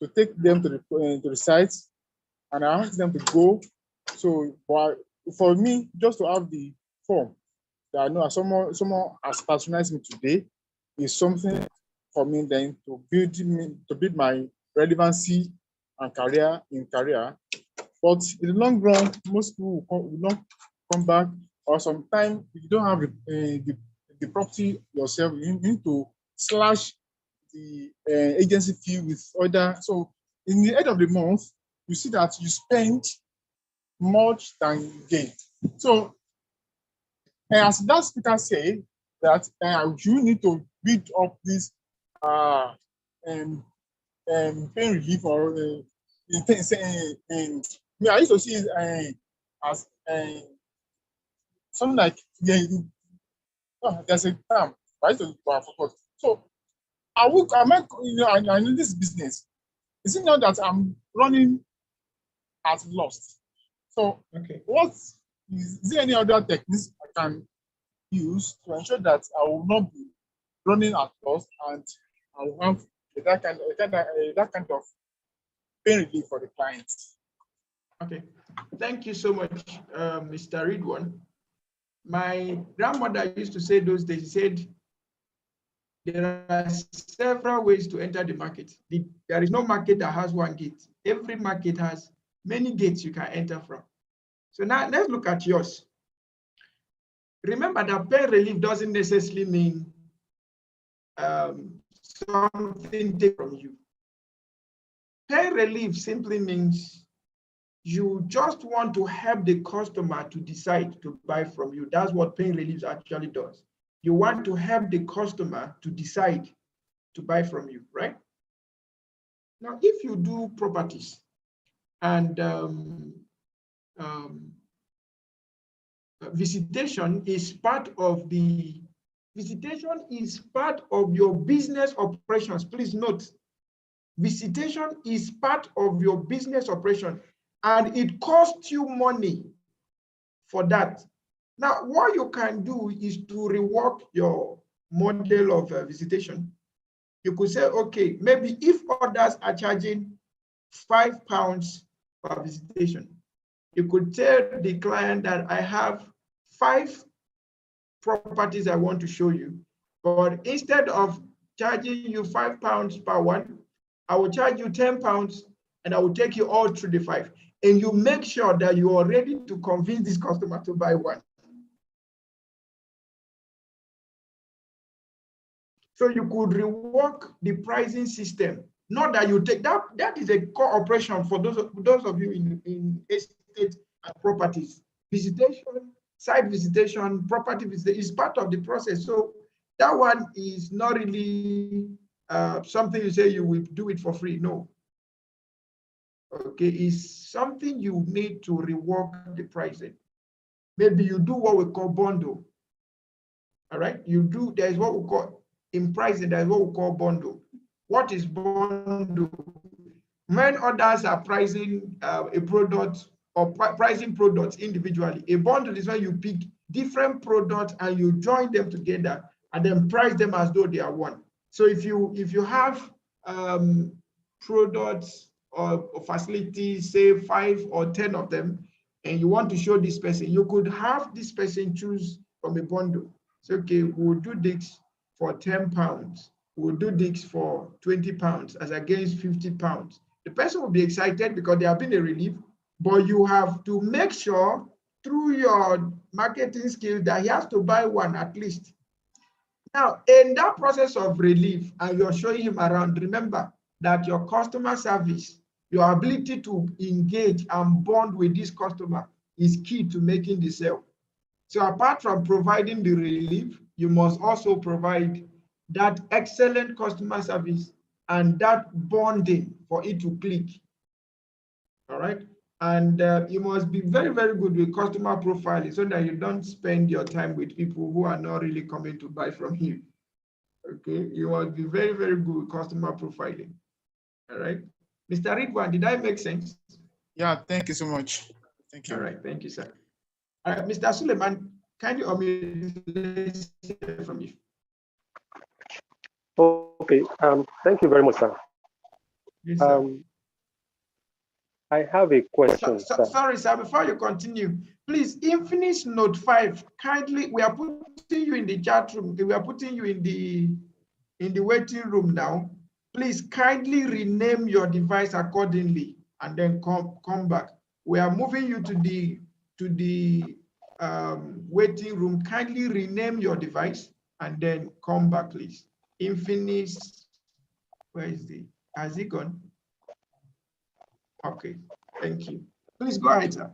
to take them to the sites, and I ask them to go. So for me, just to have the form that I know someone has patronized me today is something for me then to build my relevancy and career. But in the long run, most people will not come back, or sometimes if you don't have the property yourself, you need to slash the agency fee with other. So in the end of the month, you see that you spend much than you gain. So as that speaker said, that you need to build up this pain relief or I used to see it as something like there's a term. I used to forget. So I know this business. Is it not that I'm running at lost? So okay, what is there any other techniques I can use to ensure that I will not be running at loss and I will have that kind of pain relief for the clients? Okay, thank you so much, Mr. Ridwan. My grandmother used to say those days, she said, there are several ways to enter the market. There is no market that has one gate. Every market has many gates you can enter from. So now let's look at yours. Remember that pain relief doesn't necessarily mean something taken from you. Pain relief simply means you just want to help the customer to decide to buy from you. That's what pain relief actually does. You want to help the customer to decide to buy from you, right? Now, if you do properties and visitation is part of your business operations. Please note, visitation is part of your business operation and it costs you money for that. Now, what you can do is to rework your model of visitation. You could say, okay, maybe if others are charging £5 per visitation, you could tell the client that I have 5 properties I want to show you, but instead of charging you £5 per one, I will charge you £10 and I will take you all through the 5. And you make sure that you are ready to convince this customer to buy one. So you could rework the pricing system. Not that you take that, that is a core operation for those of you in estate and properties. Visitation, site visitation, property visitation is part of the process. So that one is not really something you say you will do it for free. No. Okay, it's something you need to rework the pricing. Maybe you do what we call bundle. All right, there's what we call in pricing, there's what we call bundle. What is bundle? When others are pricing a product or pricing products individually, a bundle is when you pick different products and you join them together and then price them as though they are one. So if you have products or facilities, say 5 or 10 of them, and you want to show this person, you could have this person choose from a bundle. So, okay, we'll do this for 10 pounds. We'll do this for 20 pounds as against 50 pounds. The person will be excited because they have been a relief, but you have to make sure through your marketing skills that he has to buy one at least. Now, in that process of relief, and you're showing him around, remember that your customer service, your ability to engage and bond with this customer is key to making the sale. So apart from providing the relief, you must also provide that excellent customer service and that bonding for it to click. All right. And you must be very, very good with customer profiling so that you don't spend your time with people who are not really coming to buy from you. Okay. You must be very, very good with customer profiling. All right. Mr. Ridwan, did I make sense? Yeah, thank you so much. Thank you. All right. Thank you, sir. All right, Mr. Suleiman, kindly let's hear from you. Okay. Thank you very much, sir. Yes, sir. I have a question. Sorry, sir. Before you continue, please, Infinix Note 5. Kindly, we are putting you in the chat room. We are putting you in the waiting room now. Please kindly rename your device accordingly, and then come back. We are moving you to the waiting room. Kindly rename your device and then come back, please. Infinix, where is the? Has it gone? Okay, thank you. Please go ahead, sir.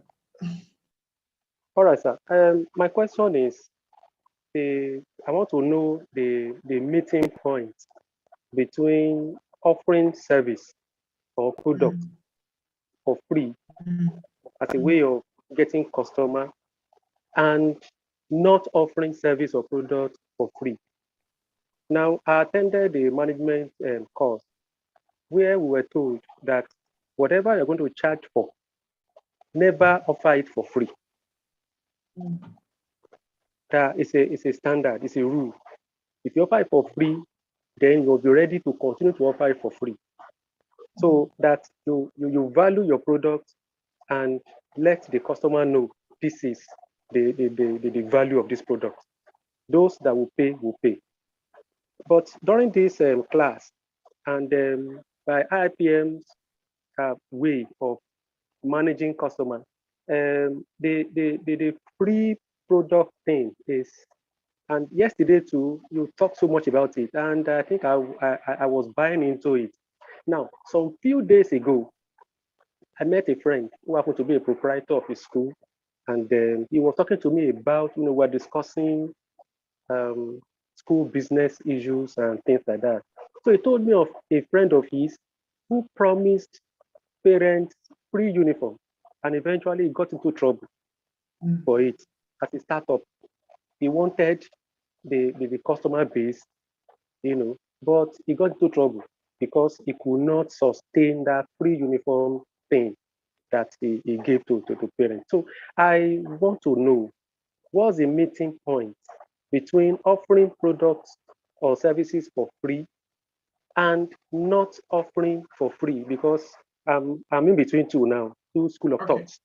All right, sir. My question is, I want to know the meeting point between offering service or product for free as a way of getting customer and not offering service or product for free. Now, I attended the management course where we were told that whatever you're going to charge for, never offer it for free. It's a standard, it's a rule. If you offer it for free, then you'll be ready to continue to offer it for free. So that you value your product and let the customer know this is the value of this product. Those that will pay will pay. But during this class, and by IPM's way of managing customers, the free product thing is, and yesterday too, you talked so much about it, and I think I was buying into it. Now, some few days ago, I met a friend who happened to be a proprietor of a school, and he was talking to me about, we're discussing school business issues and things like that. So he told me of a friend of his who promised parents free uniform, and eventually got into trouble for it as a startup. He wanted the customer base, but he got into trouble because he could not sustain that free uniform thing that he gave to parents. So I want to know, what's the meeting point between offering products or services for free and not offering for free? Because I'm in between two now, two school of thoughts.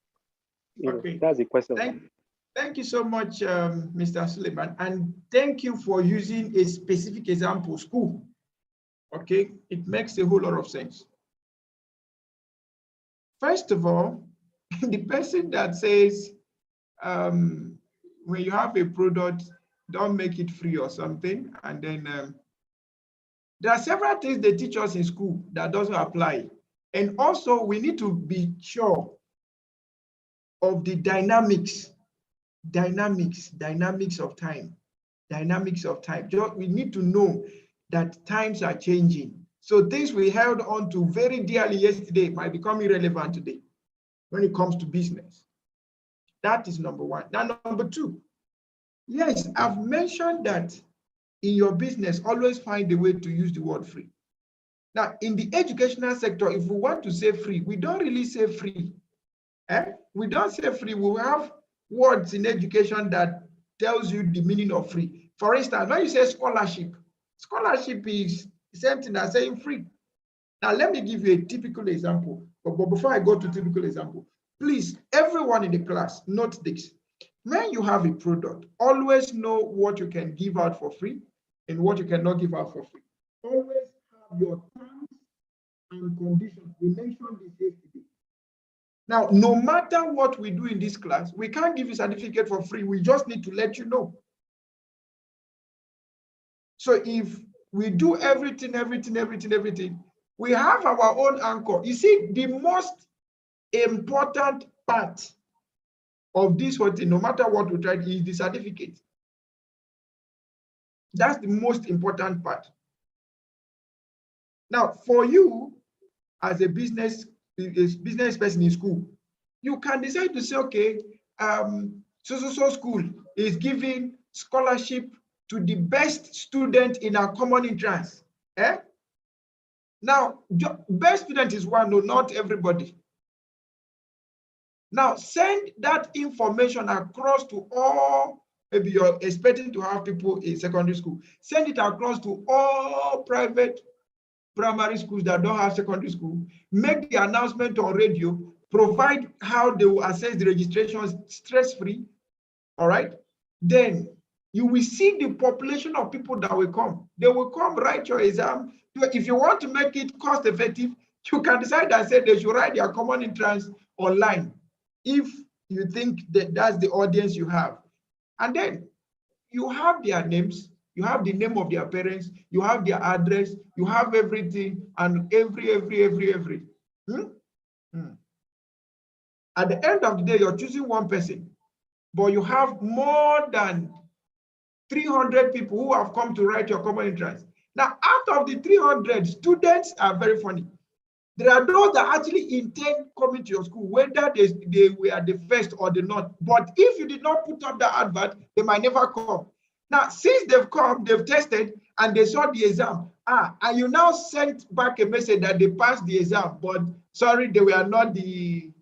That's the question. Thank you so much, Mr. Suleiman, and thank you for using a specific example, school. Okay, it makes a whole lot of sense. First of all, the person that says, when you have a product, don't make it free or something, and then there are several things they teach us in school that doesn't apply. And also, we need to be sure of the dynamics of time. We need to know that times are changing. So things we held on to very dearly yesterday might become irrelevant today when it comes to business. That is number one. Now, number two, yes, I've mentioned that in your business, always find a way to use the word free. Now, in the educational sector, if we want to say free, we don't really say free. We don't say free. We have words in education that tells you the meaning of free. For instance, when you say scholarship is the same thing as saying free. Now, let me give you a typical example. But before I go to typical example, please, everyone in the class, note this. when you have a product, always know what you can give out for free and what you cannot give out for free. Always have your terms and conditions. We mentioned this yesterday. Now, no matter what we do in this class, we can't give you a certificate for free. We just need to let you know. So if we do everything, we have our own anchor. You see, the most important part of this whole thing, no matter what we try, is the certificate. That's the most important part. Now, for you as a business person in school, you can decide to say, okay, so school is giving scholarship to the best student in our common entrance. Now, best student is one, no, not everybody. Now, send that information across to all, maybe you're expecting to have people in secondary school. Send it across to all private primary schools that don't have secondary school. Make the announcement on radio, provide how they will assess the registrations stress-free, all right? Then you will see the population of people that will come. They will come write your exam. If you want to make it cost-effective, you can decide and say they should write their common entrance online, if you think that that's the audience you have. And then you have their names, you have the name of their parents, you have their address, you have everything, and every. At the end of the day, you're choosing one person, but you have more than 300 people who have come to write your common entrance. Now, out of the 300, students are very funny. There are those that actually intend coming to your school, whether they were the first or the not. But if you did not put up the advert, they might never come. Now, since they've come, they've tested, and they saw the exam. And you now sent back a message that they passed the exam, but sorry, they were not the,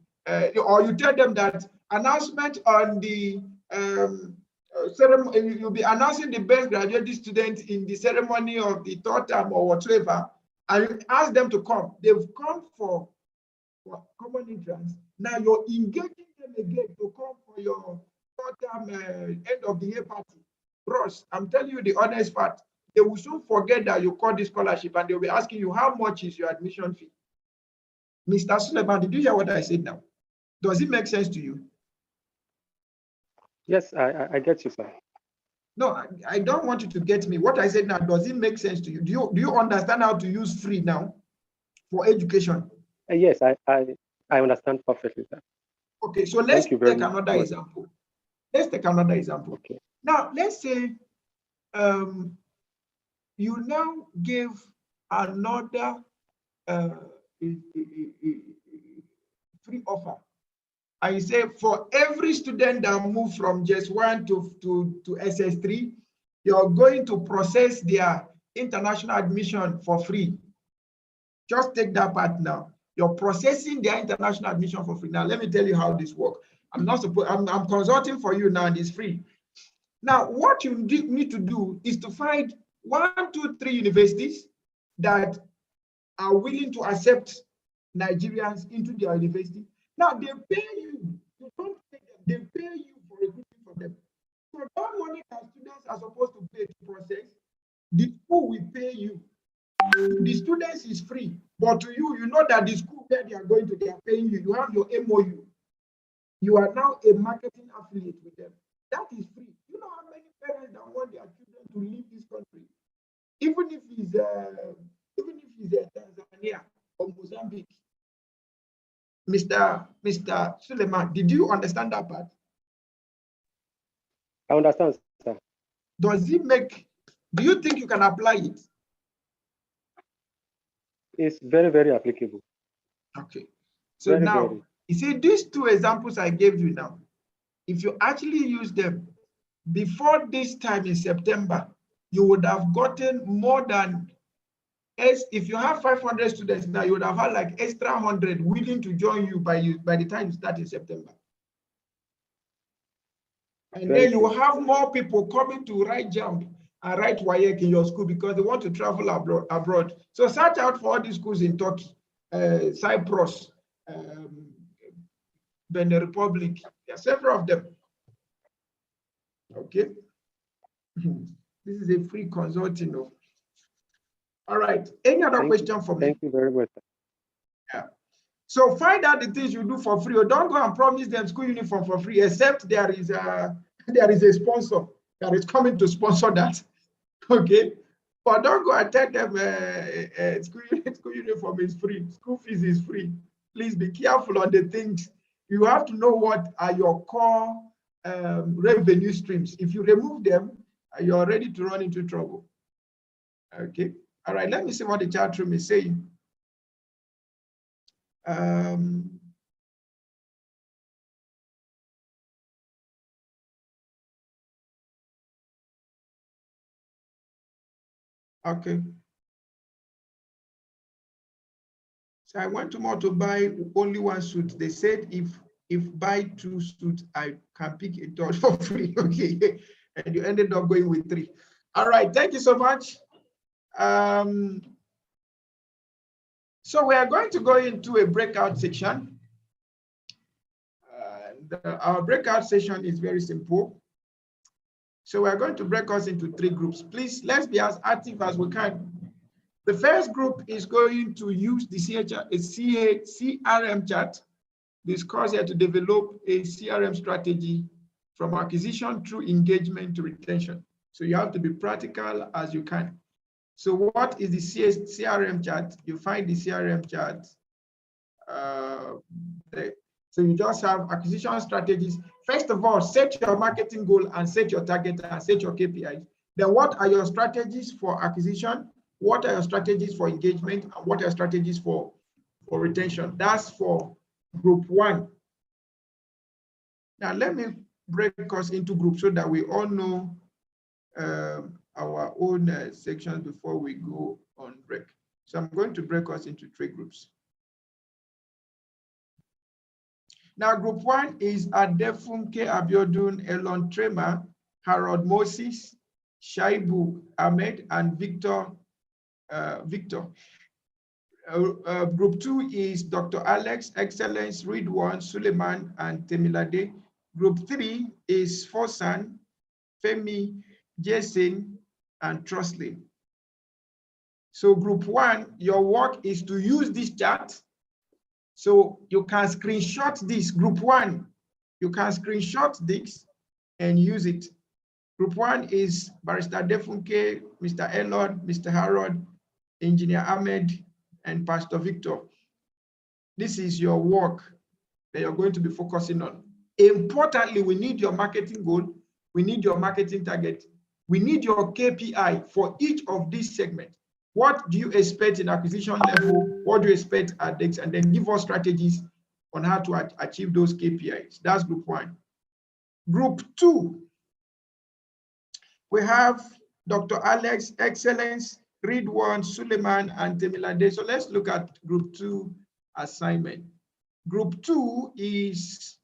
or you tell them that announcement on the ceremony, you'll be announcing the best graduating student in the ceremony of the third term or whatever, and you ask them to come. They've come for common entrance. Now you're engaging them again to come for your third term end of the year party. Bros, I'm telling you the honest part. They will soon forget that you called this scholarship, and they'll be asking you, how much is your admission fee? Mr. Suleiman, did you hear what I said now? Does it make sense to you? Yes, I get you, sir. No, I don't want you to get me. What I said now, does it make sense to you? Do you understand how to use free now for education? Yes, I understand perfectly, sir. Okay, so let's take another example. Let's take another example. Okay. Now, let's say you now give another free offer. I say for every student that move from JS1 to SS3, you're going to process their international admission for free. Just take that part now. You're processing their international admission for free. Now, let me tell you how this works. I'm consulting for you now, and it's free. Now, what you need to do is to find 1, 2, 3 universities that are willing to accept Nigerians into their university. Now, they pay you. You don't pay them. They pay you for recruiting for them. So that money that students are supposed to pay to process, the school will pay you. The students is free, but to you, you know that the school where they are going to, they are paying you. You have your MOU. You are now a marketing affiliate with them. That is free. You know how many parents that want their children to leave this country, even if it's Tanzania or Mozambique. Mr. Suleiman, did you understand that part? I understand, sir. Does it make? Do you think you can apply it? It's very, very applicable. Okay. So now, you see, these 2 examples I gave you now, if you actually use them before this time in September, you would have gotten more than, if you have 500 students now, you would have had like extra 100 willing to join you by the time you start in September. And then you will have more people coming to write JAMB and write WAEC in your school because they want to travel abroad. So search out for all these schools in Turkey, Cyprus, Benin Republic. There are several of them. Okay. This is a free consulting. All right. Any other question for me? Thank you very much. Yeah. So find out the things you do for free, or don't go and promise them school uniform for free, except there is a sponsor that is coming to sponsor that. Okay. But don't go and tell them school uniform is free, school fees is free. Please be careful on the things. You have to know what are your core revenue streams. If you remove them, you're ready to run into trouble. Okay. All right. Let me see what the chat room is saying. Okay. So I went to more to buy only one suit. They said if buy 2 suits, I can pick a third for free. Okay. And you ended up going with 3. All right. Thank you so much. So we are going to go into a breakout section. Our breakout session is very simple. So we are going to break us into 3 groups. Please, let's be as active as we can. The first group is going to use the CRM chart, discuss here to develop a CRM strategy from acquisition through engagement to retention. So you have to be practical as you can. So what is the CRM chart? You find the CRM chart there. So you just have acquisition strategies. First of all, set your marketing goal and set your target and set your KPIs. Then what are your strategies for acquisition? What are your strategies for engagement? And what are your strategies for retention? That's for group 1. Now let me break us into groups so that we all know our own sections before we go on break. So I'm going to break us into 3 groups. Now, group 1 is Adefunke Abiodun, Elon Trema, Harold Moses, Shaibu Ahmed, and Victor. Group 2 is Dr. Alex, Excellence, Ridwan, Suleiman, and Temilade. Group 3 is Fosan, Femi, Jason, and Trusley. So group 1, your work is to use this chart. So you can screenshot this, group 1. You can screenshot this and use it. Group 1 is Barrister Defunke, Mr. Elon, Mr. Harold, Engineer Ahmed, and Pastor Victor. This is your work that you're going to be focusing on. Importantly, we need your marketing goal. We need your marketing target. We need your KPI for each of these segments. What do you expect in acquisition level? What do you expect at DEX? And then give us strategies on how to achieve those KPIs. That's group 1. Group 2, we have Dr. Alex, Excellence, Ridwan, Suleiman, and Temilade. So let's look at group 2 assignment. Group 2 is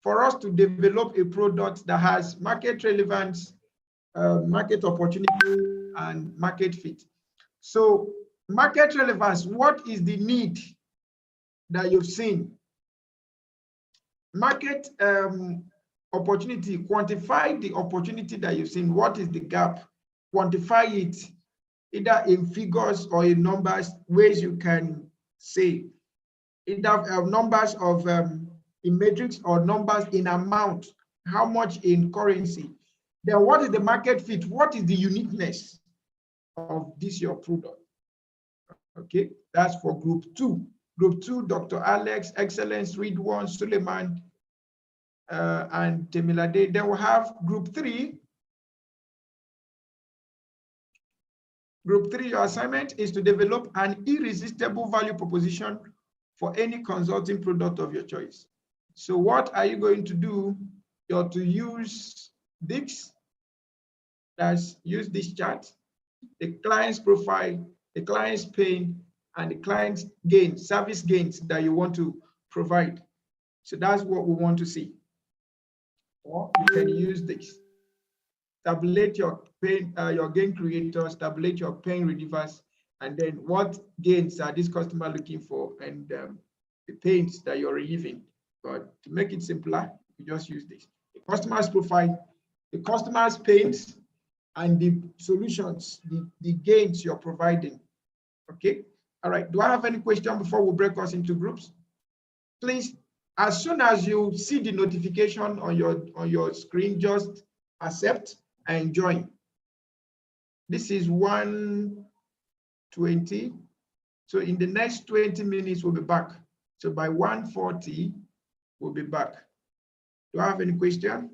for us to develop a product that has market relevance, market opportunity, and market fit. So market relevance, what is the need that you've seen? Market opportunity, quantify the opportunity that you've seen. What is the gap? Quantify it, either in figures or in numbers, ways you can say. Either numbers of in metrics or numbers in amount, how much in currency. Then what is the market fit? What is the uniqueness of this your product? Okay, that's for group 2. Group 2, Dr. Alex, Excellence, Ridwan, Suleiman, and Temilade. Then we have group 3. Group 3, your assignment is to develop an irresistible value proposition for any consulting product of your choice. So what are you going to do? You're to use this, that's use this chart, the client's profile, the client's pain, and the client's gain, service gains that you want to provide. So that's what we want to see. Or you can use this. Tabulate your pain, your gain creators, tabulate your pain relievers, and then what gains are this customer looking for, and the pains that you're relieving. But to make it simpler, you just use this. The customer's profile, the customer's pains, and the solutions, the gains you're providing. Okay. All right. Do I have any question before we break us into groups? Please, as soon as you see the notification on your screen, just accept and join. This is 1:20. So in the next 20 minutes, we'll be back. So by 1:40, we'll be back. Do I have any question?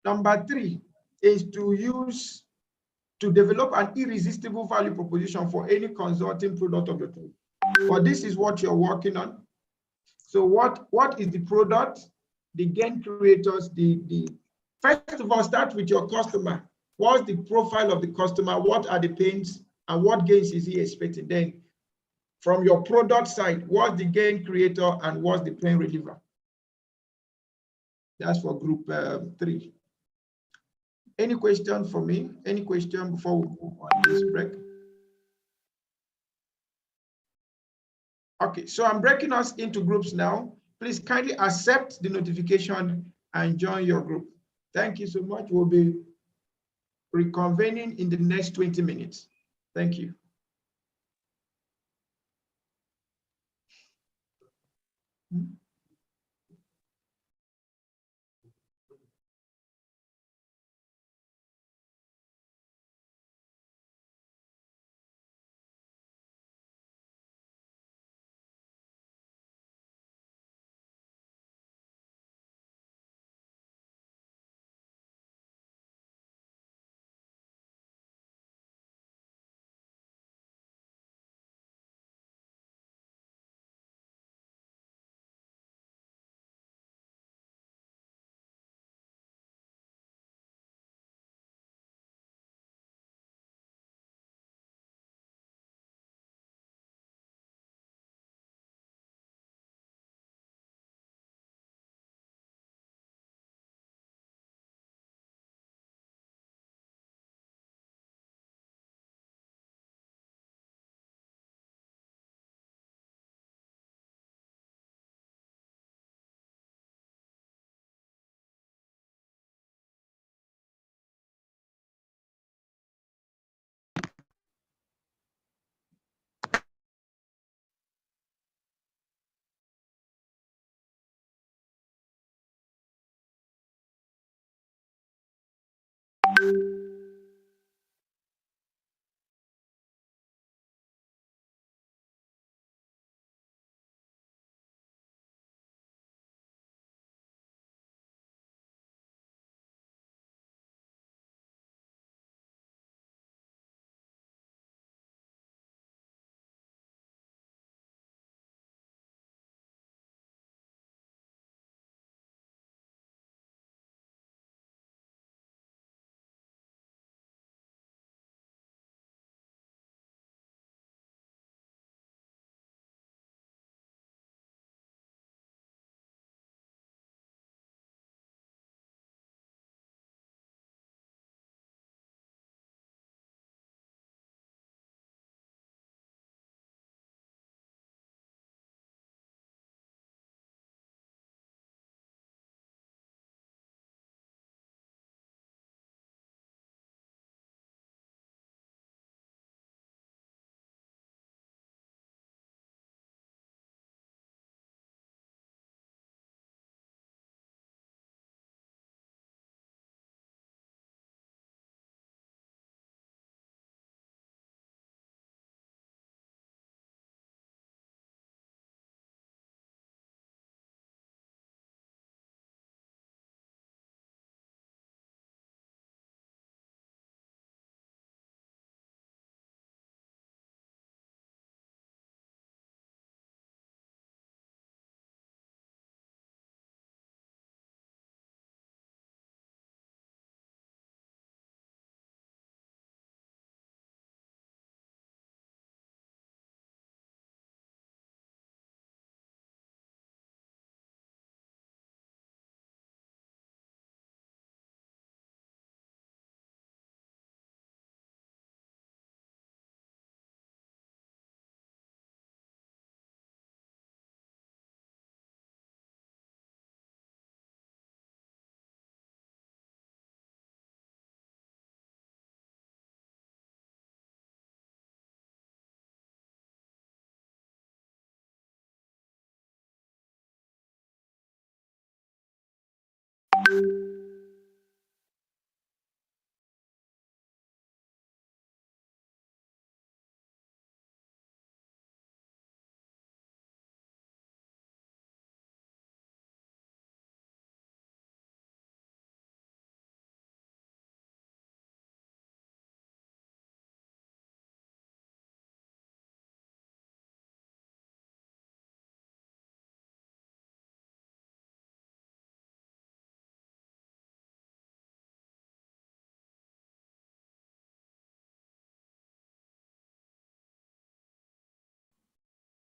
Number 3 is to develop an irresistible value proposition for any consulting product of the tool. But this is what you're working on. So what is the product, the gain creators, first of all, start with your customer. What's the profile of the customer? What are the pains and what gains is he expecting? Then from your product side, what's the gain creator and what's the pain reliever? That's for group 3. Any question for me? Any question before we move on this break? Okay, so I'm breaking us into groups now. Please kindly accept the notification and join your group. Thank you so much. We'll be reconvening in the next 20 minutes. Thank you.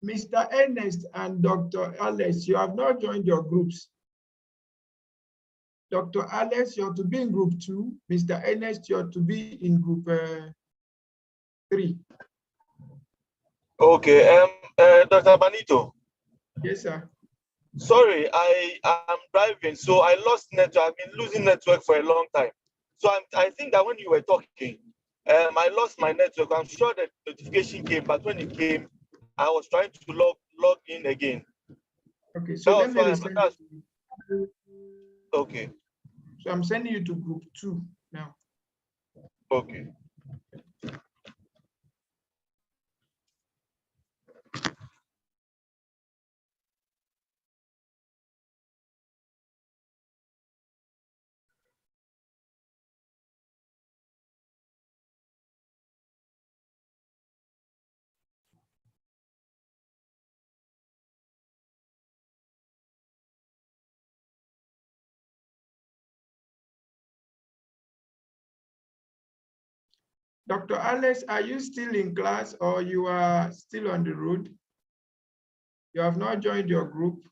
Mr. Ernest and Dr. Alex, you have not joined your groups. Dr. Alex, you have to be in group 2. Mr. Ernest, you have to be in group 3. Okay, Dr. Benito. Yes, sir. Sorry, I am driving, so I lost network. I've been losing network for a long time. So I think that when you were talking, I lost my network. I'm sure the notification came, but when it came, I was trying to log in again. Okay, so let me resend. Okay. So I'm sending you to group 2 now. Okay. Dr. Alex, are you still in class or you are still on the road? You have not joined your group.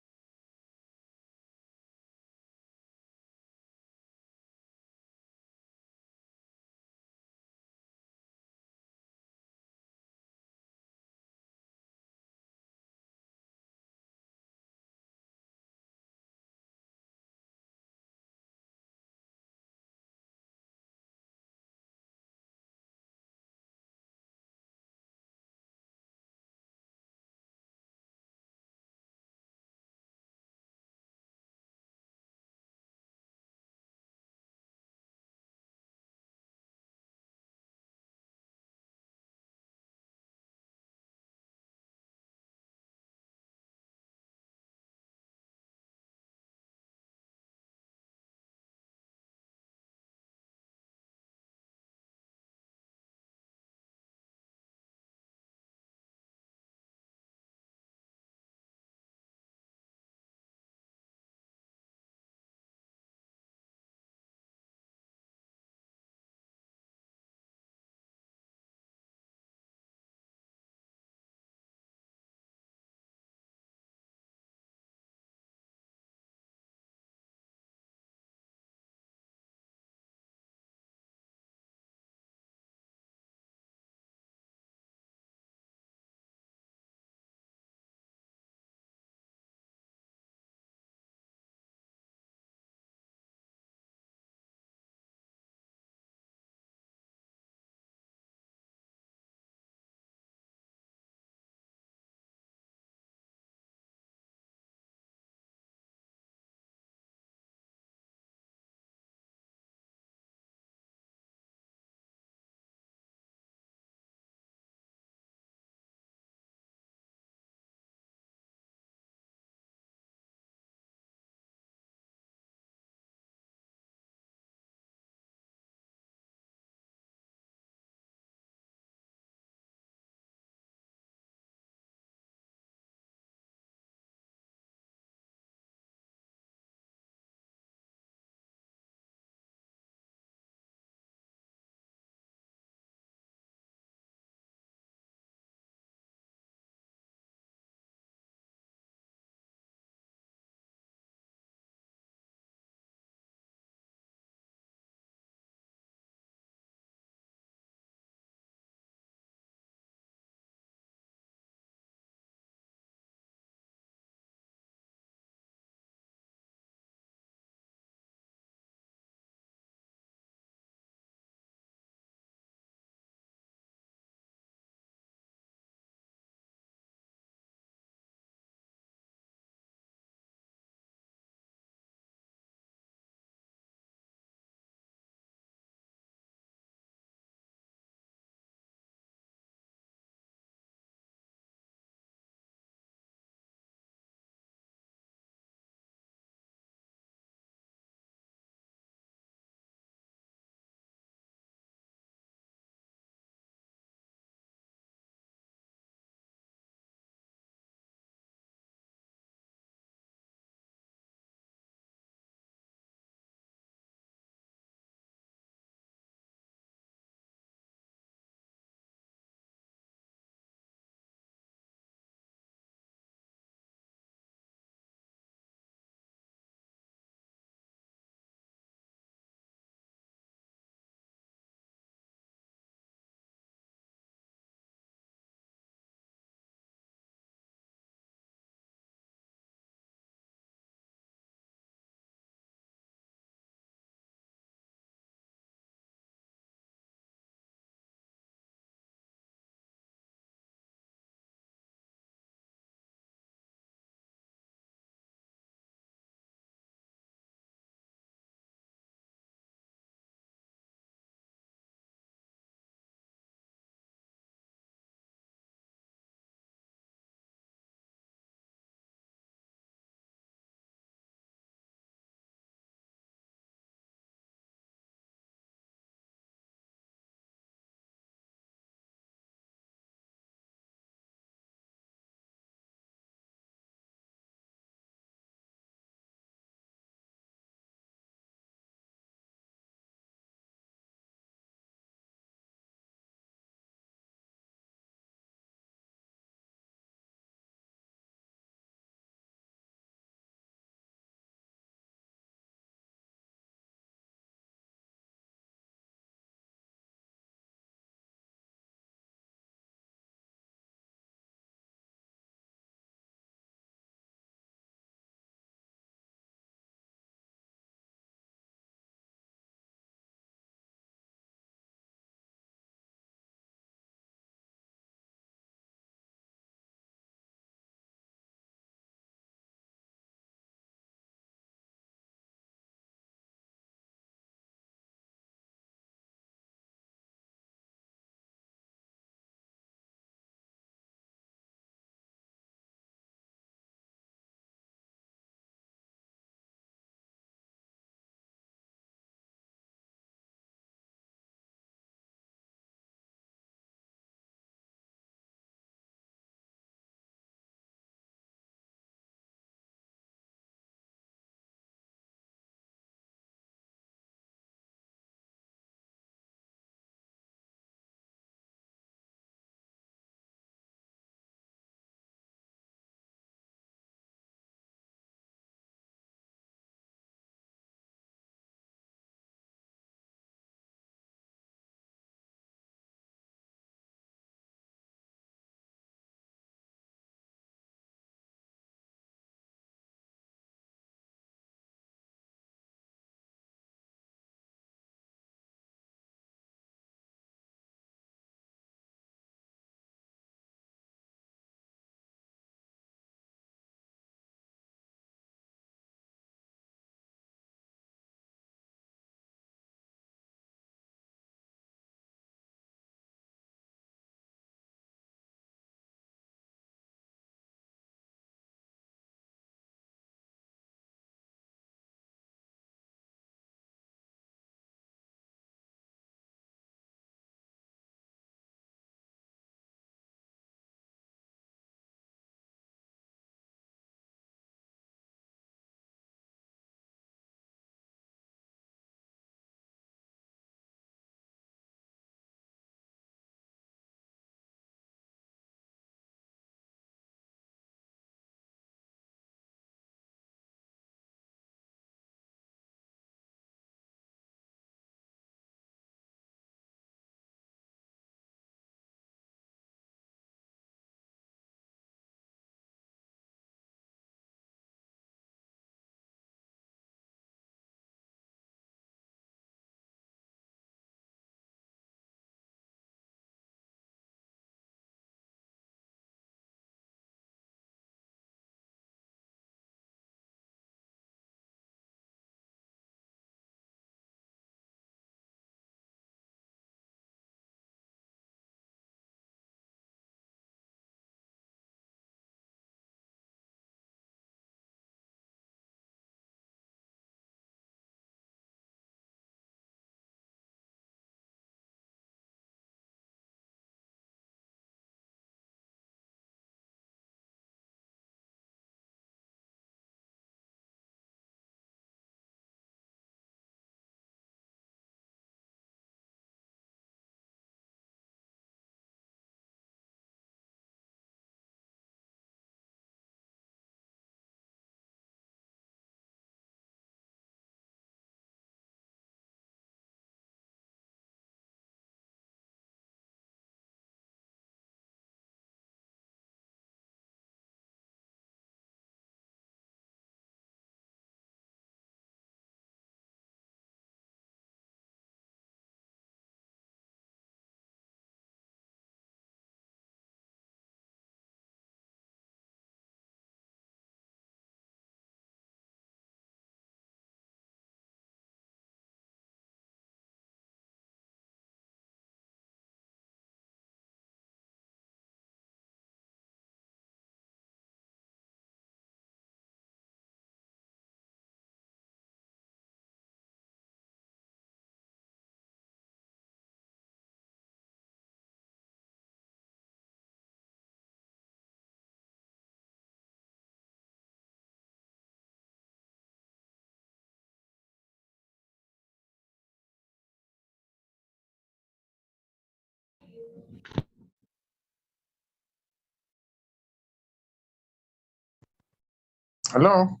Hello?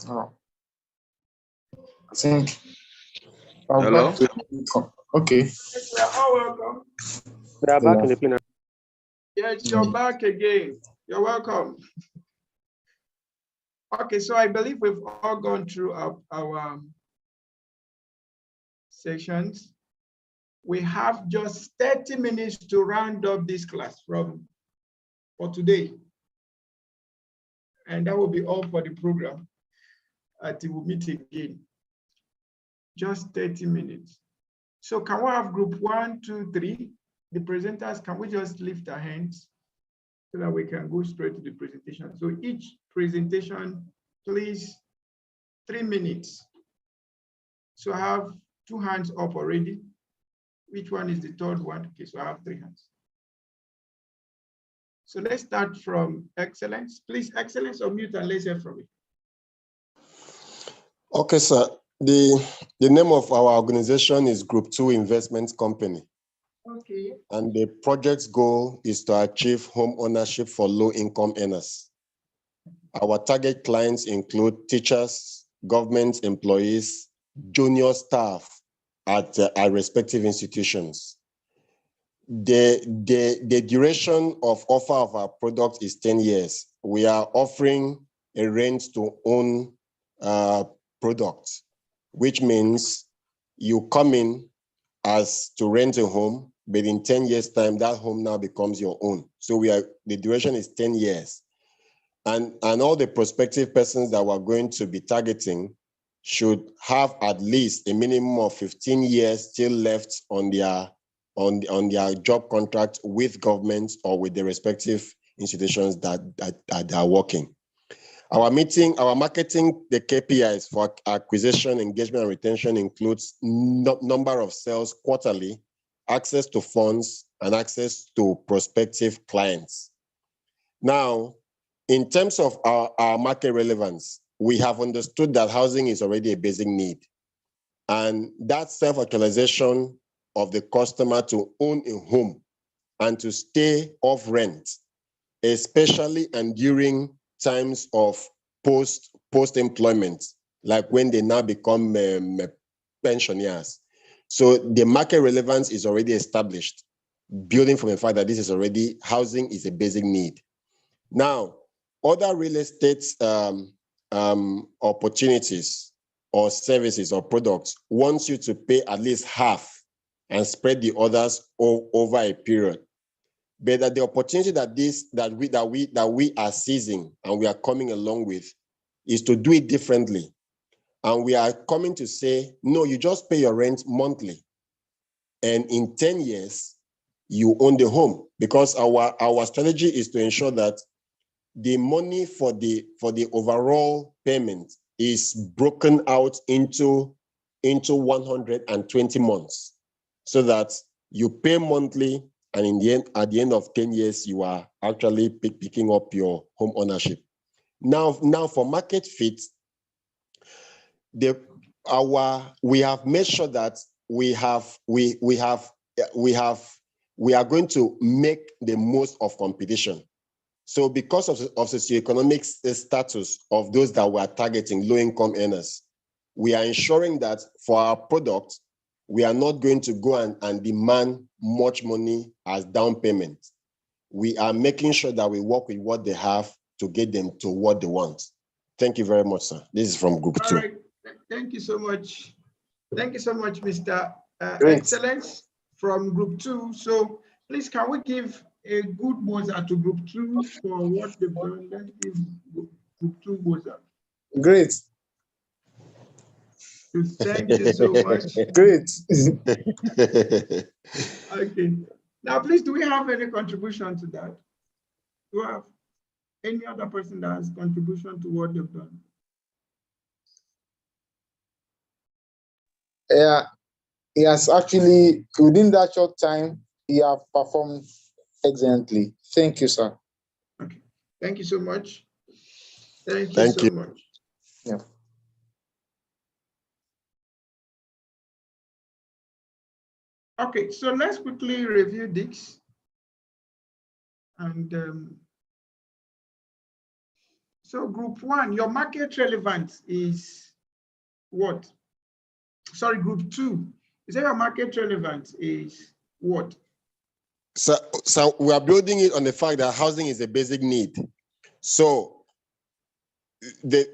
Oh, I think I'll Hello? back to okay. You're all welcome. We are back in the plenary. Yes, you're back again. You're welcome. Okay, so I believe we've all gone through our sessions. We have just 30 minutes to round up this class for today. And that will be all for the program until we meet again. Just 30 minutes. So can we have group 1, 2, 3? The presenters, can we just lift our hands so that we can go straight to the presentation? So each presentation, please, 3 minutes. So I have 2 hands up already. Which one is the third one? Okay, so I have 3 hands. So let's start from Excellence. Please, Excellence, unmute and let's hear from you. Okay, sir. The name of our organization is Group 2 Investment Company. Okay. And the project's goal is to achieve home ownership for low-income earners. Our target clients include teachers, government employees, junior staff at our respective institutions. The duration of offer of our product is 10 years. We are offering a rent-to-own product, which means you come in as to rent a home, but in 10 years' time, that home now becomes your own. So the duration is 10 years. And all the prospective persons that we're going to be targeting should have at least a minimum of 15 years still left on their job contract with governments or with the respective institutions that are working. Our marketing, the KPIs for acquisition, engagement, and retention includes number of sales quarterly, access to funds, and access to prospective clients. Now, in terms of our market relevance, we have understood that housing is already a basic need. And that self-actualization of the customer to own a home and to stay off rent, especially and during times of post-employment, like when they now become pensioners. So the market relevance is already established, building from the fact that this is already, housing is a basic need. Now, other real estate opportunities or services or products wants you to pay at least half and spread the others over a period. But that the opportunity that we are seizing and we are coming along with is to do it differently. And we are coming to say, no, you just pay your rent monthly. And in 10 years, you own the home, because our strategy is to ensure that the money for the overall payment is broken out into 120 months, so that you pay monthly, and in the end, at the end of 10 years, you are actually picking up your home ownership. Now for market fit, we have made sure that we are going to make the most of competition. So because of socioeconomic status of those that we are targeting, low-income earners, we are ensuring that for our product, we are not going to go and demand much money as down payment. We are making sure that we work with what they have to get them to what they want. Thank you very much, sir. This is from Group 2. All right. Thank you so much. Thank you so much, Mr. Excellence from Group 2. So please, can we give a good Mozart to Group 2 for what they've done? Let's give Group 2 Mozart. Great. Thank you so much. Great. Okay. Now, please, do we have any contribution to that? Do we have any other person that has contribution to what they've done? Yeah. Yes, actually, within that short time, he have performed excellently. Thank you, sir. Okay. Thank you so much. Thank you so much. Yeah. Okay, so let's quickly review this. And so group one, your market relevance is what? Sorry, group two. You say your market relevance is what? So we are building it on the fact that housing is a basic need. So the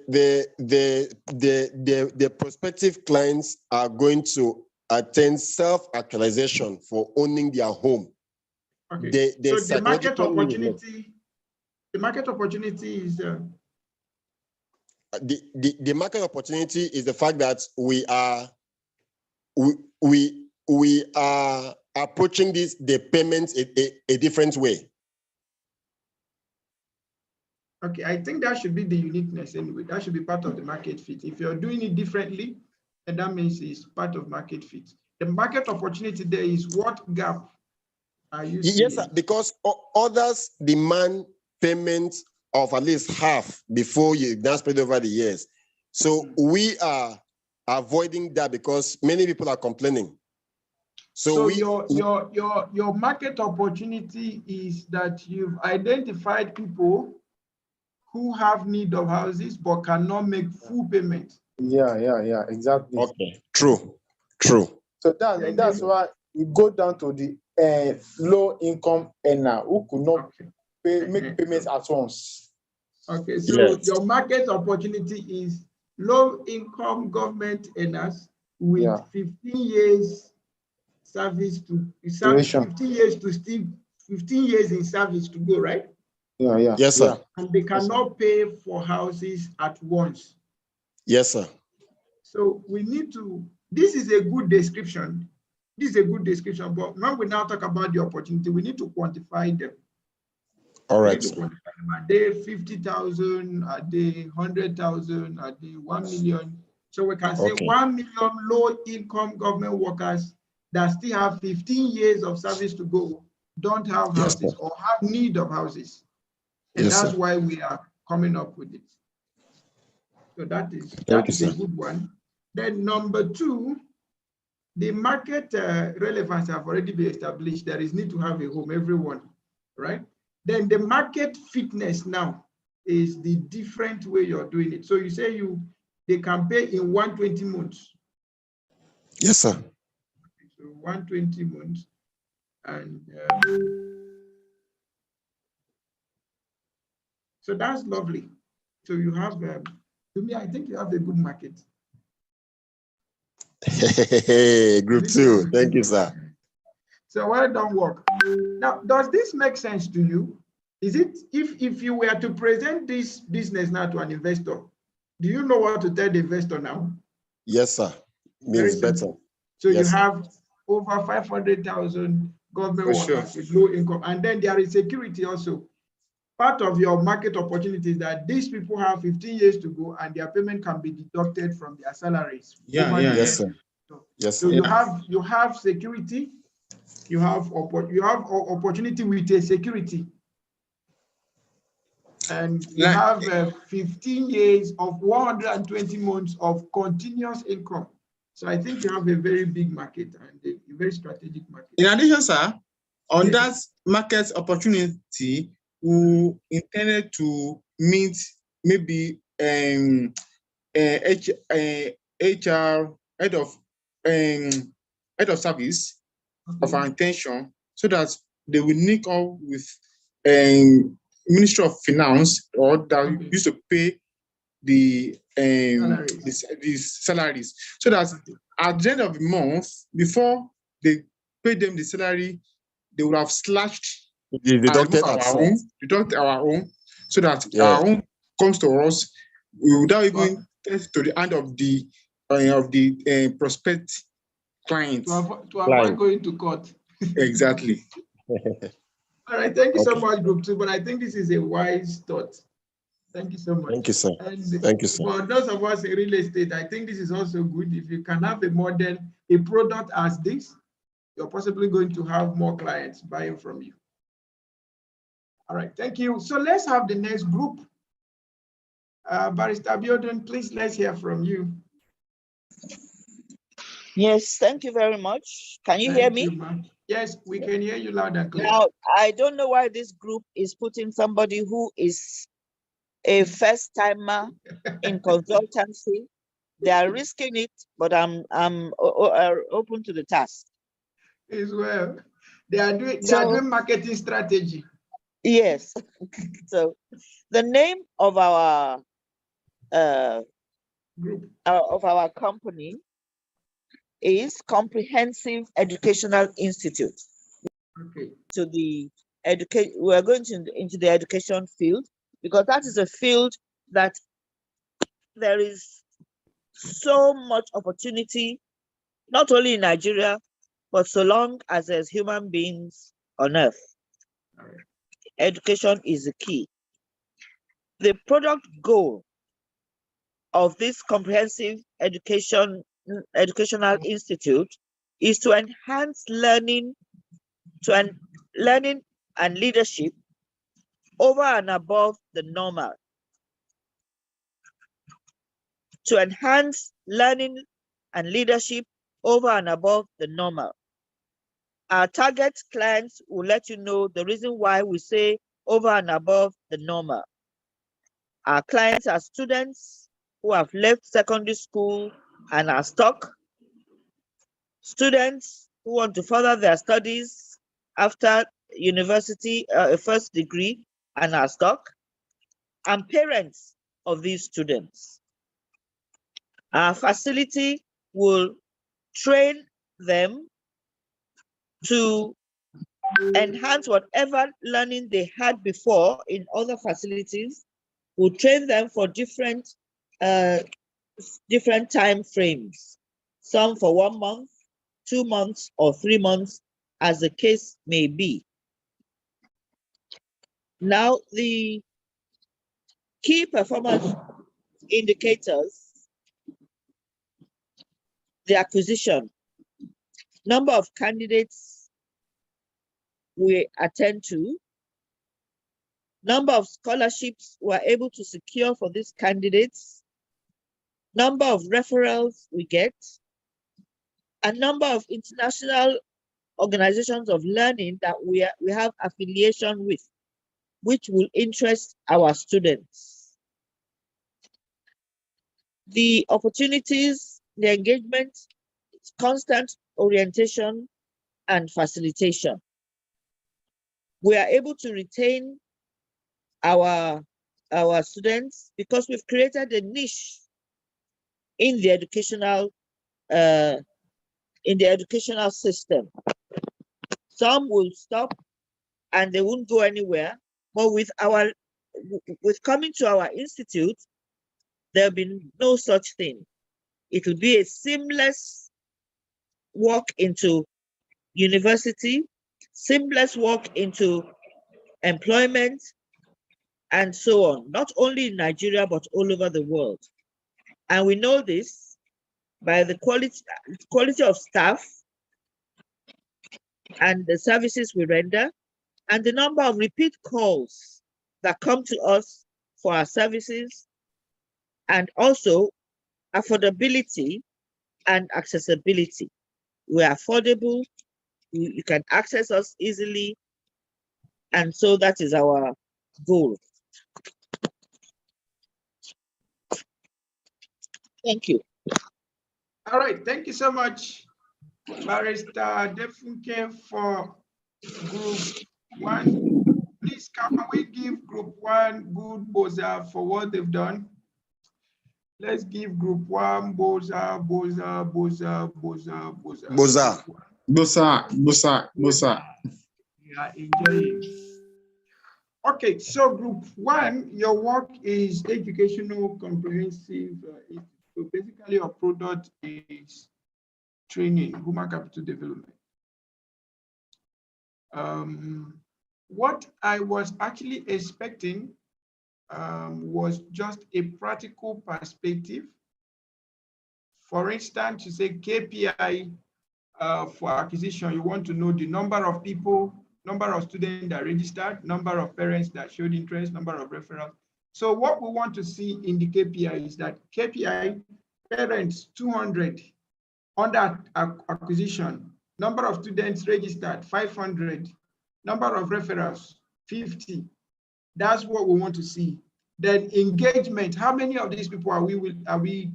prospective clients are going to attend self-actualization for owning their home. Okay. So the market opportunity. The market opportunity is the market opportunity is the fact that we are approaching the payments a different way. Okay, I think that should be the uniqueness anyway. That should be part of the market fit. If you're doing it differently, then that means it's part of market fit. The market opportunity there is what gap are you seeing? Yes, sir, because others demand payments of at least half before you now spread over the years. So we are avoiding that because many people are complaining. So your market opportunity is that you've identified people who have need of houses but cannot make full payment. Yeah, exactly. Okay, true. So that's why we go down to the low income earner who could not make payments at once. Okay, so your market opportunity is low income government earners with 15 years service to 15 years in service to go, right? Yeah. Yes, sir. And they cannot pay for houses at once. Yes, sir. So we need to, this is a good description. This is a good description, but when we now talk about the opportunity, we need to quantify them. All right. Are they 50,000? Are they 100,000? Are they 1 million? So we can say 1 million low-income government workers that still have 15 years of service to go, don't have houses or have need of houses. And that's why we are coming up with it. So that is a good one. Then number two, the market relevance have already been established. There is need to have a home, everyone, right? Then the market fitness now is the different way you're doing it. So you say they can pay in 120 months. Yes, sir. So 120 months. And so that's lovely. So you have, to me, I think you have a good market. Group two. Thank you, sir. So well done work. Now, does this make sense to you? Is it, if you were to present this business now to an investor, do you know what to tell the investor now? Yes, sir. Means better. So you have over 500,000 government workers with low income, and then there is security also. Part of your market opportunity is that these people have 15 years to go and their payment can be deducted from their salaries. Yes, sir. So you have security, you have opportunity with a security, and you have 15 years of 120 months of continuous income. So I think you have a very big market and a very strategic market. In addition, sir, on that market opportunity, we intended to meet maybe HR head of service of our intention, so that they will link up with Ministry of Finance or that used to pay the salaries, so that at the end of the month, before they pay them the salary, they would have slashed deduct our own, so that our own comes to us without even get to the end of the prospect client. To avoid going to court. Exactly. All right, thank you so much, Group 2. But I think this is a wise thought. Thank you so much. Thank you, sir. And thank you, sir. For those of us in real estate, I think this is also good. If you can have a model, a product as this, you're possibly going to have more clients buying from you. All right, thank you. So let's have the next group. Barrister Biodun, please, let's hear from you. Yes, thank you very much. Can you hear Thank me? you, ma'am. Yes, we can hear you loud and clear. Now, I don't know why this group is putting somebody who is a first timer in consultancy. They are risking it, but I'm open to the task. As well. They are doing marketing strategy. Yes. So the name of our group of our company is Comprehensive Educational Institute. Okay. To the we are going into the education field, because that is a field that there is so much opportunity, not only in Nigeria, but so long as there's human beings on earth. Education is the key. The product goal of this comprehensive educational institute is to enhance learning and leadership over and above the normal. To enhance learning and leadership over and above the normal. Our target clients will let you know the reason why we say over and above the normal. Our clients are students who have left secondary school and are stuck, students who want to further their studies after university, a first degree, and are stuck, and parents of these students. Our facility will train them to enhance whatever learning they had before in other facilities. We'll train them for different time frames, some for 1 month, 2 months, or 3 months, as the case may be. Now, the key performance indicators, the acquisition, number of candidates we attend to, number of scholarships we're able to secure for these candidates, number of referrals we get, and number of international organizations of learning that we have affiliation with, which will interest our students. The opportunities, the engagement, constant orientation and facilitation. We are able to retain our students because we've created a niche in the educational system. Some will stop and they won't go anywhere, but with coming to our institute, there'll be no such thing. It will be a seamless walk into university, seamless walk into employment, and so on, not only in Nigeria, but all over the world. And we know this by the quality of staff and the services we render, and the number of repeat calls that come to us for our services, and also affordability and accessibility. We're affordable, you can access us easily, and so that is our goal. Thank you. All right, thank you so much, Barrister Defunke, for group one. Please, can we give group one good boza for what they've done? Let's give group one boza. Yeah, enjoy. Okay, so group one, your work is educational comprehensive. So basically, your product is training, human capital development. What I was actually expecting was just a practical perspective. For instance, you say KPI for acquisition, you want to know the number of people, number of students that registered, number of parents that showed interest, number of referrals. So what we want to see in the KPI is that KPI parents 200, Under acquisition, number of students registered, 500. Number of referrals, 50. That's what we want to see. Then engagement, how many of these people are we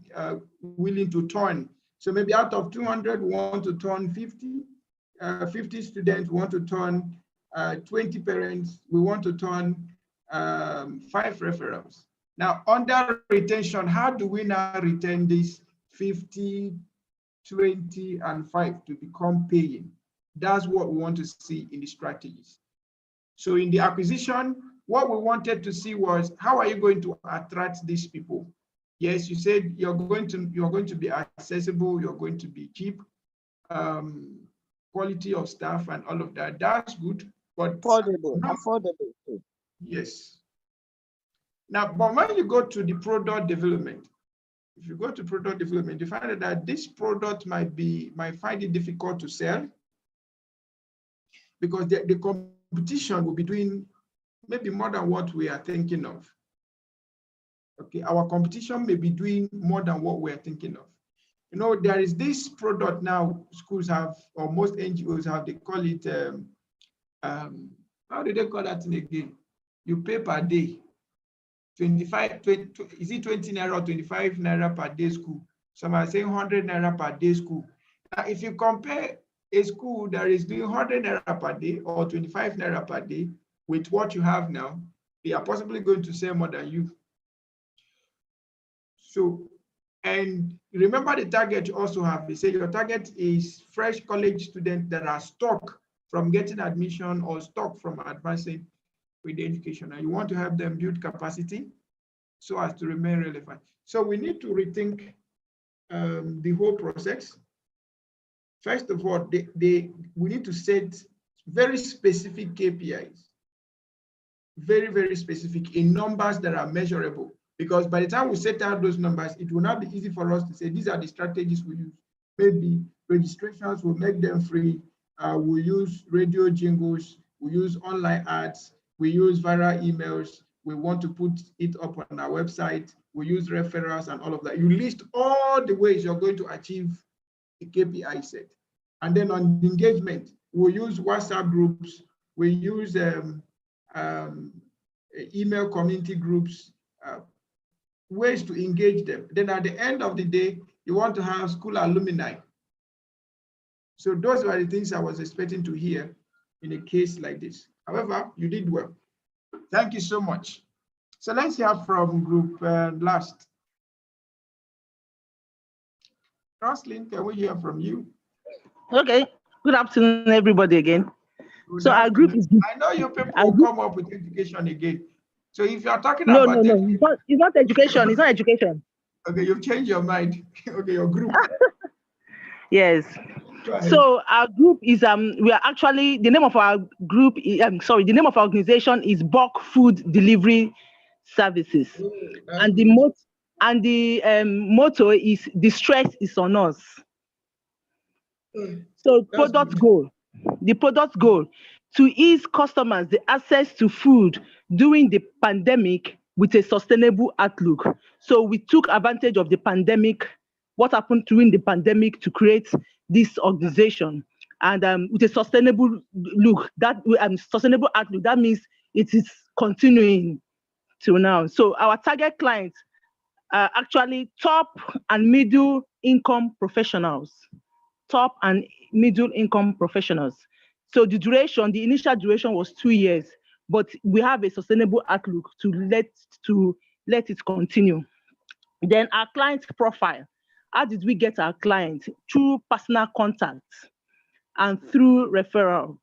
willing to turn? So maybe out of 200, we want to turn 50. 50 students, we want to turn 20 parents, we want to turn 5 referrals. Now, under retention, how do we now retain this 50, 20, and 5 to become paying? That's what we want to see in the strategies. So in the acquisition, what we wanted to see was, how are you going to attract these people? Yes, you said you're going to be accessible, you're going to be cheap, quality of staff and all of that. That's good, but affordable. Yes. Now, but when you go to the product development, if you go to product development, you find that this product might find it difficult to sell because the competition will be doing maybe more than what we are thinking of. Okay, our competition may be doing more than what we're thinking of. You know, there is this product now schools have, or most NGOs have, they call it, how do they call that thing again? You pay per day. 25, 20, is it 20 naira or 25 naira per day school? Some are saying 100 naira per day school. Now, if you compare a school that is doing 100 naira per day or 25 naira per day with what you have now, they are possibly going to sell more than you. So, and remember the target you also have. They say your target is fresh college students that are stuck from getting admission or stuck from advancing with the education, and you want to help them build capacity so as to remain relevant. So we need to rethink the whole process. First of all, we need to set very specific KPIs, very, very specific in numbers that are measurable. Because by the time we set out those numbers, it will not be easy for us to say, these are the strategies we use. Maybe registrations will make them free. We use radio jingles, we use online ads, we use viral emails, we want to put it up on our website, we use referrals and all of that. You list all the ways you're going to achieve the KPI set. And then on engagement, we use WhatsApp groups, we use email community groups, ways to engage them. Then at the end of the day, you want to have school alumni. So those were the things I was expecting to hear in a case like this. However, you did well. Thank you so much. So let's hear from group last. Roslyn, can we hear from you? Okay. Good afternoon, everybody again. So our group is. I know you people will come up with education again. So if you are talking no, about it's not education. It's not education. Okay, you've changed your mind. Okay, your group. Yes. So our group is we are actually, the name of our group is, the name of our organization is Bulk Food Delivery Services. And the motto is "The is on us." So the product goal to ease customers the access to food during the pandemic with a sustainable outlook. So we took advantage of the pandemic, what happened during the pandemic, to create this organization, and with a sustainable look, that sustainable outlook, that means it is continuing till now. So our target clients are actually top and middle income professionals. Top and middle income professionals. So the initial duration was 2 years, but we have a sustainable outlook to let it continue. Then our client profile. How did we get our clients? Through personal contacts and through referral.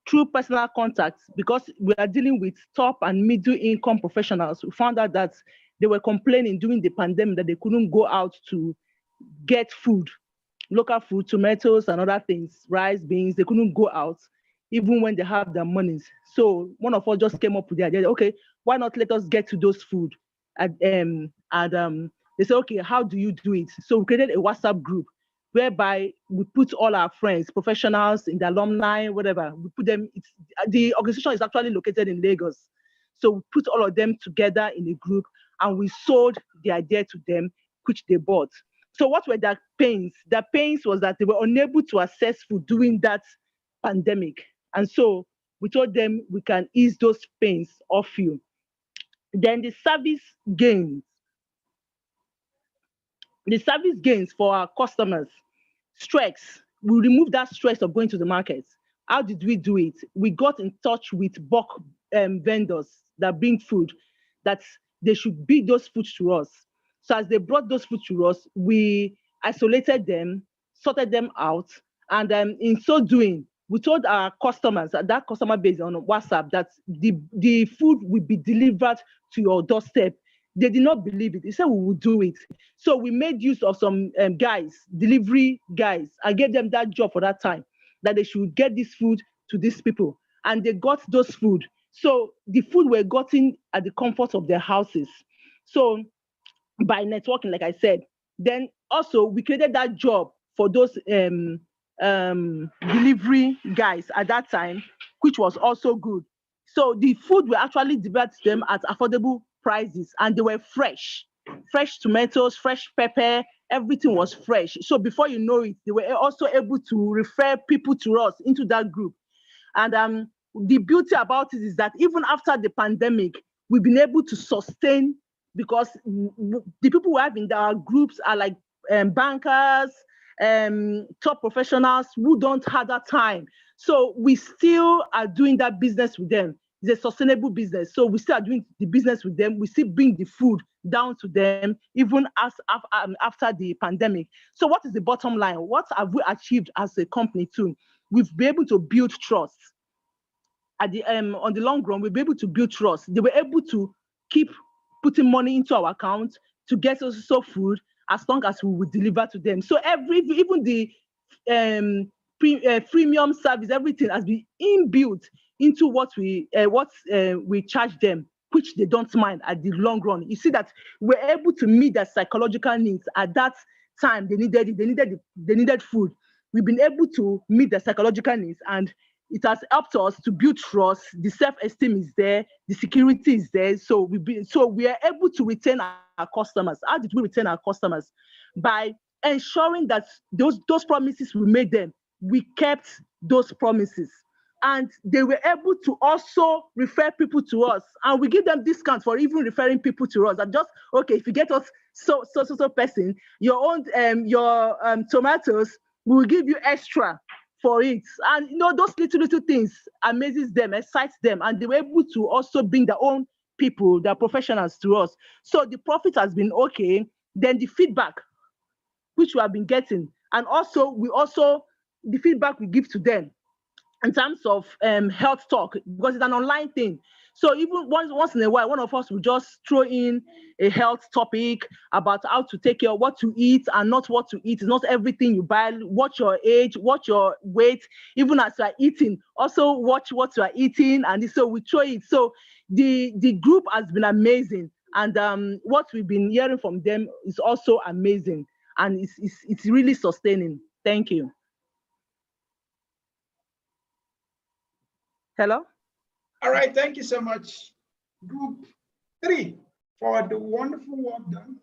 Through personal contacts, because we are dealing with top and middle income professionals. We found out that they were complaining during the pandemic that they couldn't go out to get food. Local food, tomatoes and other things, rice, beans, they couldn't go out even when they have their monies. So one of us just came up with the idea, okay, why not let us get to those food? And they said, okay, how do you do it? So we created a WhatsApp group whereby we put all our friends, professionals, in the alumni, whatever, we put them, the organization is actually located in Lagos. So we put all of them together in a group and we sold the idea to them, which they bought. So what were their pains? Their pains was that they were unable to access food during that pandemic. And so we told them we can ease those pains off you. Then the service gains for our customers, stress. We removed that stress of going to the market. How did we do it? We got in touch with bulk vendors that bring food, that they should bring those foods to us. So as they brought those foods to us, we isolated them, sorted them out, and in so doing, we told our customers, that customer base on WhatsApp, that the food will be delivered to your doorstep. They did not believe it. They said we would do it. So we made use of some guys, delivery guys. I gave them that job for that time, that they should get this food to these people. And they got those food. So the food were gotten at the comfort of their houses. So by networking, like I said, then also we created that job for those delivery guys at that time, which was also good. So the food were actually delivered to them at affordable prices, and they were fresh tomatoes, fresh pepper, everything was fresh. So before you know it, they were also able to refer people to us into that group. And the beauty about it is that even after the pandemic, we've been able to sustain, because the people we have in our groups are like bankers, top professionals who don't have that time. So we still are doing that business with them. It's a sustainable business. So we still are doing the business with them. We still bring the food down to them, even after the pandemic. So what is the bottom line? What have we achieved as a company too? We've been able to build trust. At the on the long run, we'll be able to build trust. They were able to keep putting money into our account to get us also food, as long as we would deliver to them. So even the premium service, everything has been inbuilt into what we charge them, which they don't mind at the long run. You see that we're able to meet their psychological needs at that time. They needed food. We've been able to meet their psychological needs, and it has helped us to build trust. The self-esteem is there, the security is there. So we are able to retain our customers. How did we retain our customers? By ensuring that those promises we made them, we kept those promises. And they were able to also refer people to us, and we give them discounts for even referring people to us. And just, okay, if you get us so person, your own tomatoes, we will give you extra for it. And those little things amazes them, excites them, and they were able to also bring their own people, their professionals to us. So the profit has been okay. Then the feedback, which we have been getting, and also the feedback we give to them in terms of health talk, because it's an online thing. So even once in a while, one of us will just throw in a health topic about how to take care of what to eat and not what to eat. It's not everything you buy. Watch your age, watch your weight. Even as you are eating, also watch what you are eating. And so we throw it. So the group has been amazing. And what we've been hearing from them is also amazing. And it's really sustaining. Thank you. Hello? All right, thank you so much. Group 3, for the wonderful work done.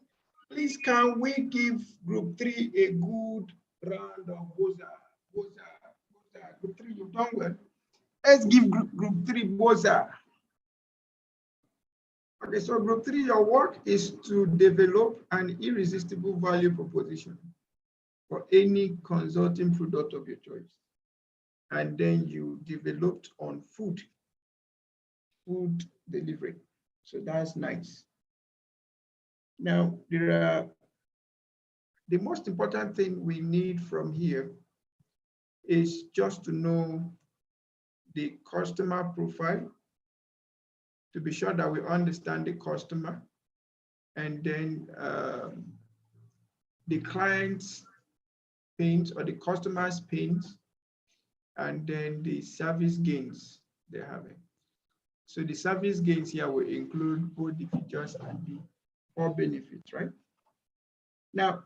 Please, can we give Group 3 a good round of Boza? Group 3, you've done well. Let's give Group 3 Boza. Okay, so Group 3, your work is to develop an irresistible value proposition for any consulting product of your choice. And then you developed on food delivery. So that's nice. Now, the most important thing we need from here is just to know the customer profile, to be sure that we understand the customer, and then the client's pains or the customer's pains, and then the service gains they're having. So the service gains here will include both the features and the core benefits, right? Now,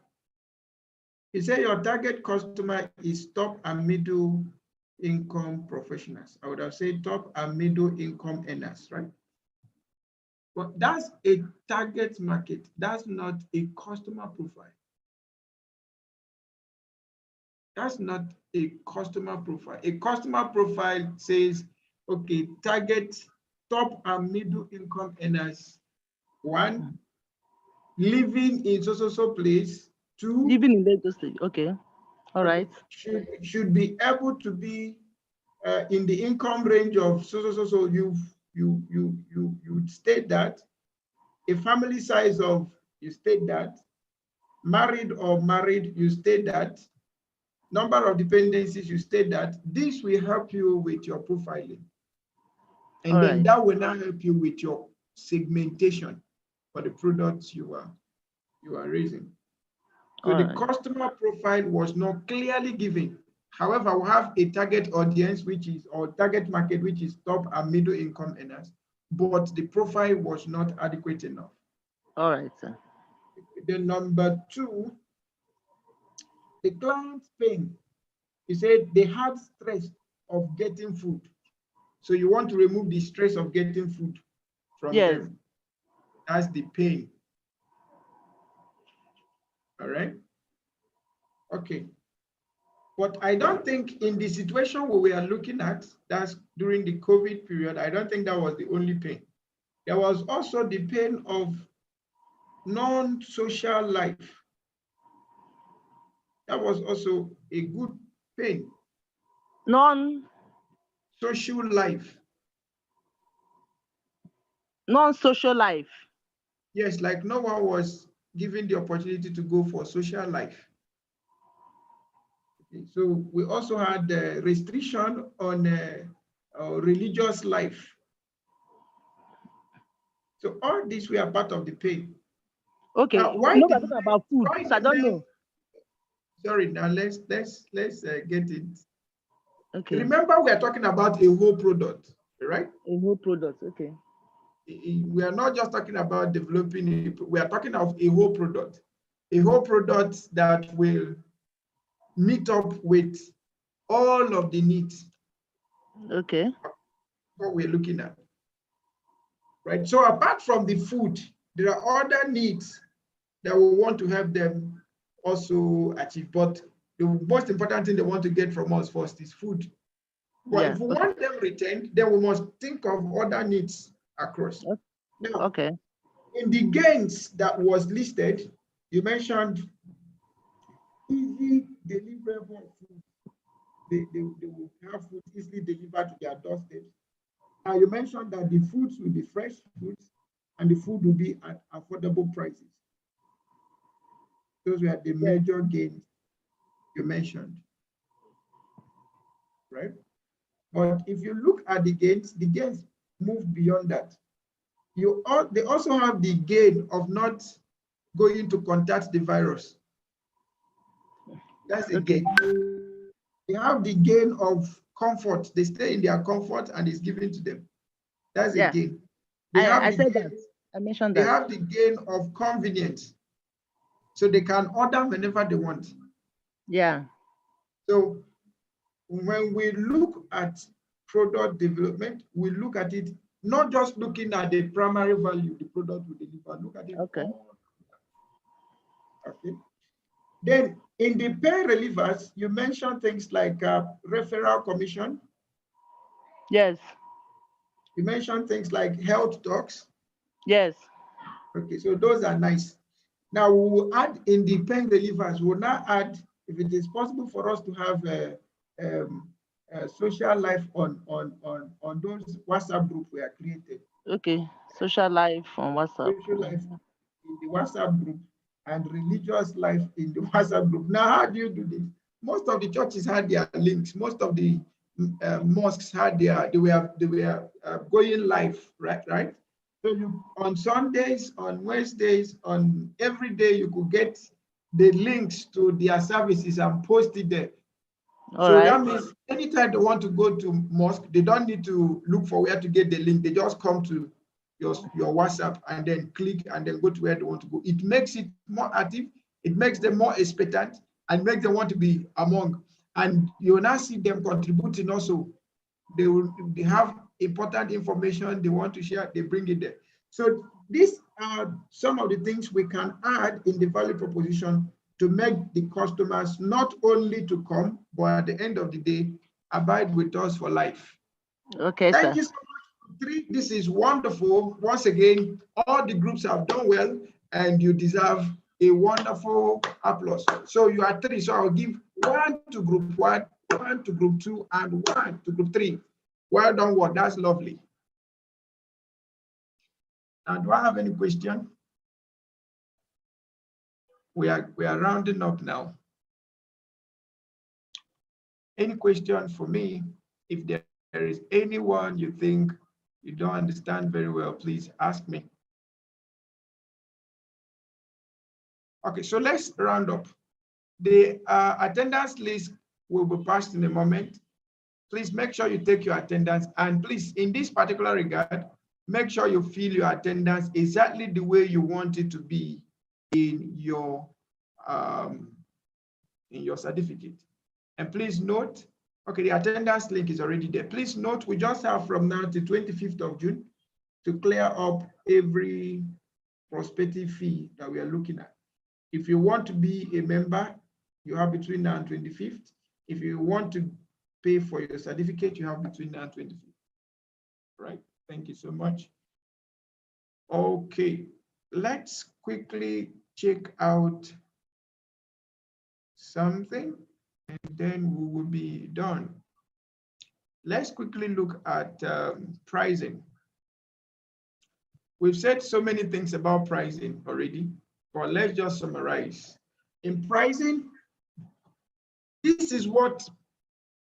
you say your target customer is top and middle income professionals. I would have said top and middle income earners, right? But that's a target market. That's not a customer profile. That's not a customer profile. A customer profile says, okay, target top and middle income earners. 1, living in so place. 2, living in Lagos State. Okay, all right. Should be able to be in the income range of so. You state that. A family size of, you state that. Married or married, you state that. Number of dependencies, you state that. This will help you with your profiling. And all then right. that will now help you with your segmentation for the products you are raising. So the customer profile was not clearly given. However, we have a target audience, or target market, which is top and middle income earners, but the profile was not adequate enough. All right, sir. Then number 2, the client's pain. He said they had stress of getting food. So you want to remove the stress of getting food from them. That's the pain. All right. Okay. But I don't think in the situation where we are looking at, that's during the COVID period, I don't think that was the only pain. There was also the pain of non-social life. That was also a good pain. Non-social life. Non-social life. Yes, like no one was given the opportunity to go for social life. Okay, so we also had the restriction on religious life. So all these were part of the pain. Okay, why we're talking about food, so I don't know. Sorry, now let's get it. Okay. Remember, we are talking about a whole product, right? A whole product, okay. We are not just talking about developing it, we are talking of a whole product. A whole product that will meet up with all of the needs. Okay. What we're looking at. Right. So apart from the food, there are other needs that we want to help them also achieve. But the most important thing they want to get from us first is food. But if we want them retained, then we must think of other needs across. Now, in the gains that was listed, you mentioned easy deliverable food. They will have food easily delivered to their doorsteps. Now, you mentioned that the foods will be fresh foods and the food will be at affordable prices. Those were the major gains you mentioned, right? But if you look at the gains move beyond that. They also have the gain of not going to contact the virus. That's a gain. They have the gain of comfort. They stay in their comfort and it's given to them. That's a gain. I said that. I mentioned that. They have the gain of convenience. So they can order whenever they want. Yeah. So when we look at product development, we look at it not just looking at the primary value the product will deliver. Look at it. Okay. Then in the pay relievers, you mentioned things like referral commission. Yes. You mentioned things like health talks. Yes. Okay, so those are nice. Now we will add in the pain relievers, we'll now add, if it is possible for us to have a social life on those WhatsApp group we are created. Okay, social life on WhatsApp. Social life in the WhatsApp group and religious life in the WhatsApp group. Now, how do you do this? Most of the churches had their links. Most of the mosques had they were going live, right? So on Sundays, on Wednesdays, on every day, you could get the links to their services and post it there. That means anytime they want to go to mosque, they don't need to look for where to get the link. They just come to your WhatsApp and then click and then go to where they want to go. It makes it more active. It makes them more expectant and makes them want to be among. And you will now see them contributing also. They have important information they want to share, they bring it there. So these are some of the things we can add in the value proposition to make the customers not only to come, but at the end of the day, abide with us for life. Okay, Thank sir. you so much. 3, this is wonderful. Once again, all the groups have done well, and you deserve a wonderful applause. So you are 3. So I'll give 1 to group 1, 1 to group 2, and 1 to group 3. Well done, what? That's lovely. Now, do I have any question? We are rounding up now. Any question for me? If there is anyone you think you don't understand very well, please ask me. Okay, so let's round up. The attendance list will be passed in a moment. Please make sure you take your attendance, and please, in this particular regard, make sure you fill your attendance exactly the way you want it to be in your certificate. And please note, okay, the attendance link is already there. Please note, we just have from now to 25th of June to clear up every prospective fee that we are looking at. If you want to be a member, you have between now and 25th. If you want to pay for your certificate, you have between now and 25th. Right, thank you so much. Okay, let's quickly check out something, and then we will be done. Let's quickly look at pricing. We've said so many things about pricing already, but let's just summarize. In pricing, this is what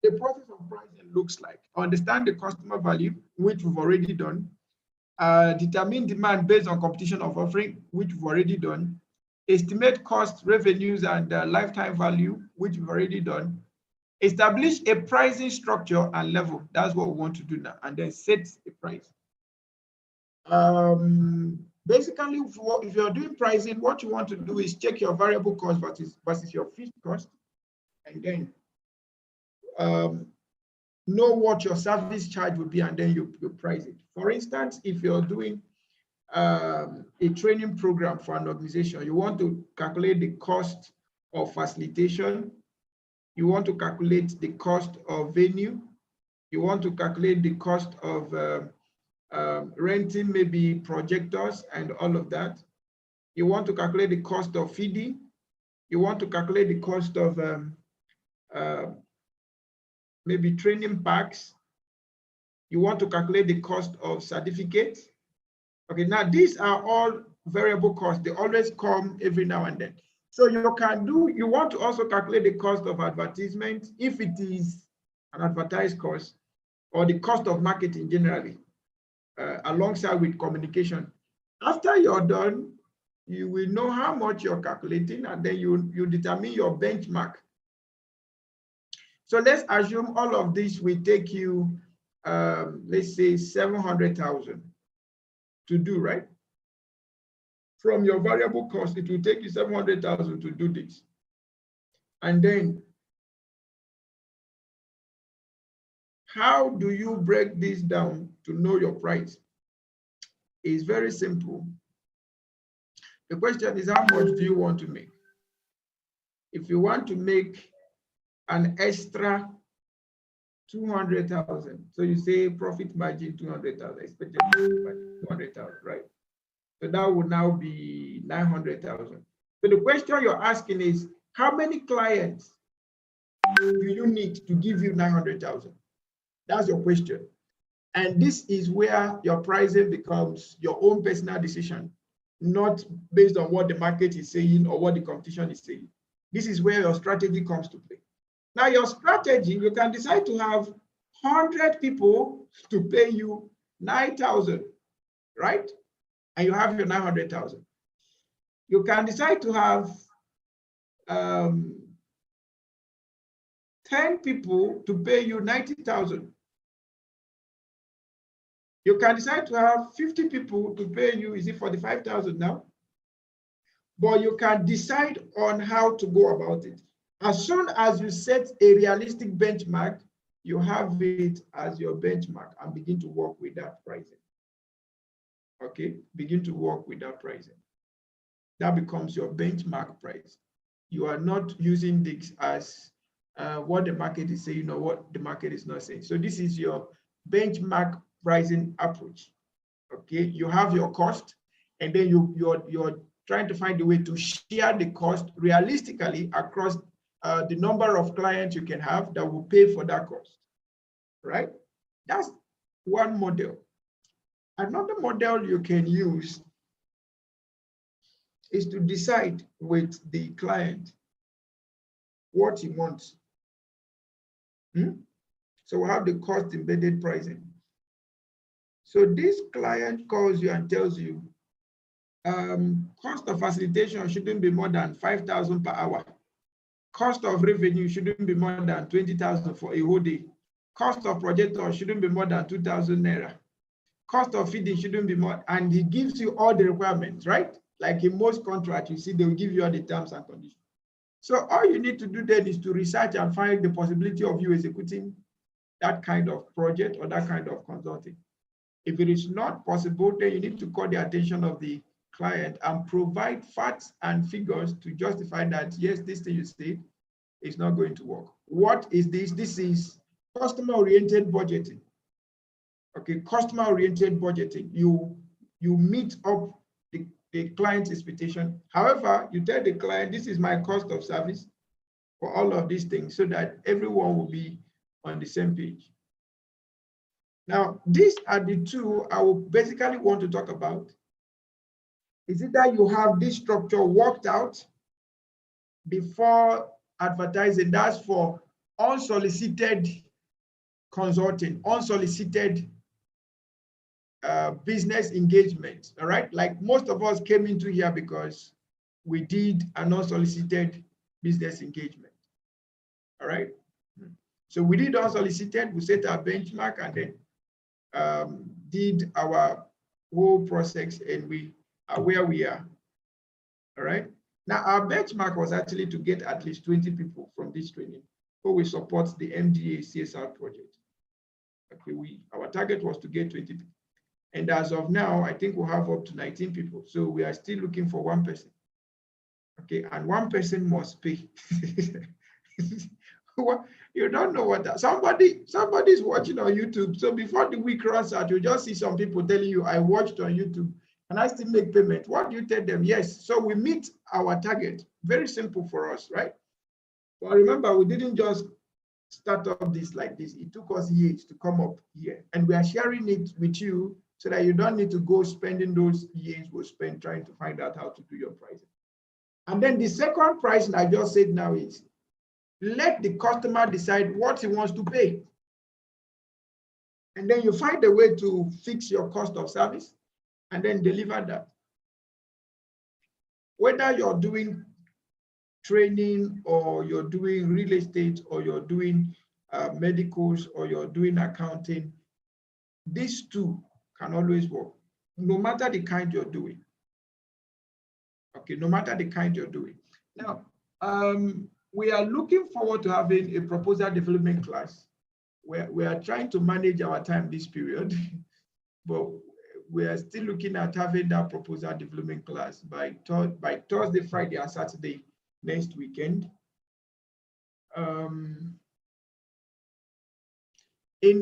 the process of pricing looks like. Understand the customer value, which we've already done. Determine demand based on competition of offering, which we've already done. Estimate cost, revenues, and lifetime value, which we've already done. Establish a pricing structure and level. That's what we want to do now. And then set a price. Basically, if you're doing pricing, what you want to do is check your variable cost versus your fixed cost, and then know what your service charge will be, and then you price it. For instance, if you're doing a training program for an organization, you want to calculate the cost of facilitation, you want to calculate the cost of venue, you want to calculate the cost of renting maybe projectors and all of that. You want to calculate the cost of feeding. You want to calculate the cost of maybe training packs. You want to calculate the cost of certificates. Okay, now these are all variable costs. They always come every now and then. So you want to also calculate the cost of advertisement, if it is an advertised cost, or the cost of marketing generally, alongside with communication. After you're done, you will know how much you're calculating, and then you determine your benchmark. So let's assume all of this will take you, let's say 700,000 to do, right? From your variable cost, it will take you 700,000 to do this. And then, how do you break this down to know your price? It's very simple. The question is, how much do you want to make? If you want to make an extra 200,000, so you say profit margin 200,000, expected profit margin 200,000, right? So that would now be 900,000. So the question you're asking is, how many clients do you need to give you 900,000? That's your question. And this is where your pricing becomes your own personal decision, not based on what the market is saying or what the competition is saying. This is where your strategy comes to play. Now, your strategy, you can decide to have 100 people to pay you 9,000, right? And you have your 900,000. You can decide to have 10 people to pay you 90,000. You can decide to have 50 people to pay you, is it 45,000 now? But you can decide on how to go about it. As soon as you set a realistic benchmark, you have it as your benchmark and begin to work with that pricing. Okay, begin to work with that pricing. That becomes your benchmark price. You are not using this as what the market is saying or what the market is not saying. So this is your benchmark pricing approach. Okay, you have your cost, and then you're trying to find a way to share the cost realistically across the number of clients you can have that will pay for that cost, right? That's one model. Another model you can use is to decide with the client what he wants. So we have the cost embedded pricing. So this client calls you and tells you, cost of facilitation shouldn't be more than 5,000 per hour. Cost of revenue shouldn't be more than 20,000 for a whole day. Cost of projector shouldn't be more than 2,000 naira. Cost of feeding shouldn't be more, and he gives you all the requirements, right? Like in most contracts, you see, they'll give you all the terms and conditions. So all you need to do then is to research and find the possibility of you executing that kind of project or that kind of consulting. If it is not possible, then you need to call the attention of the client and provide facts and figures to justify that, yes, this thing you said is not going to work. What is this? This is customer-oriented budgeting. Okay, customer-oriented budgeting. You meet up the client's expectation. However, you tell the client, this is my cost of service for all of these things so that everyone will be on the same page. Now, these are the two I will basically want to talk about. Is it that you have this structure worked out before advertising? That's for unsolicited consulting, unsolicited business engagement, all right? Like most of us came into here because we did an unsolicited business engagement, all right? So we did unsolicited, we set our benchmark and then did our whole process, and we are where we are, all right? Now our benchmark was actually to get at least 20 people from this training who will support the MDA CSR project. Okay, our target was to get 20 people. And as of now, I think we'll have up to 19 people. So we are still looking for one person. Okay, and one person must pay. You don't know what that, somebody's watching on YouTube. So before the week runs out, you just see some people telling you, I watched on YouTube and I still make payment. What do you tell them? Yes. So we meet our target. Very simple for us, right? But remember, we didn't just start up this like this. It took us years to come up here. And we are sharing it with you so that you don't need to go spending those years we spend trying to find out how to do your pricing. And then the second pricing I just said now is, let the customer decide what he wants to pay. And then you find a way to fix your cost of service and then deliver that. Whether you're doing training or you're doing real estate or you're doing medicals or you're doing accounting, these two can always work, no matter the kind you're doing. Okay, no matter the kind you're doing. Now, we are looking forward to having a proposal development class where we are trying to manage our time this period, but we are still looking at having that proposal development class by Thursday, Friday, and Saturday next weekend. In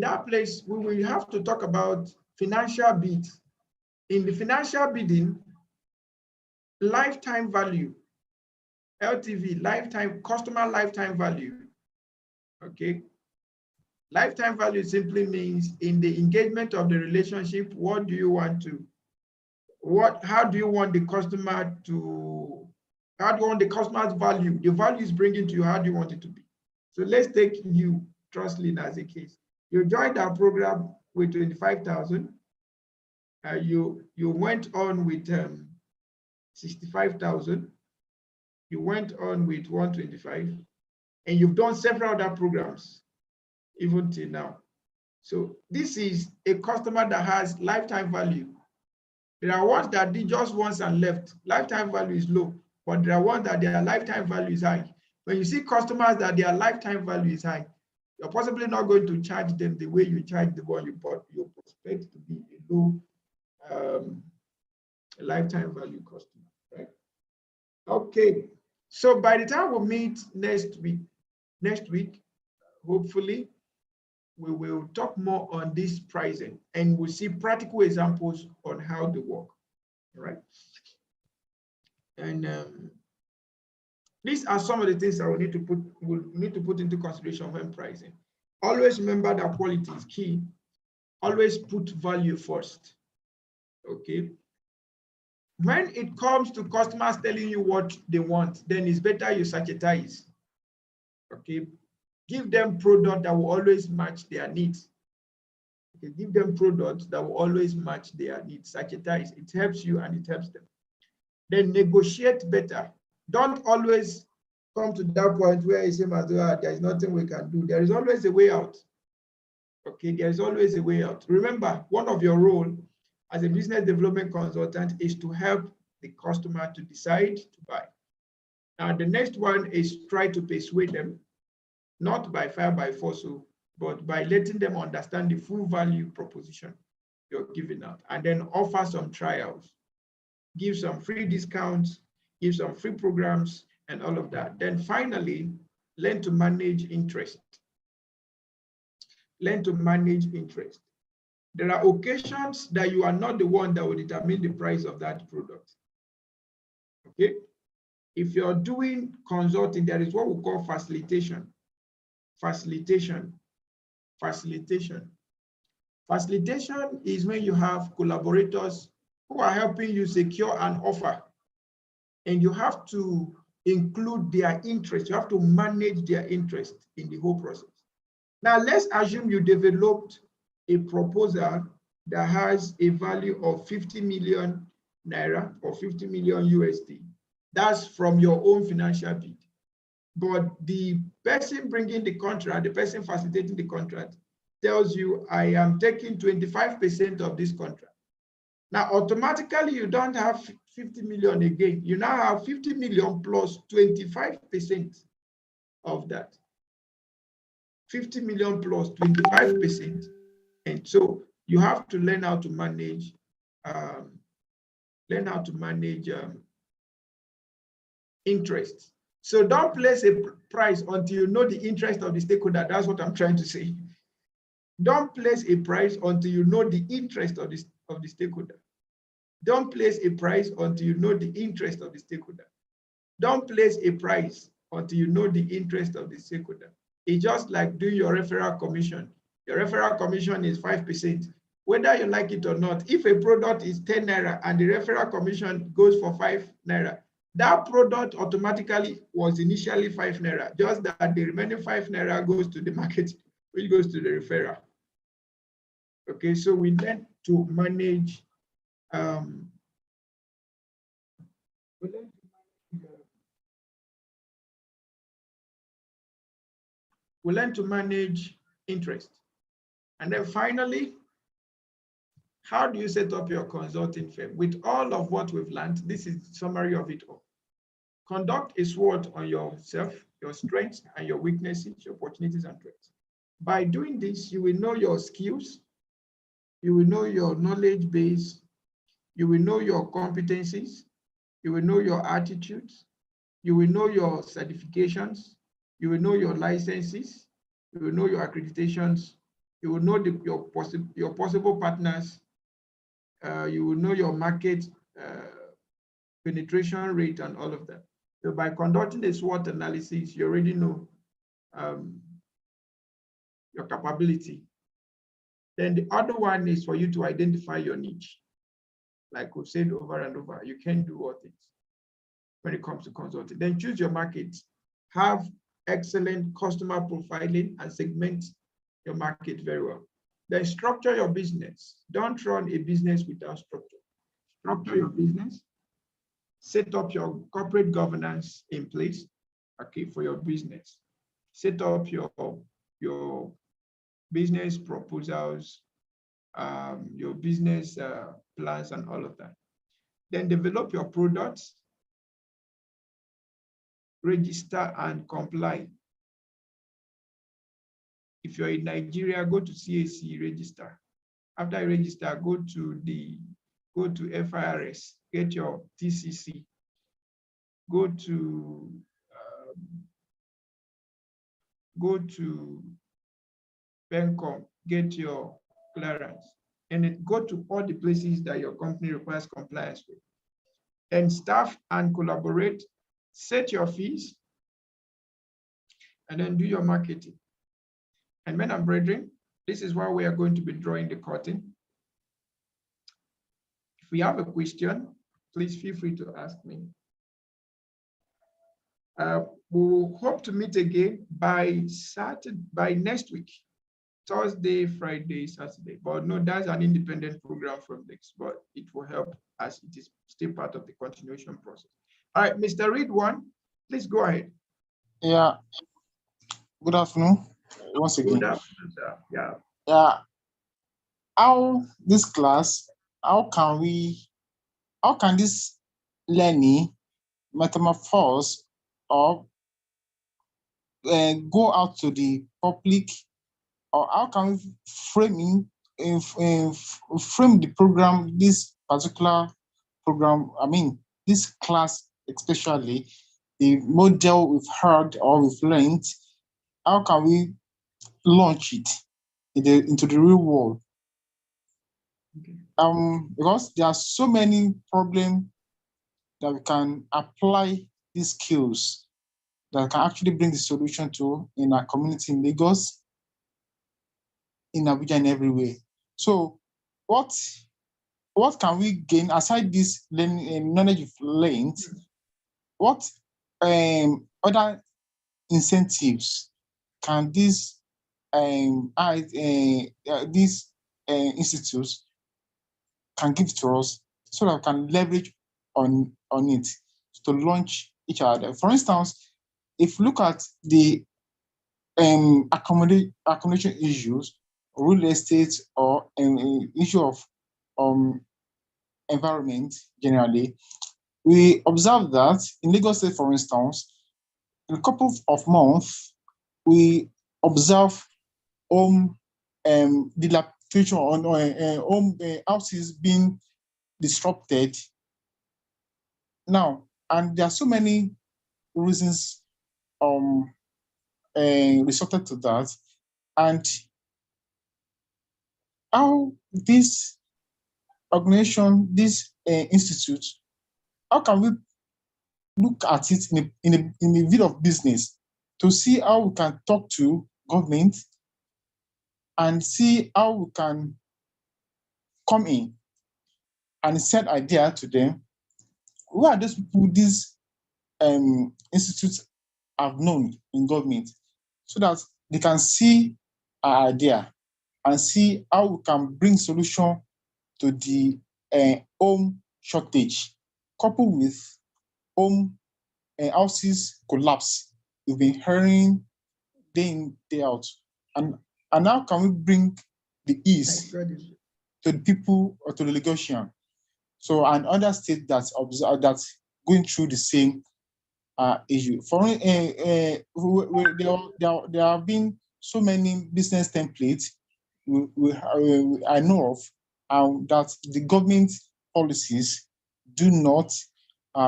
that place, we will have to talk about financial bids. In the financial bidding, lifetime value, LTV, lifetime, customer lifetime value, okay? Lifetime value simply means in the engagement of the relationship, what do you want to, how do you want the customer to, how do you want the customer's value, the value is bringing to you, how do you want it to be? So let's take you, Trustlin, as a case. You joined our program with 25,000. You went on with 65,000. You went on with 125, and you've done several other programs even till now. So this is a customer that has lifetime value. There are ones that did just once and left. Lifetime value is low, but there are ones that their lifetime value is high. When you see customers that their lifetime value is high, you're possibly not going to charge them the way you charge the one you bought. You expect to be a low lifetime value customer, right? Okay. So by the time we meet next week, hopefully, we will talk more on this pricing and we'll see practical examples on how they work, right? And these are some of the things that we need to put into consideration when pricing. Always remember that quality is key. Always put value first, okay? When it comes to customers telling you what they want, then it's better you sachetize, okay? Give them product that will always match their needs. Okay, give them products that will always match their needs. Sachetize, it helps you and it helps them. Then negotiate better. Don't always come to that point where you say, there is nothing we can do. There is always a way out. Okay, there is always a way out. Remember, one of your roles as a business development consultant is to help the customer to decide to buy. Now, the next one is try to persuade them, not by fire by force, but by letting them understand the full value proposition you're giving out, and then offer some trials, give some free discounts, give some free programs, and all of that. Then finally, learn to manage interest. Learn to manage interest. There are occasions that you are not the one that will determine the price of that product. Okay? If you're doing consulting, there is what we call facilitation. Facilitation is when you have collaborators who are helping you secure an offer, and you have to include their interest. You have to manage their interest in the whole process. Now, let's assume you developed a proposal that has a value of 50 million naira or 50 million USD. That's from your own financial bid. But the person bringing the contract, the person facilitating the contract, tells you, I am taking 25% of this contract. Now, automatically, you don't have 50 million again. You now have 50 million plus 25% of that. 50 million plus 25%. And so you have to learn how to manage, interest. So don't place a price until you know the interest of the stakeholder. That's what I'm trying to say. Don't place a price until you know the interest of the stakeholder. Don't place a price until you know the interest of the stakeholder. Don't place a price until you know the interest of the stakeholder. It's just like doing your referral commission. Your referral commission is 5%. Whether you like it or not, if a product is 10 naira and the referral commission goes for 5 naira, that product automatically was initially 5 naira, just that the remaining 5 naira goes to the market, which goes to the referral. Okay, so we learn to manage we learn to manage interest. And then finally, how do you set up your consulting firm? With all of what we've learned, this is the summary of it all. Conduct a SWOT on yourself, your strengths and your weaknesses, your opportunities and threats. By doing this, you will know your skills, you will know your knowledge base, you will know your competencies, you will know your attitudes, you will know your certifications, you will know your licenses, you will know your accreditations, you will know your possible partners, you will know your market penetration rate and all of that. So by conducting a SWOT analysis, you already know your capability. Then the other one is for you to identify your niche. Like we've said over and over, you can't do all things when it comes to consulting. Then choose your market. Have excellent customer profiling and segment your market very well. Then structure your business. Don't run a business without structure. Structure your business. Set up your corporate governance in place, okay, for your business. Set up your business proposals, your business plans and all of that. Then develop your products, register and comply. If you're in Nigeria, go to CAC, register. After you register, go to FIRS, get your TCC. go to Pencom, get your clearance, and then go to all the places that your company requires compliance with. And staff and collaborate, set your fees, and then do your marketing. And men and brethren, this is why we are going to be drawing the curtain. If we have a question, please feel free to ask me. We'll hope to meet again by next week, Thursday, Friday, Saturday. But no, that's an independent program from this, but it will help as it is still part of the continuation process. All right, Mr. Reed one, please go ahead. Yeah. Good afternoon. Once again. Good afternoon, sir. Yeah. Yeah. How this class, how can this learning metamorphose or go out to the public, or how can we frame the program, this particular program, I mean, this class especially, the model we've heard or we've learned, how can we launch it into the real world? Okay. Because there are so many problems that we can apply these skills that can actually bring the solution to in our community in Lagos, in Abuja, and everywhere. So what can we gain aside this learning, knowledge we've learned? What other incentives can these institutes can give to us so that we can leverage on it to launch each other? For instance, if you look at the accommodation issues, real estate, or issue of environment generally, we observe that in Lagos State, for instance, in a couple of months, we observe dilapidation on home houses being disrupted now, and there are so many reasons resulted to that, and how this organization, this institute, how can we look at it in a view of business to see how we can talk to government and see how we can come in and send idea to them? Who are those people these institutes have known in government, so that they can see our idea and see how we can bring solution to the home shortage, coupled with home houses collapse. We've been hearing day in, day out. And how can we bring the ease to the people or to the Lagosian? So, and other states that's going through the same issue. For there have been so many business templates I know of that the government policies do not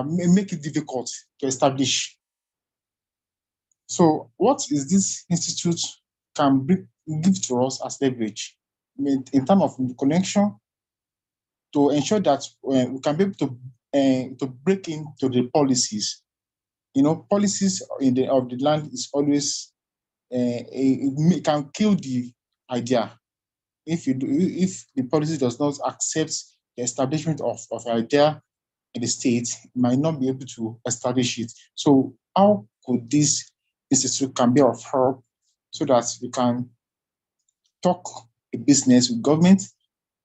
make it difficult to establish. So, what is this institute can give to us as leverage in terms of connection to ensure that we can be able to break into the policies? You know, policies of the land is always it can kill the idea. If the policy does not accept the establishment of idea in the state, it might not be able to establish it. So how could this institute can be of help so that we can talk a business with government,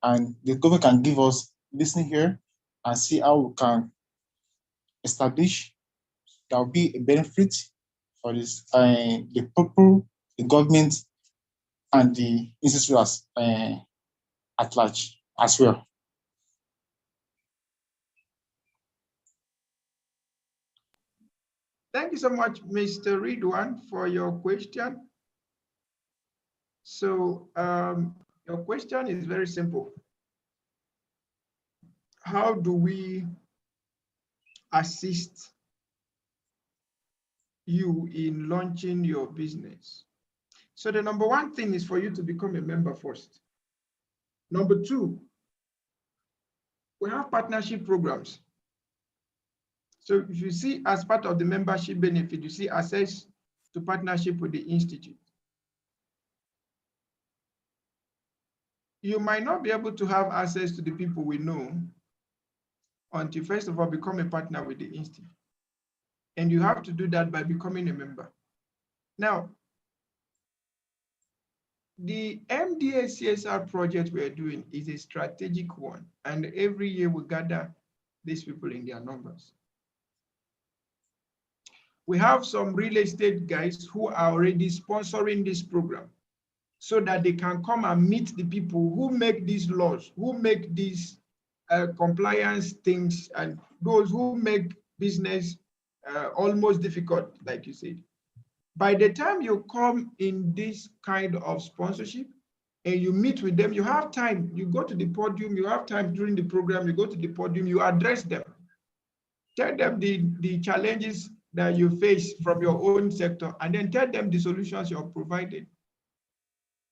and the government can give us listening here and see how we can establish that will be a benefit for this the people, the government, and the institute at large as well. Thank you so much, Mr. Ridwan, for your question. So your question is very simple. How do we assist you in launching your business. So the number one thing is for you to become a member first. Number two, we have partnership programs. So if you see as part of the membership benefit, you see access to partnership with the institute. You might not be able to have access to the people we know until first of all become a partner with the institute. And you have to do that by becoming a member. Now, the MDA CSR project we're doing is a strategic one, and every year we gather these people in their numbers. We have some real estate guys who are already sponsoring this program so that they can come and meet the people who make these laws, who make these compliance things, and those who make business almost difficult, like you said. By the time you come in this kind of sponsorship and you meet with them, you have time, you go to the podium, you have time during the program, you go to the podium, you address them. Tell them the challenges that you face from your own sector, and then tell them the solutions you're providing.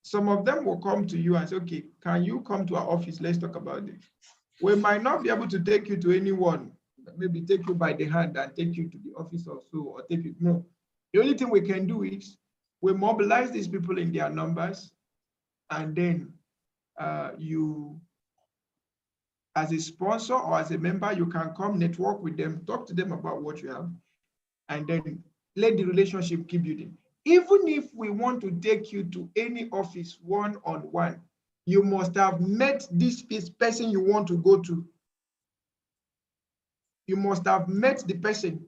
Some of them will come to you and say, okay, can you come to our office? Let's talk about it. We might not be able to take you to anyone, maybe take you by the hand and take you to the office or so, or take you, no. The only thing we can do is we mobilize these people in their numbers, and then you, as a sponsor or as a member, you can come network with them, talk to them about what you have, and then let the relationship keep building. Even if we want to take you to any office one-on-one, you must have met this person you want to go to. You must have met the person.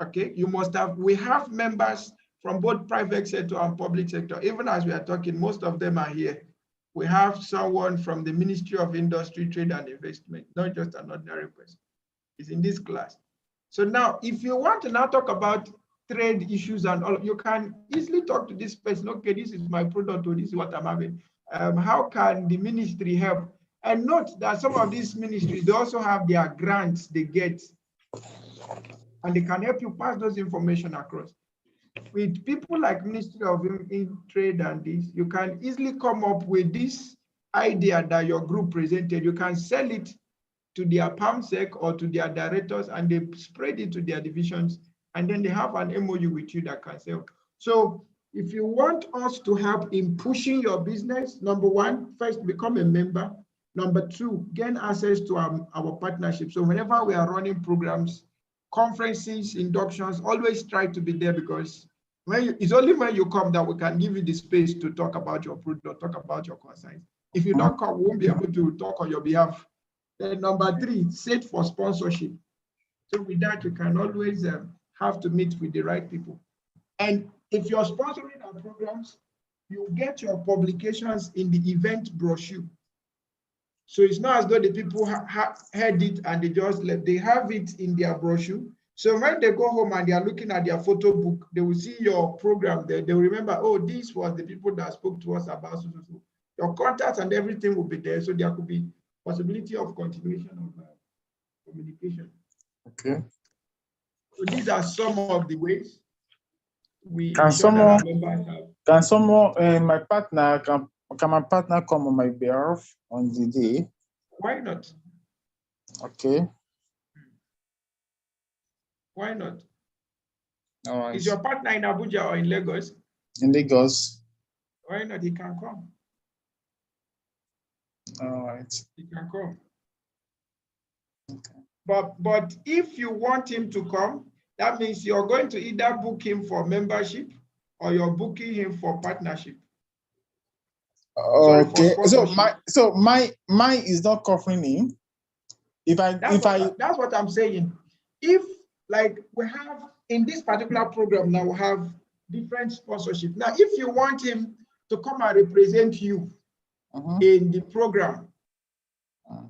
Okay, you must have, we have members from both private sector and public sector. Even as we are talking, most of them are here. We have someone from the Ministry of Industry, Trade and Investment, not just an ordinary person. It's in this class. So now, if you want to now talk about trade issues and all, you can easily talk to this person. Okay, this is my product, or this is what I'm having. How can the ministry help? And note that some of these ministries, they also have their grants they get, and they can help you pass those information across. With people like Ministry of Trade and this, you can easily come up with this idea that your group presented. You can sell it to their PAMSEC or to their directors, and they spread it to their divisions, and then they have an MOU with you that can sell. So if you want us to help in pushing your business, number one, first become a member. Number two, gain access to our partnership. So whenever we are running programs, conferences, inductions, always try to be there, because it's only when you come that we can give you the space to talk about your product, talk about your concerns. If you don't come, we won't be able to talk on your behalf. Then number three, set for sponsorship. So with that, you can always have to meet with the right people. And if you're sponsoring our programs, you get your publications in the event brochure. So it's not as though the people heard it and they just left. They have it in their brochure. So when they go home and they are looking at their photo book, they will see your program there. They will remember, oh, this was the people that spoke to us about so. Your contacts and everything will be there. So there could be possibility of continuation of communication. Okay. So these are some of the ways we Can ensure that our members have. Can someone, my partner, can my partner come on my behalf on the day? Why not? Okay. Why not? All right. Is your partner in Abuja or in Lagos? In Lagos. Why not? He can come. All right. He can come. Okay. But if you want him to come, that means you're going to either book him for membership or you're booking him for partnership. Okay. So my is not covering him. That's what I'm saying. If, like, we have in this particular program now, we have different sponsorship. Now, if you want him to come and represent you in the program,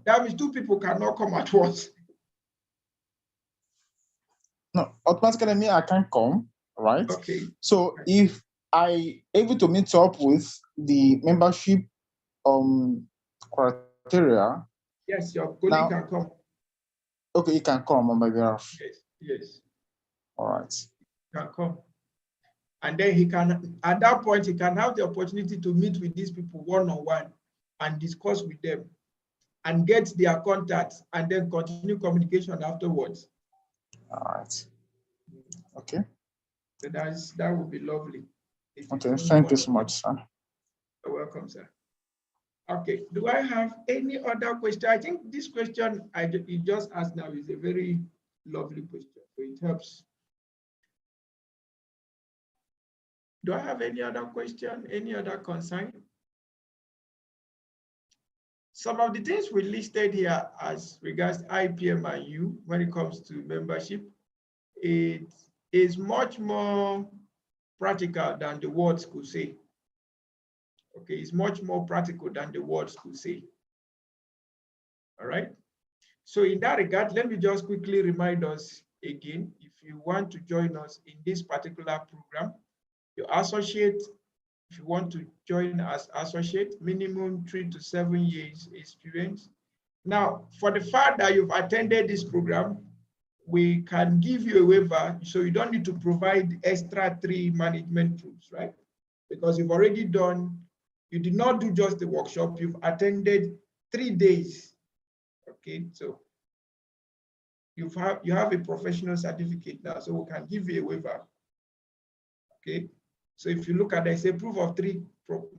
that means two people cannot come at once. No, automatically me, I can't come, right? Okay. So if I able to meet up with the membership criteria. Yes, your colleague can come. Okay, you can come on my behalf. Yes, yes. All right. can come. And then he can, at that point, he can have the opportunity to meet with these people one-on-one and discuss with them and get their contacts and then continue communication afterwards. All right. Okay. So that would be lovely. Okay, thank you so much, sir. You're welcome, sir. Okay, do I have any other question? I think this question you just asked now is a very lovely question, so it helps. Do I have any other question, any other concern? Some of the things we listed here as regards IPM and U when it comes to membership, it is much more practical than the words could say. Okay, it's much more practical than the words could say. All right. So in that regard, let me just quickly remind us again, if you want to join us in this particular program, your associate, if you want to join as associate, minimum 3 to 7 years experience. Now, for the fact that you've attended this program, we can give you a waiver, so you don't need to provide extra 3 management proofs, right? Because you've already done, you did not do just the workshop, you've attended 3 days. Okay, so you have a professional certificate now, so we can give you a waiver. Okay, so if you look at it, say proof of 3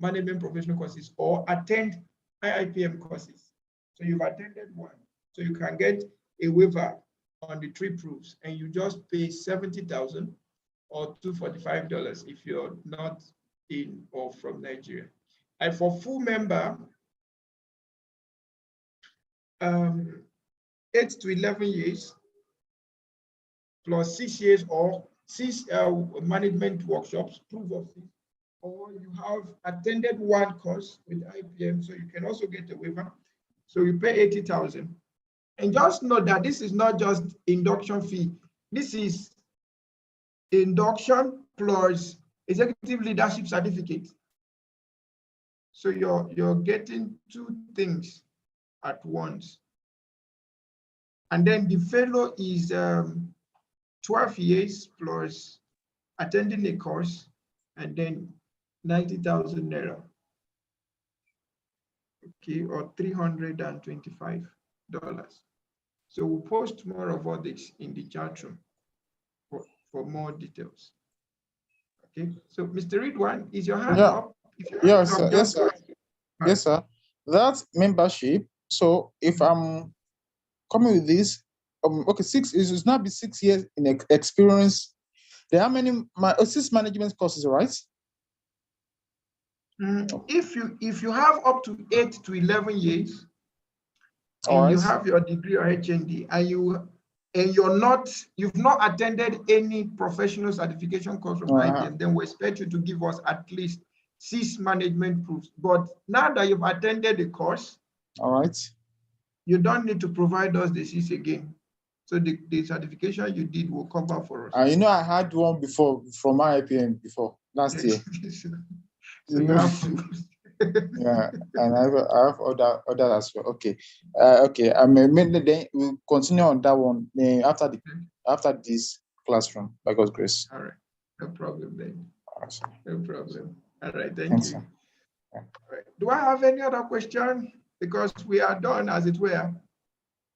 management professional courses or attend IIPM courses. So you've attended 1, so you can get a waiver on the 3 proofs, and you just pay $70,000 or $245 if you're not in or from Nigeria. And for full member, 8 to 11 years plus 6 years or 6 management workshops, proof of 6, or you have attended 1 course with IPM, so you can also get a waiver. So you pay 80,000. And just note that this is not just induction fee. This is induction plus executive leadership certificate. So you're getting 2 things at once. And then the fellow is 12 years plus attending a course, and then 90,000 naira. Okay, or $325. So we'll post more of all this in the chat room for more details. Okay, so Mr. Ridwan, is your hand up? Yes, sir. Yes, sir. Yes, sir. That membership. So if I'm coming with this, okay, 6 is not be 6 years in experience. There are many 6 management courses, right? If you have up to 8 to 11 years, and you have your degree or HND, and you've not attended any professional certification course from IBM, then we expect you to give us at least 6 management proofs. But now that you've attended the course, you don't need to provide us the 6 again. So the certification you did will cover for us. You know, I had one before from IPM before last year. So you have to. Yeah, and I have other as well. Okay, okay. I mean, then we'll continue on that one after this classroom by God's grace. All right, no problem then. Awesome. No problem. All right, thank you. Yeah. All right. Do I have any other question? Because we are done, as it were.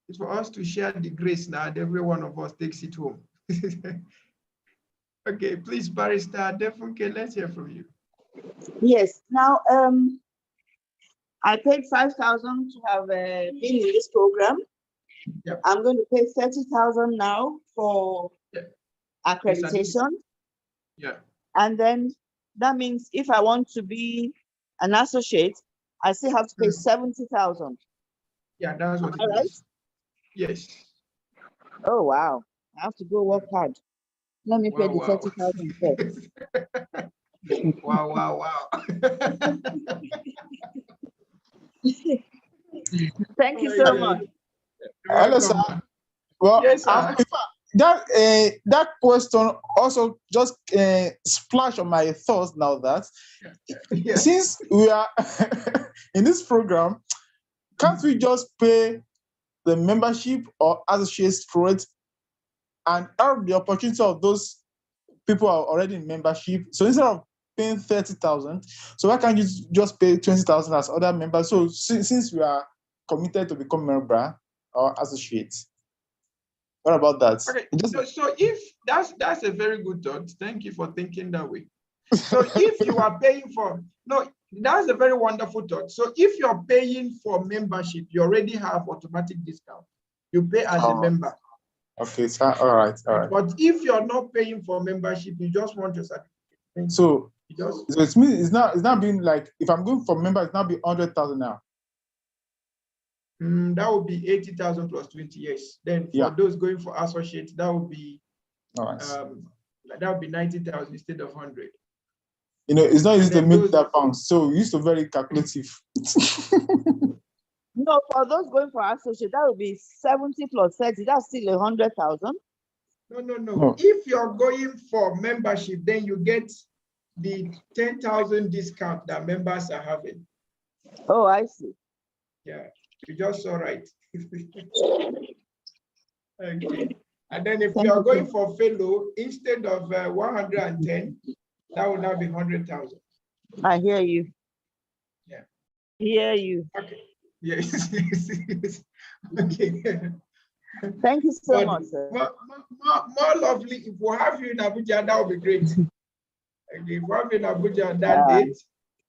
It's for us to share the grace now, and every one of us takes it home. Okay, please, Barrister Defunke, let's hear from you. Yes. Now, I paid 5,000 to have been in this program. Yep. I'm going to pay 30,000 now for accreditation. Yeah. And then that means if I want to be an associate, I still have to pay 70,000. Yeah, that's what it is. Yes. Oh wow! I have to go work hard. Let me pay the 30,000 first. Wow. Thank you so much. Hello, sir. Well, yes, sir. That question also just splashed on my thoughts now that since we are in this program, can't we just pay the membership or associates for it and have the opportunity of those people are already in membership. So instead of paying 30,000, so why can't you just pay 20,000 as other members? So since we are committed to become member or associate, what about that? Okay, so if that's a very good thought. Thank you for thinking that way. So if you are paying for, no, that's a very wonderful thought. So if you're paying for membership, you already have automatic discount. You pay as a member. Okay, so, all right. But if you're not paying for membership, you just want your certificate. So it means it's not being like, if I'm going for member, it's not be 100,000 now. That would be 80,000 plus 20 years. Then for those going for associate, that would be that would be 90,000 instead of 100. You know, it's not easy to make that pounds. So we used to very calculative. No, for those going for associate, that would be 70 plus 30. That's still 100,000. No. If you're going for membership, then you get the 10,000 discount that members are having. Oh, I see. Yeah, you just saw right. Okay. And then if you are going for fellow, instead of 110, that would now be 100,000. I hear you. Yeah. Hear you. Okay. Yes. Okay. Thank you so much, sir. More lovely. If we have you in Abuja, that would be great. Okay, if we have you in Abuja on that date,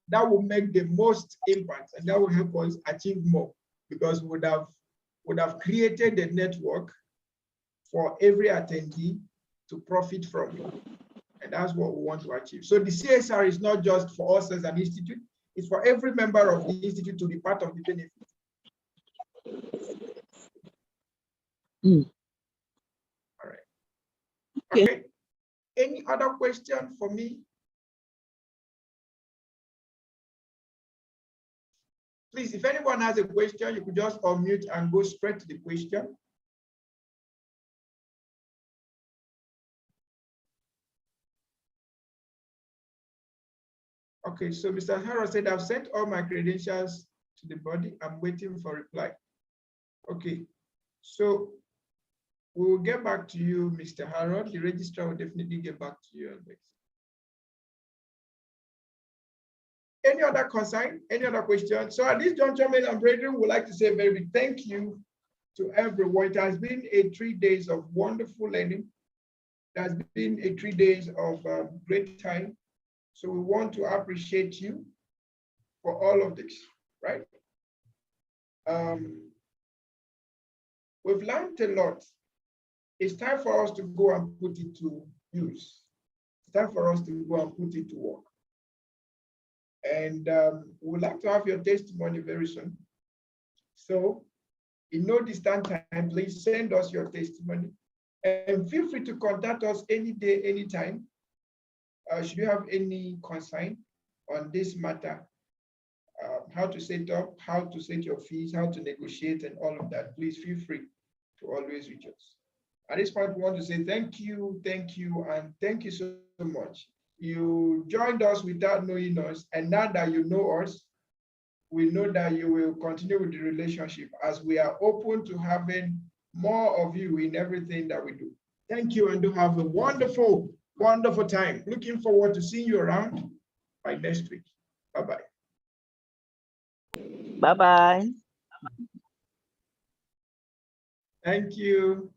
that will make the most impact, and that will help us achieve more, because we would have created a network for every attendee to profit from it. And that's what we want to achieve. So the CSR is not just for us as an institute, it's for every member of the institute to be part of the benefit. All right. Okay. Any other question for me? Please, if anyone has a question, you could just unmute and go straight to the question. Okay, so Mr. Harold said, I've sent all my credentials to the body. I'm waiting for reply. Okay, so we will get back to you, Mr. Harold. The registrar will definitely get back to you on this. Any other concern? Any other question? So at this juncture, men and brethren, we would like to say a very big thank you to everyone. It has been a 3 days of wonderful learning. It has been a 3 days of great time. So we want to appreciate you for all of this, right? We've learned a lot. It's time for us to go and put it to use. It's time for us to go and put it to work. And we'd like to have your testimony very soon. So in no distant time, please send us your testimony. And feel free to contact us any day, anytime. Should you have any concern on this matter, how to set up, how to set your fees, how to negotiate and all of that, please feel free to always reach us. At this point, we want to say thank you, and thank you so much. You joined us without knowing us, and now that you know us, we know that you will continue with the relationship as we are open to having more of you in everything that we do. Thank you, and do have a wonderful, wonderful time. Looking forward to seeing you around by next week. Bye-bye. Bye-bye. Thank you.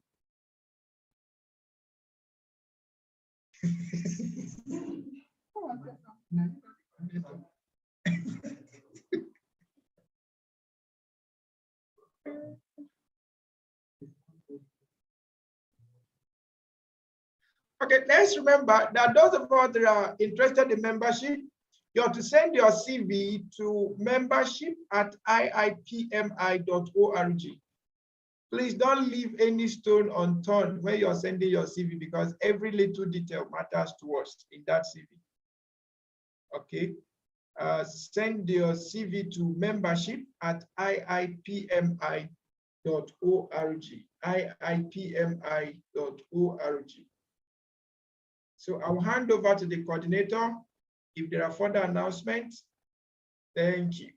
Okay, let's remember that those of us that are interested in membership, you have to send your CV to membership@iipmi.org. Please don't leave any stone unturned when you're sending your CV, because every little detail matters to us in that CV. Okay, send your CV to membership@iipmi.org. iipmi.org. So I'll hand over to the coordinator if there are further announcements. Thank you.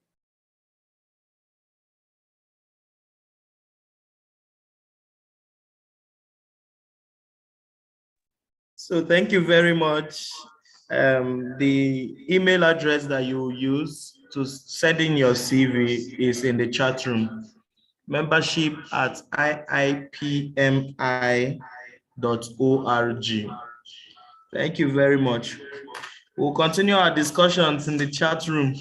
So thank you very much. The email address that you use to send in your CV is in the chat room. membership@iipmi.org. Thank you very much. We'll continue our discussions in the chat room.